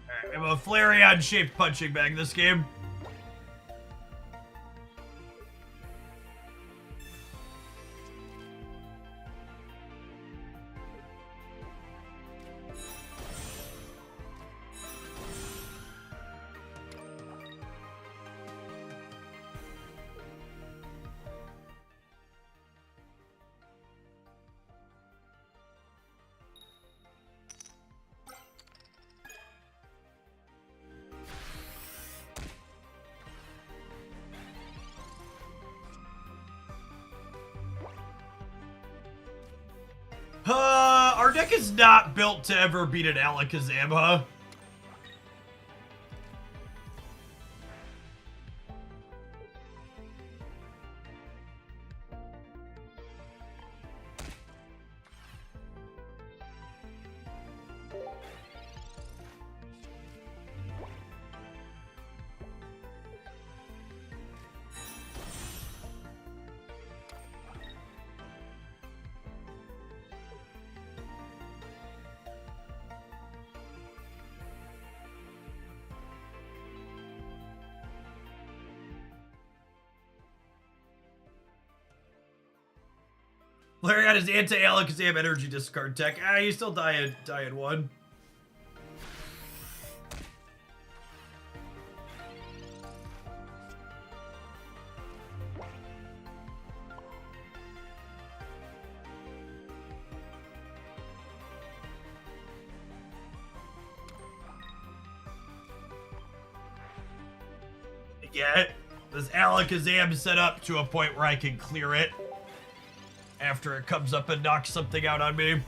Alright, we have a Flareon shaped punching bag this game. Our deck is not built to ever beat an Alakazam, huh? Larry got his anti-Alakazam energy discard tech. Ah, you still die in one. Get this Alakazam set up to a point where I can clear it after it comes up and knocks something out on me.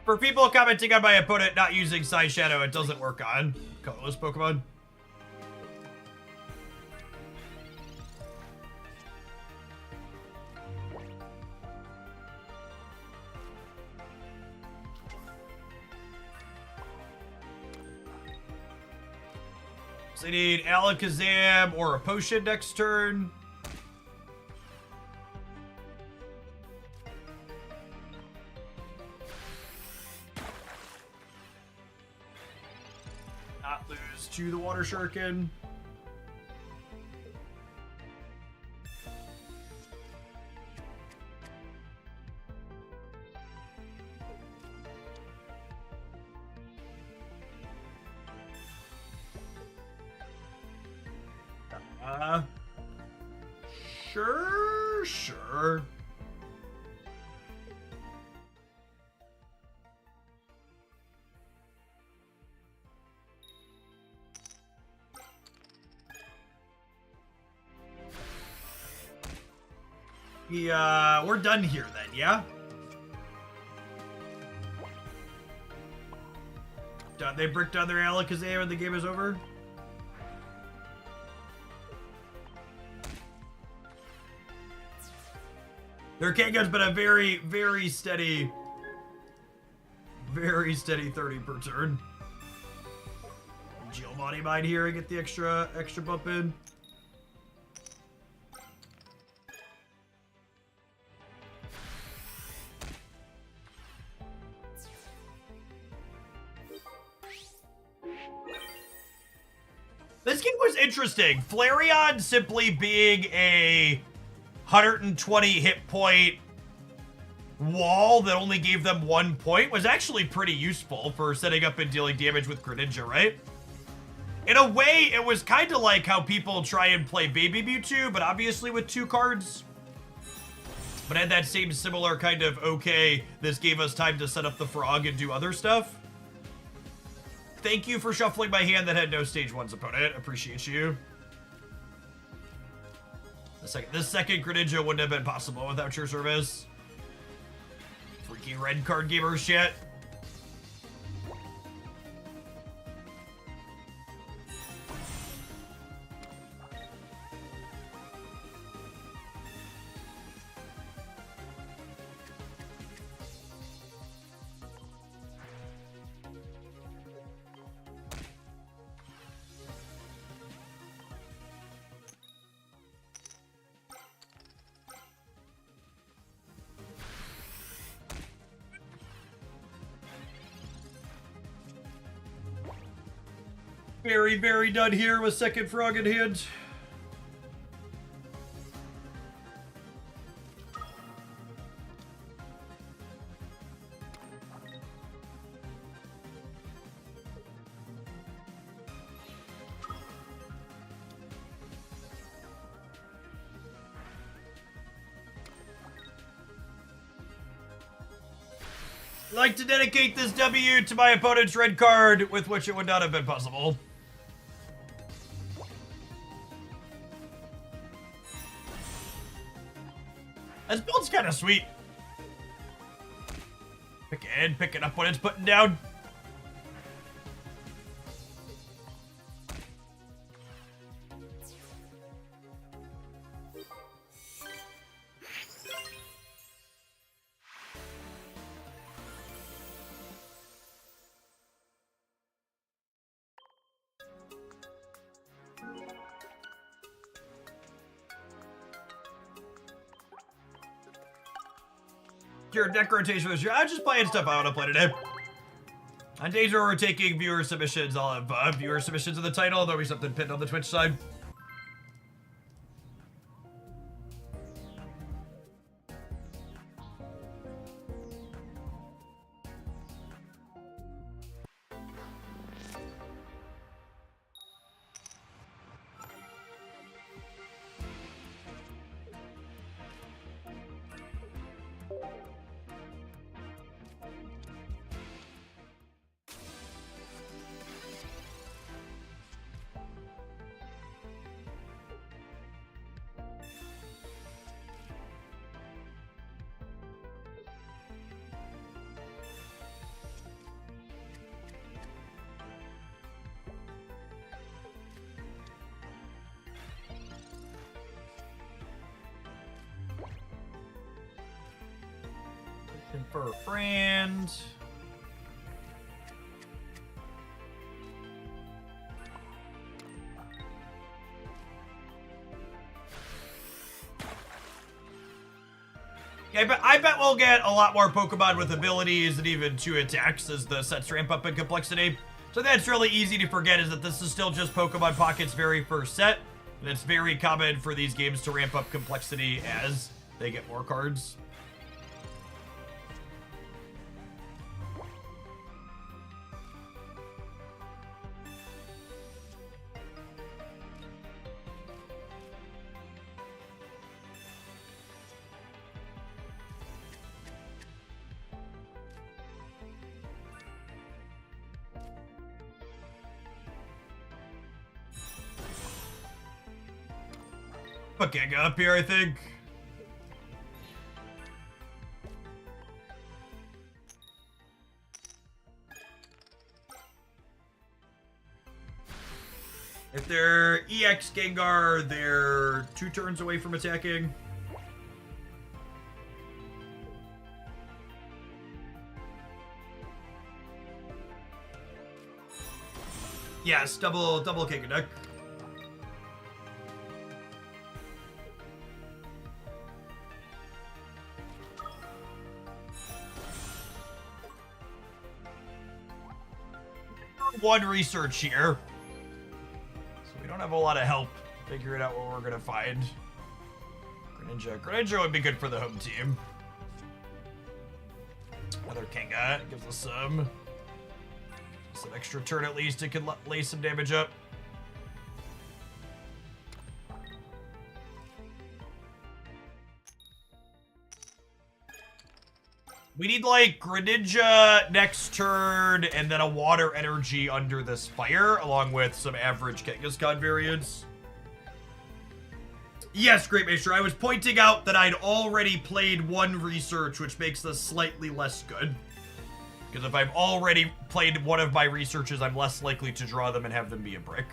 For people commenting on my opponent not using Psy Shadow, it doesn't work on colorless Pokemon. So I need Alakazam or a potion next turn. Not lose to the Water Shuriken. Sure. Yeah, we're done here then, yeah? They bricked down their Alakazam and the game is over? Their Kangaskhan's been a very steady 30 per turn. Giovanni Mine here and get the extra bump in. This game was interesting. Flareon simply being a 120 hit point wall that only gave them 1 point was actually pretty useful for setting up and dealing damage with Greninja, right? In a way, it was kind of like how people try and play Baby Mewtwo, but obviously with 2 cards. But had that same similar kind of, okay, this gave us time to set up the frog and do other stuff. Thank you for shuffling my hand that had no stage 1's opponent. Appreciate you. This second Greninja wouldn't have been possible without your service. Freaky red card gamer shit. Very done here with second frog in hand. I'd like to dedicate this W to my opponent's red card, with which it would not have been possible. This build's kind of sweet. Pick it up when it's putting down. Your deck rotation was I'm just playing stuff I want to play today. On days where we're taking viewer submissions, I'll have viewer submissions in the title. There'll be something pinned on the Twitch side. For a friend. Yeah, I bet we'll get a lot more Pokemon with abilities and even 2 attacks as the sets ramp up in complexity. So that's really easy to forget, is that this is still just Pokemon Pocket's very first set. And it's very common for these games to ramp up complexity as they get more cards. Put Gengar up here, I think. If they're EX Gengar, they're 2 turns away from attacking. Yes, double Gengar deck. One research here, so we don't have a lot of help figuring out what we're gonna find. Greninja would be good for the home team. Another Kanga gives us some extra turn at least. It could lay some damage up. We need, like, Greninja next turn, and then a Water Energy under this Fire, along with some average Kangaskhan variants. Yes, Great Maester, I was pointing out that I'd already played 1 research, which makes this slightly less good. Because if I've already played one of my researches, I'm less likely to draw them and have them be a brick.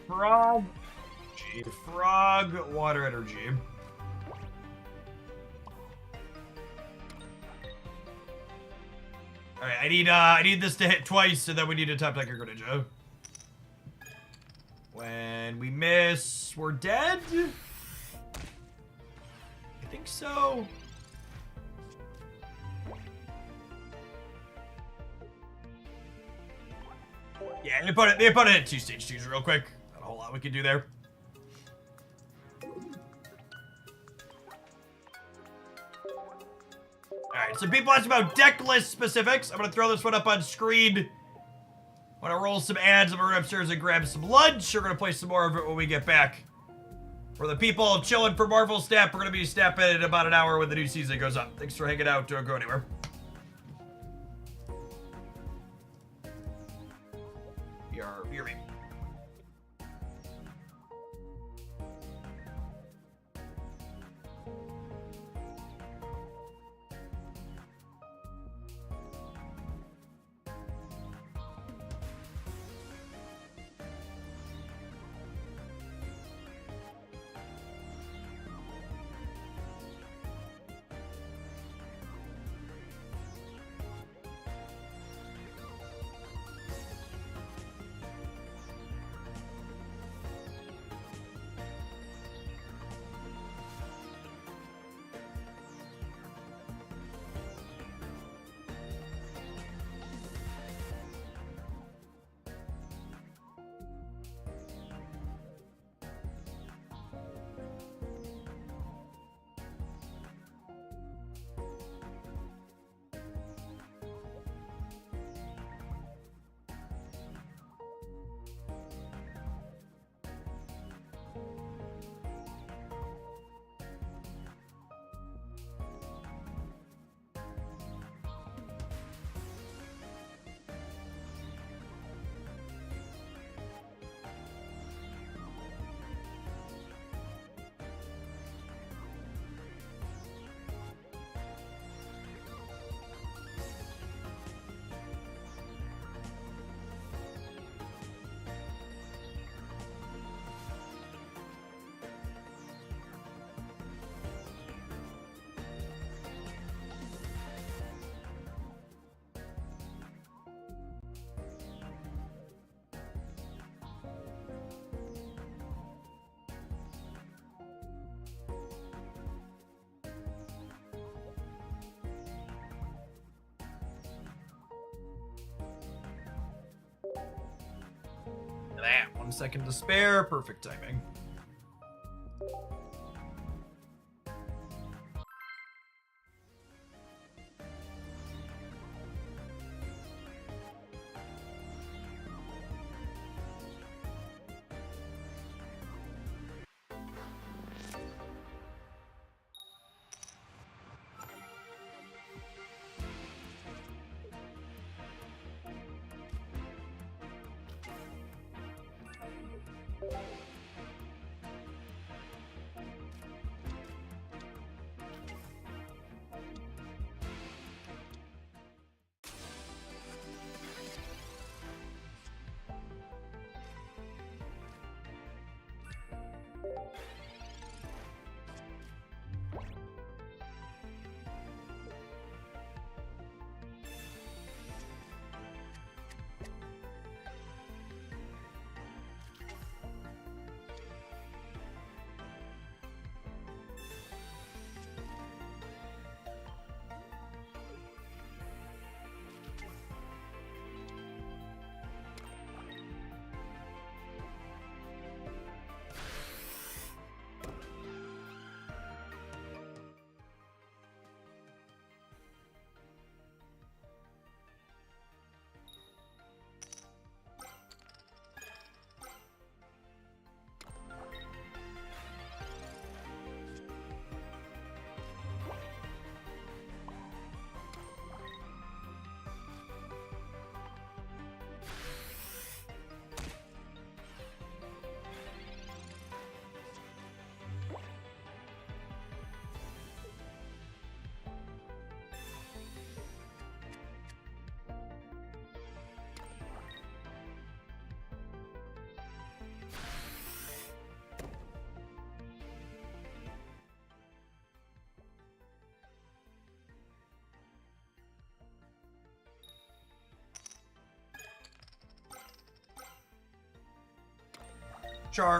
Frog. Frog, Water Energy. Alright, I need this to hit twice, and then we need a Top Tiger Greninja. When we miss, we're dead? I think so. Yeah, the opponent hit 2 stage 2s real quick. Not a whole lot we can do there. Alright, so people asked about deck list specifics. I'm gonna throw this one up on screen. I'm gonna roll some ads. I'm gonna run upstairs and grab some lunch. We're gonna play some more of it when we get back. For the people chilling for Marvel Snap, we're gonna be snapping in about an hour when the new season goes up. Thanks for hanging out. Don't go anywhere. You're me. that. 1 second to spare. Perfect timing.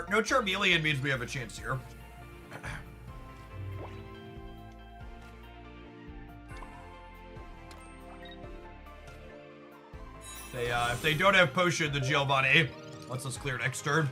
No Charmeleon means we have a chance here. If they don't have Potion, the Giovanni lets us clear next turn.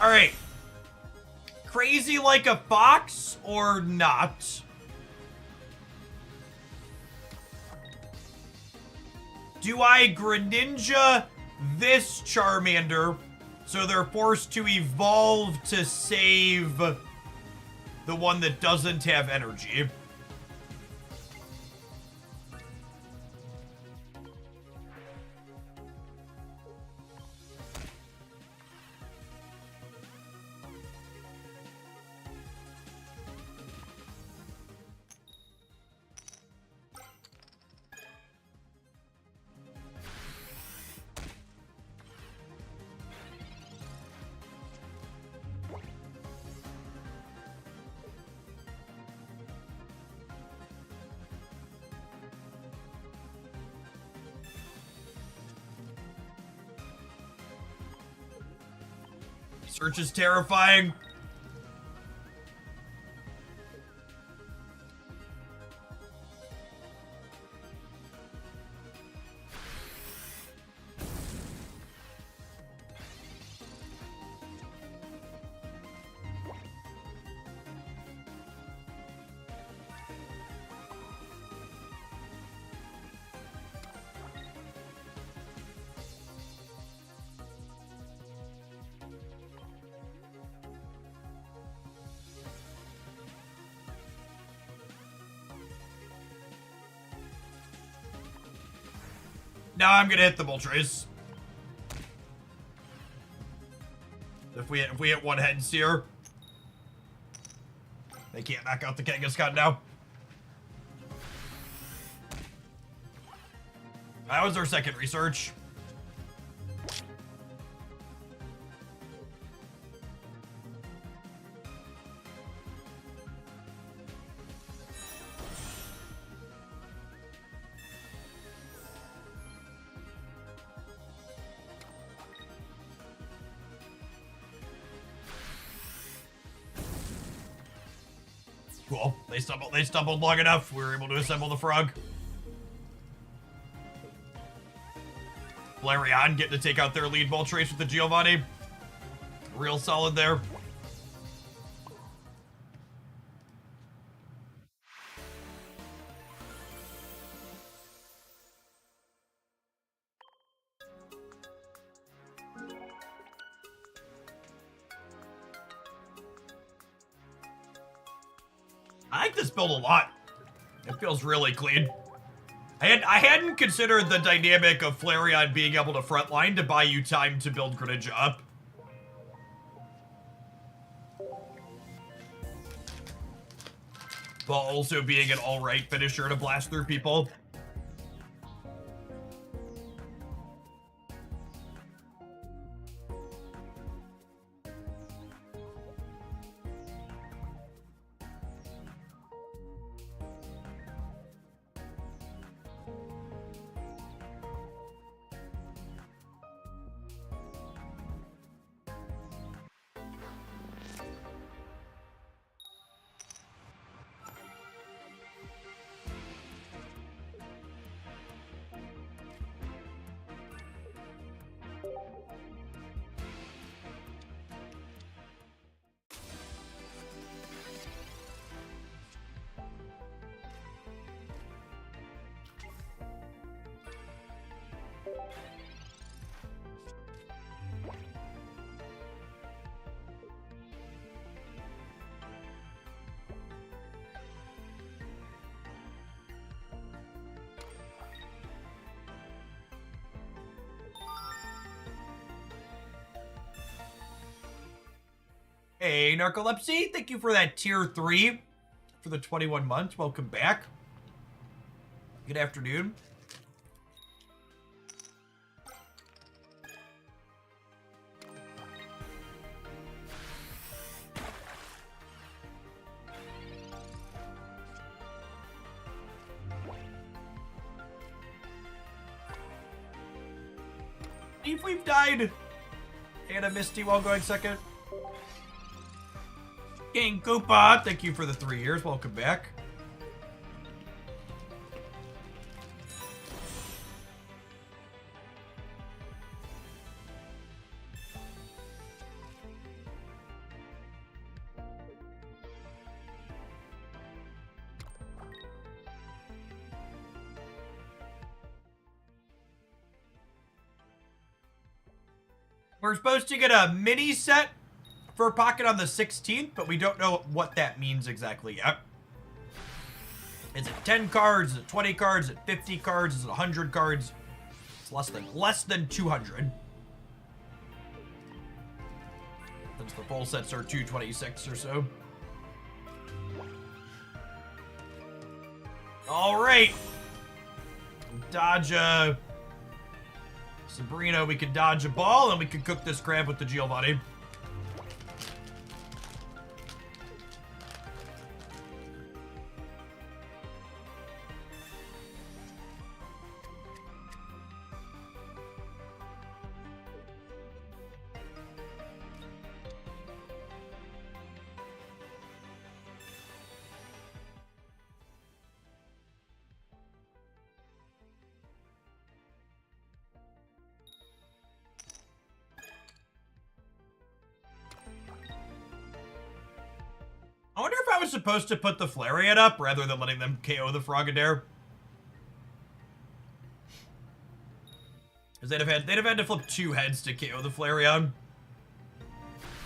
All right. Crazy like a fox or not? Do I Greninja this Charmander so they're forced to evolve to save the one that doesn't have energy? Search is terrifying. Now I'm gonna hit the Moltres. If we hit one Headseer, they can't knock out the Kangaskhan now. That was our second research. Cool. They stumbled long enough. We were able to assemble the frog. Flareon getting to take out their lead Moltres with the Giovanni. Real solid there. I like this build a lot. It feels really clean. I hadn't considered the dynamic of Flareon being able to frontline to buy you time to build Greninja up. While also being an alright finisher to blast through people. Hey, Narcolepsy, thank you for that tier 3 for the 21 months. Welcome back. Good afternoon. If we've died. And a Misty while going second. King Koopa, thank you for the 3 years. Welcome back. We're supposed to get a mini set for Pocket on the 16th, but we don't know what that means exactly yet. Is it 10 cards? Is it 20 cards? Is it 50 cards? Is it 100 cards? It's less than 200. Since the full sets are 226 or so. All right. Dodge a Sabrina. We can dodge a ball, and we can cook this crab with the Giovanni. I wonder if I was supposed to put the Flareon up rather than letting them KO the Frogadair. Because they'd have had to flip 2 heads to KO the Flareon.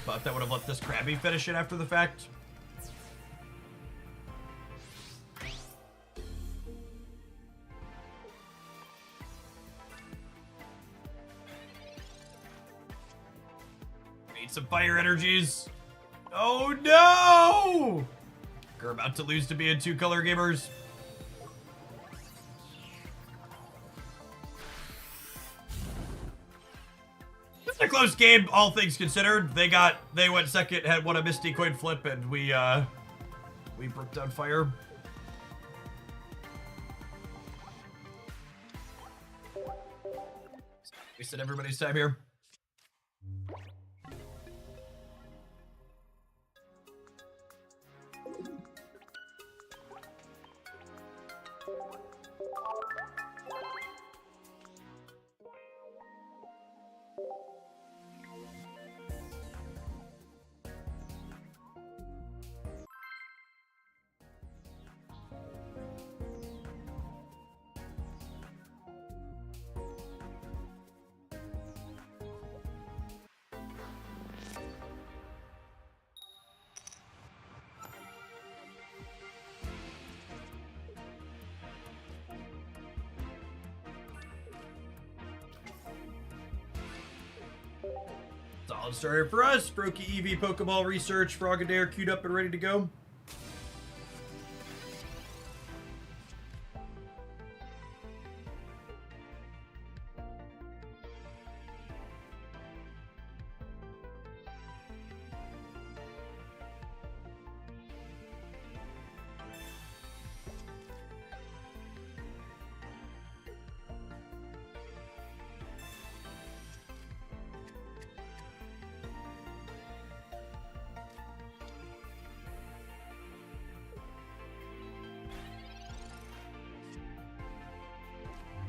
But that would have let this Krabby finish it after the fact. some fire energies. Oh no! We're about to lose to being 2-color gamers. It's a close game, all things considered. They went second, had won a Misty coin flip, and we broke down fire. Wasted everybody's time here. Solid starter for us. Brokey EV Pokeball research. Frogadair queued up and ready to go.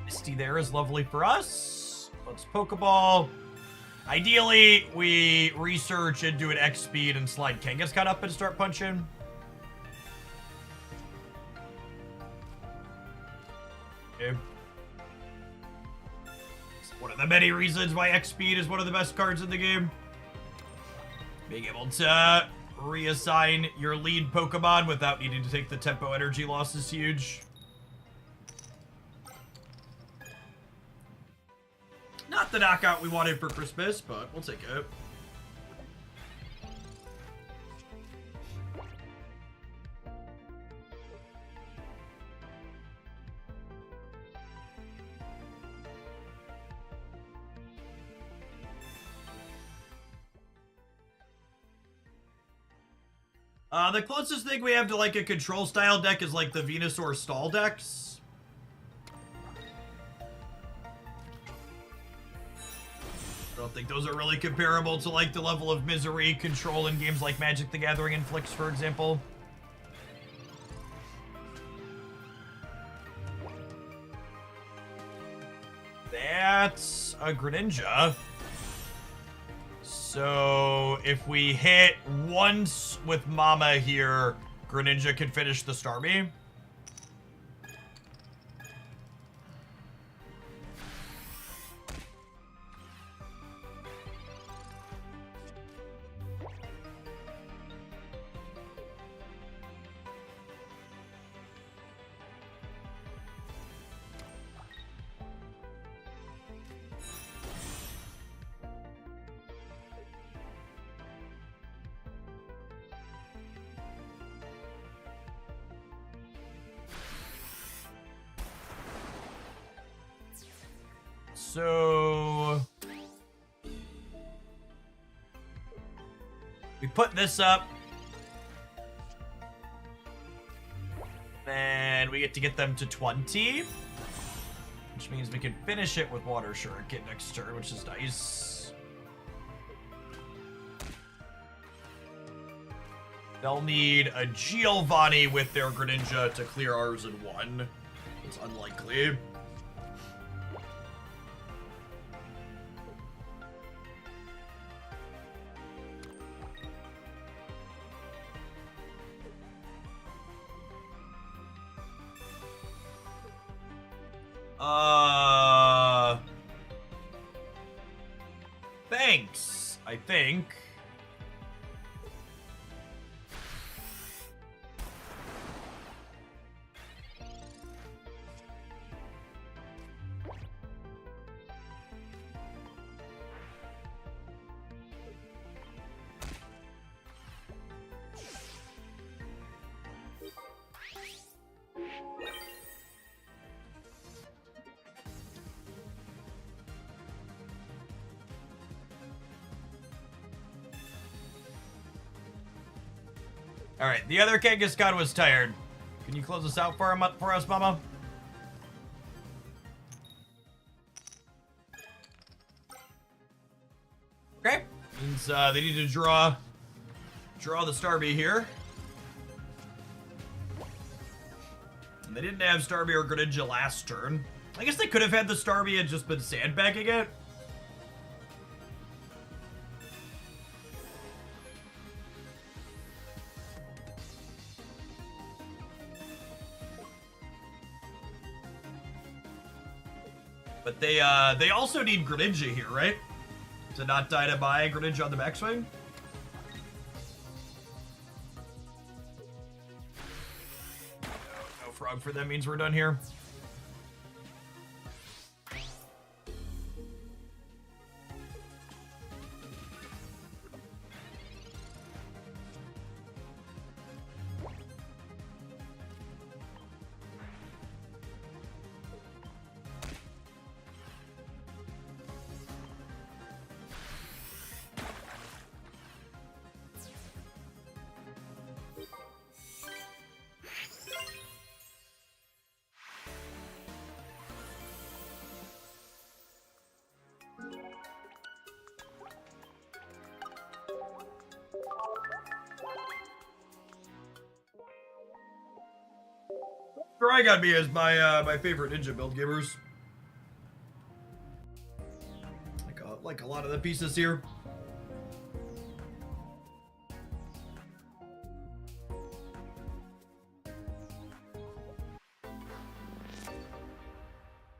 Misty there is lovely for us. Let's Pokeball. Ideally, we research and do an X speed and slide Kangaskhan up and start punching. Okay. It's one of the many reasons why X speed is one of the best cards in the game. Being able to reassign your lead Pokemon without needing to take the tempo energy loss is huge. Not the knockout we wanted for Christmas, but we'll take it. The closest thing we have to like a control style deck is like the Venusaur stall decks. I don't think those are really comparable to like the level of misery control in games like Magic the Gathering inflicts, for example. That's a Greninja. So if we hit once with Mama here, Greninja can finish the Starmie. So we put this up, then we get them to 20, which means we can finish it with Water Shuriken next turn, which is nice. They'll need a Giovanni with their Greninja to clear ours in one. It's unlikely. Thanks, I think. All right, the other Kangaskhan was tired. Can you close this out for us, Mama? Okay. Means they need to draw the Starmie here. And they didn't have Starmie or Greninja last turn. I guess they could have had the Starmie and just been sandbagging it. But they also need Greninja here, right? To not die to my Greninja on the backswing. No frog for them means we're done here. Trigon me as my favorite ninja build gamers. Like a lot of the pieces here.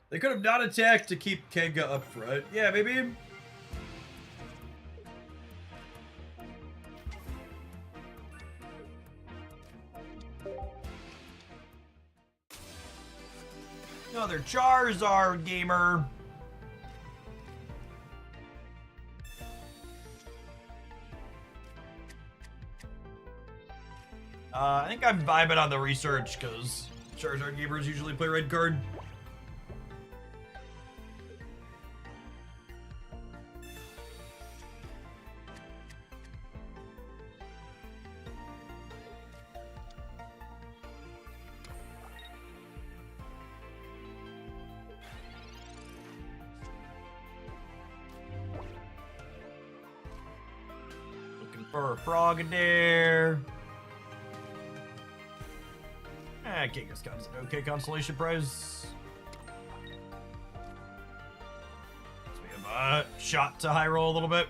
They could have not attacked to keep Kanga up front. Yeah, maybe. Another Charizard gamer. I think I'm vibing on the research because Charizard gamers usually play red card. Looking for a Frogadair. Kangaskhan's an okay consolation prize. So we have a shot to high roll a little bit.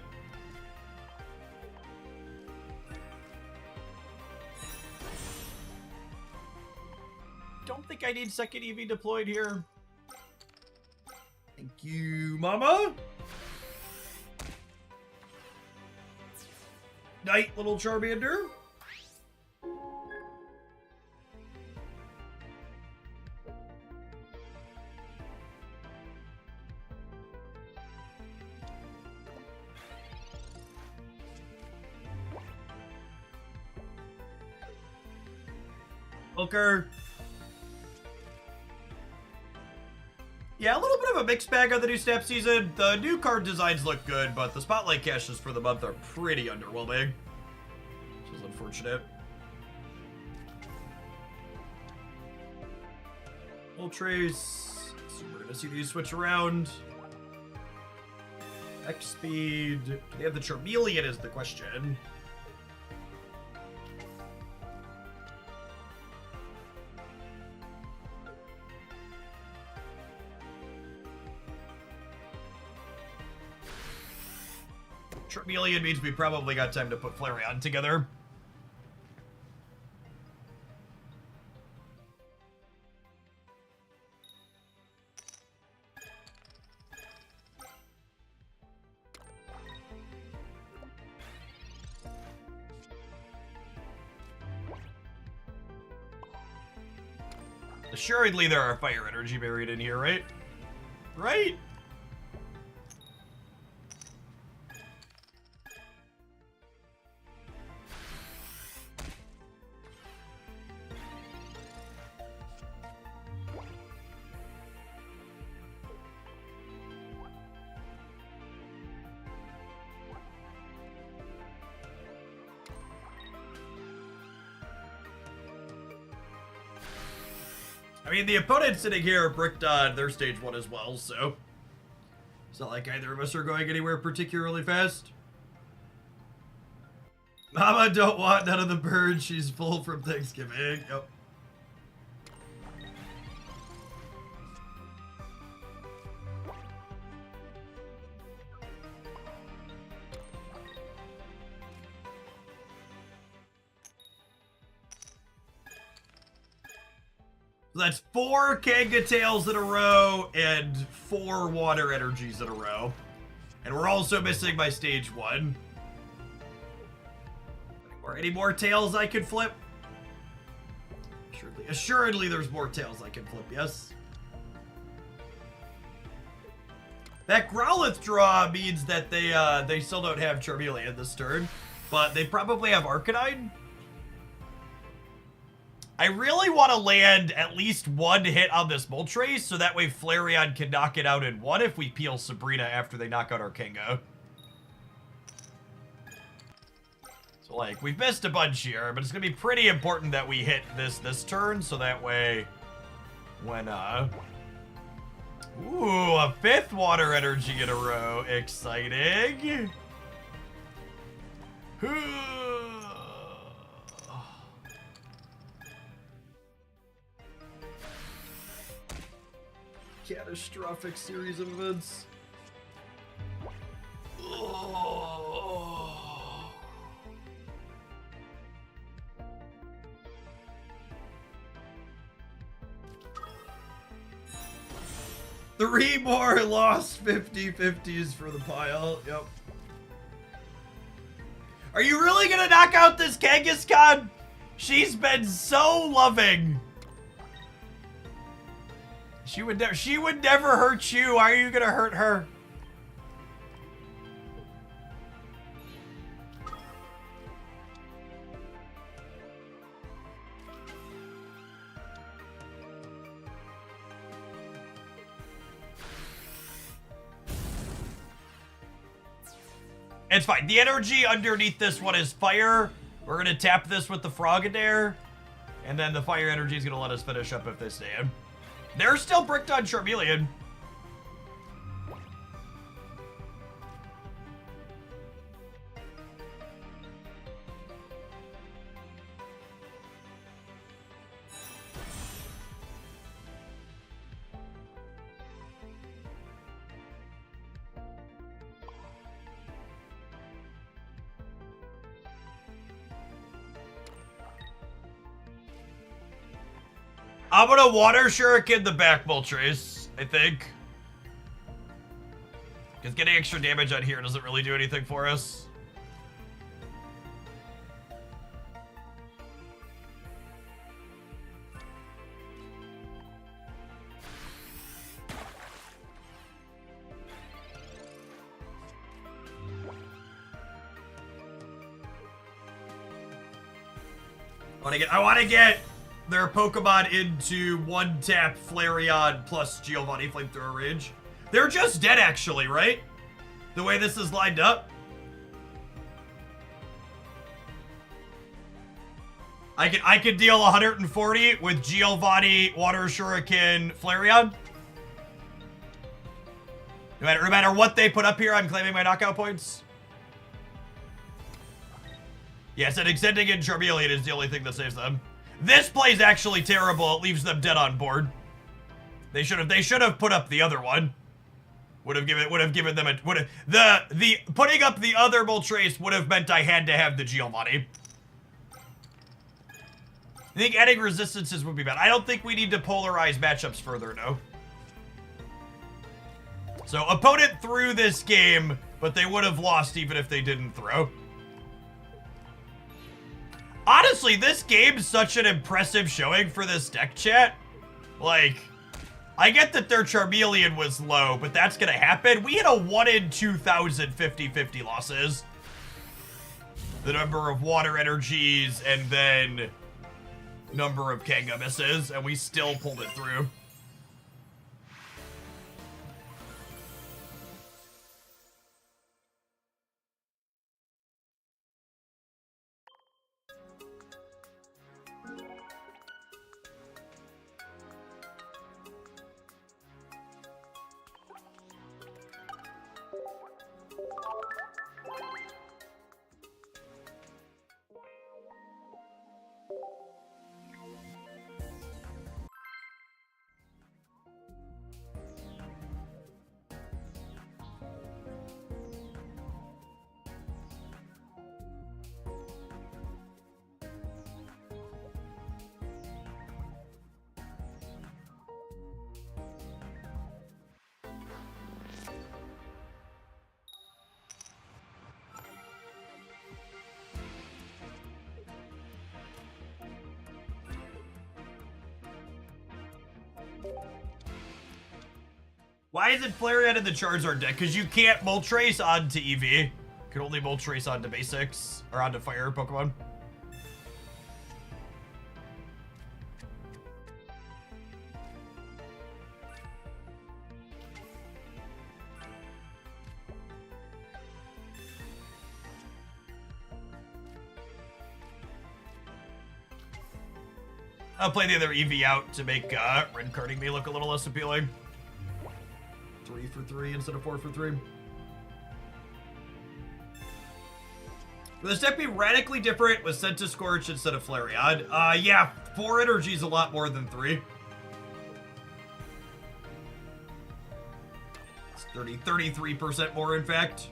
Don't think I need second EV deployed here. Thank you, Mama. Night, little Charmander. Booker. Yeah, a little bit of a mixed bag on the new Snap season. The new card designs look good, but the spotlight caches for the month are pretty underwhelming, which is unfortunate. Ultrace. So we're gonna see these switch around. X speed. Do they have the Charmeleon is the question. Charmeleon means we probably got time to put Flareon together. Assuredly there are fire energy buried in here, right? Right? I mean, the opponents sitting here bricked on their stage 1 as well, so it's not like either of us are going anywhere particularly fast. Mama don't want none of the birds. She's full from Thanksgiving. Yep. So that's 4 Kanga Tails in a row and 4 Water Energies in a row. And we're also missing my stage 1. Or any more tails I can flip? Assuredly there's more tails I can flip, yes. That Growlithe draw means that they still don't have Charmeleon this turn, but they probably have Arcanine. I really want to land at least 1 hit on this Moltres, so that way Flareon can knock it out in 1 if we peel Sabrina after they knock out our Kanga. So, like, we've missed a bunch here, but it's going to be pretty important that we hit this turn, so that way when, ooh, a 5th Water Energy in a row. Exciting. Catastrophic series of events. Oh. 3 more lost 50/50s for the pile. Yep. Are you really gonna knock out this Kangaskhan? She's been so loving. She would never hurt you. Why are you gonna hurt her? It's fine. The energy underneath this one is fire. We're gonna tap this with the Frogadair, and then the fire energy is gonna let us finish up if they stay in. They're still bricked on Charmeleon. I'm gonna Water Shuriken the back Moltres, I think. Because getting extra damage on here doesn't really do anything for us. I want to get their Pokemon into 1-tap Flareon plus Giovanni Flamethrower Rage. They're just dead, actually, right? The way this is lined up. I could deal 140 with Giovanni, Water Shuriken, Flareon. No matter what they put up here, I'm claiming my knockout points. Yes, and extending in Charmeleon is the only thing that saves them. This play's actually terrible. It leaves them dead on board. They should have put up the other one. Would have given them the putting up the other Moltres would have meant I had to have the Giovanni. I think adding resistances would be bad. I don't think we need to polarize matchups further, no. So opponent threw this game, but they would have lost even if they didn't throw. Honestly, this game's such an impressive showing for this deck, chat. Like, I get that their Charmeleon was low, but that's gonna happen. We had a 1 in 2,000 50/50 losses. The number of water energies and then number of Kanga misses, and we still pulled it through. Why is it Flareon in the Charizard deck? Because you can't Moltres onto EV. You can only Moltres onto basics, or onto fire Pokemon. I'll play the other EV out to make red carding me look a little less appealing. 3 for 3 instead of 4 for 3. Will this deck be radically different with Scorch instead of Flareon? Yeah, 4 energy is a lot more than 3. It's 33% more, in fact.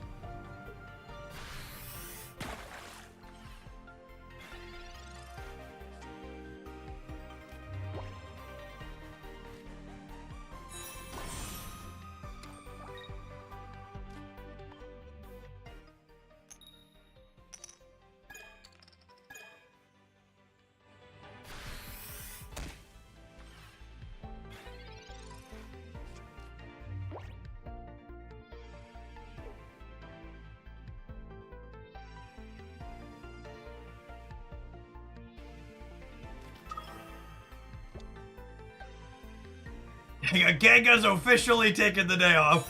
Genga's officially taking the day off.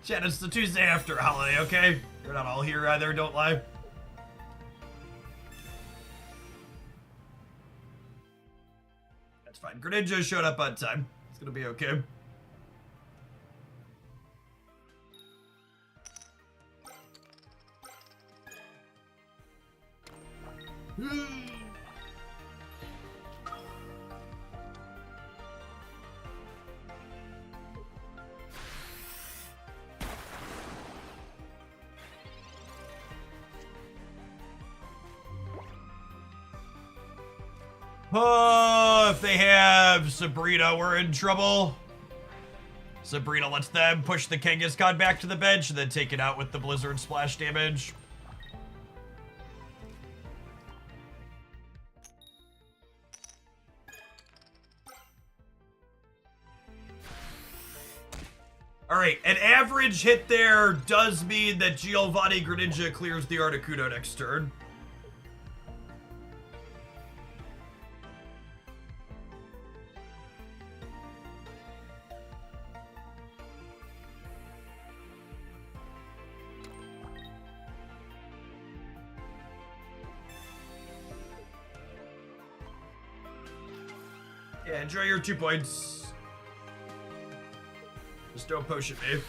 Chat, it's the Tuesday after holiday, okay? You're not all here either, don't lie. That's fine. Greninja showed up on time. It's gonna be okay. Oh, if they have Sabrina, we're in trouble. Sabrina lets them push the Kangaskhan back to the bench and then take it out with the Blizzard splash damage. Alright, an average hit there does mean that Giovanni Greninja clears the Articuno next turn. Yeah, enjoy your 2 points. Just don't potion me.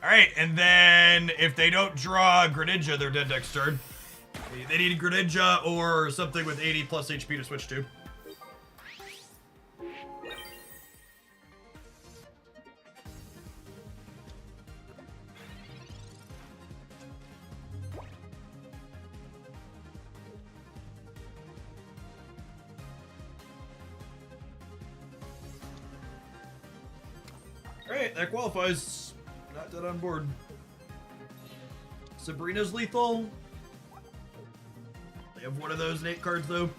Alright, and then if they don't draw Greninja, they're dead next turn. They need Greninja or something with 80 plus HP to switch to. Alright, that qualifies. Not dead on board. Sabrina's lethal. They have one of those in 8 cards, though.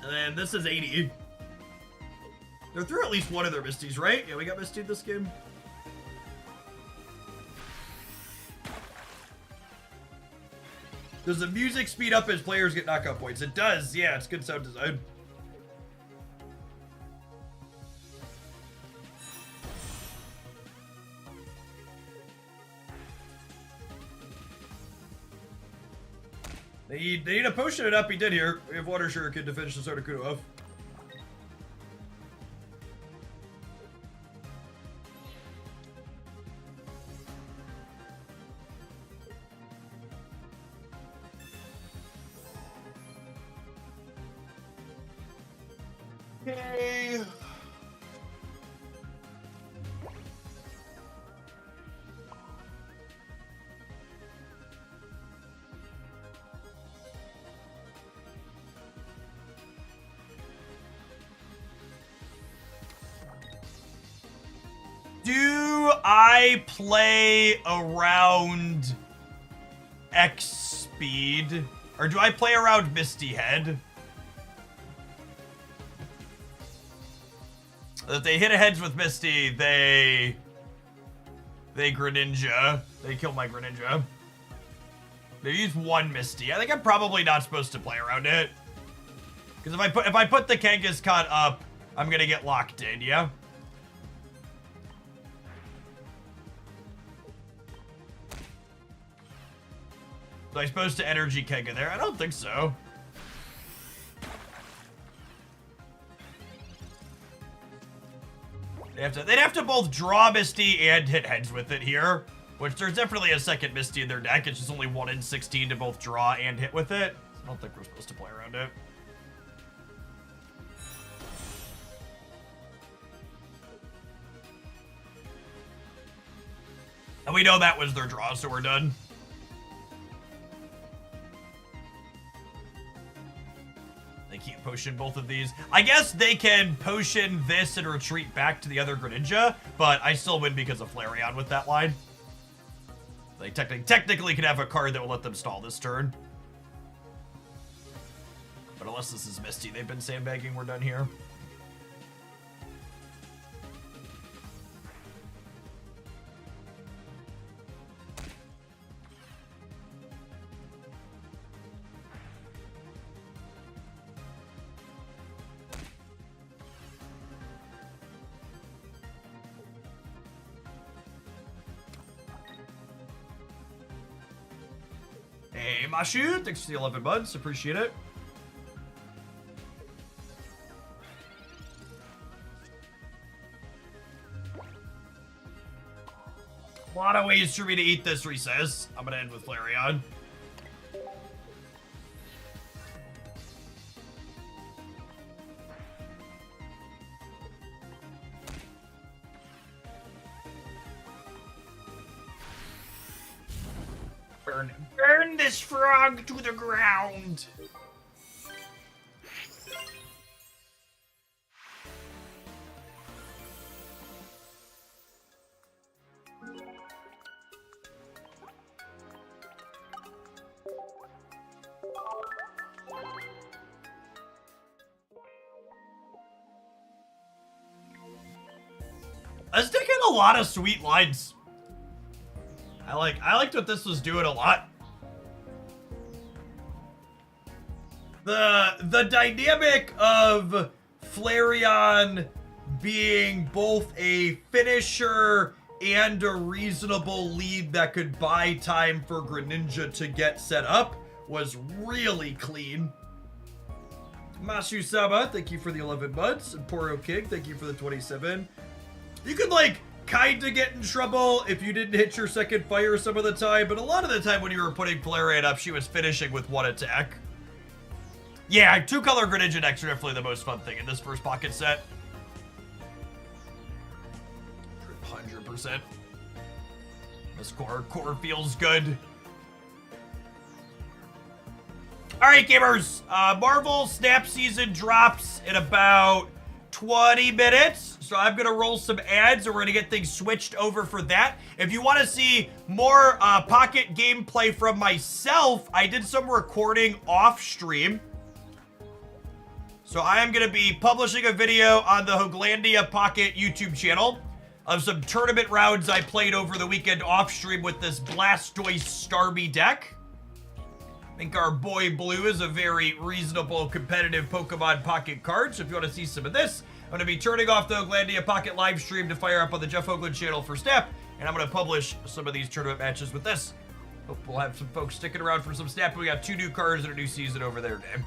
And then this is 80. They're through at least one of their Misties, right? Yeah, we got Misty this game. Does the music speed up as players get knockout points? It does, yeah, it's good sound design. They need to potion it up, he did here. We have Water Shuriken to finish this Articuno off. Okay. Do I play around X speed? Or do I play around Misty Head? If they hit heads with Misty, they Greninja. They kill my Greninja. They use one Misty. I think I'm probably not supposed to play around it. Because if I put the Kangaskhan up, I'm gonna get locked in, yeah? So I'm supposed to energy Kenga there? I don't think so. They'd have to both draw Misty and hit heads with it here. Which there's definitely a second Misty in their deck. It's just only 1 in 16 to both draw and hit with it. I don't think we're supposed to play around it. And we know that was their draw, so we're done. They can't potion both of these. I guess they can potion this and retreat back to the other Greninja, but I still win because of Flareon with that line. They technically could have a card that will let them stall this turn. But unless this is Misty, they've been sandbagging, we're done here. Hey, Mashu, thanks for the 11 months. Appreciate it. A lot of ways for me to eat this recess. I'm gonna end with Flareon. Burn this frog to the ground. Let's take in a lot of sweet lines. I liked what this was doing a lot. The dynamic of Flareon being both a finisher and a reasonable lead that could buy time for Greninja to get set up was really clean. Masu-sama, thank you for the 11 months. And Poro King, thank you for the 27. You could, like, kinda get in trouble if you didn't hit your second fire some of the time, but a lot of the time when you were putting Flareon up, she was finishing with one attack. Yeah, 2-color Greninja decks are definitely the most fun thing in this first pocket set. 100%. This core feels good. Alright, gamers. Marvel Snap Season drops in about 20 minutes. So I'm going to roll some ads and we're going to get things switched over for that. If you want to see more Pocket gameplay from myself, I did some recording off stream. So I am going to be publishing a video on the Hoaglandia Pocket YouTube channel of some tournament rounds I played over the weekend off stream with this Blastoise Starmie deck. I think our boy Blue is a very reasonable competitive Pokemon Pocket card. So if you want to see some of this, I'm going to be turning off the Hoaglandia Pocket live stream to fire up on the Jeff Hoagland channel for Snap, and I'm going to publish some of these tournament matches with this. Hope we'll have some folks sticking around for some Snap. We got 2 new cards and a new season over there, Dave.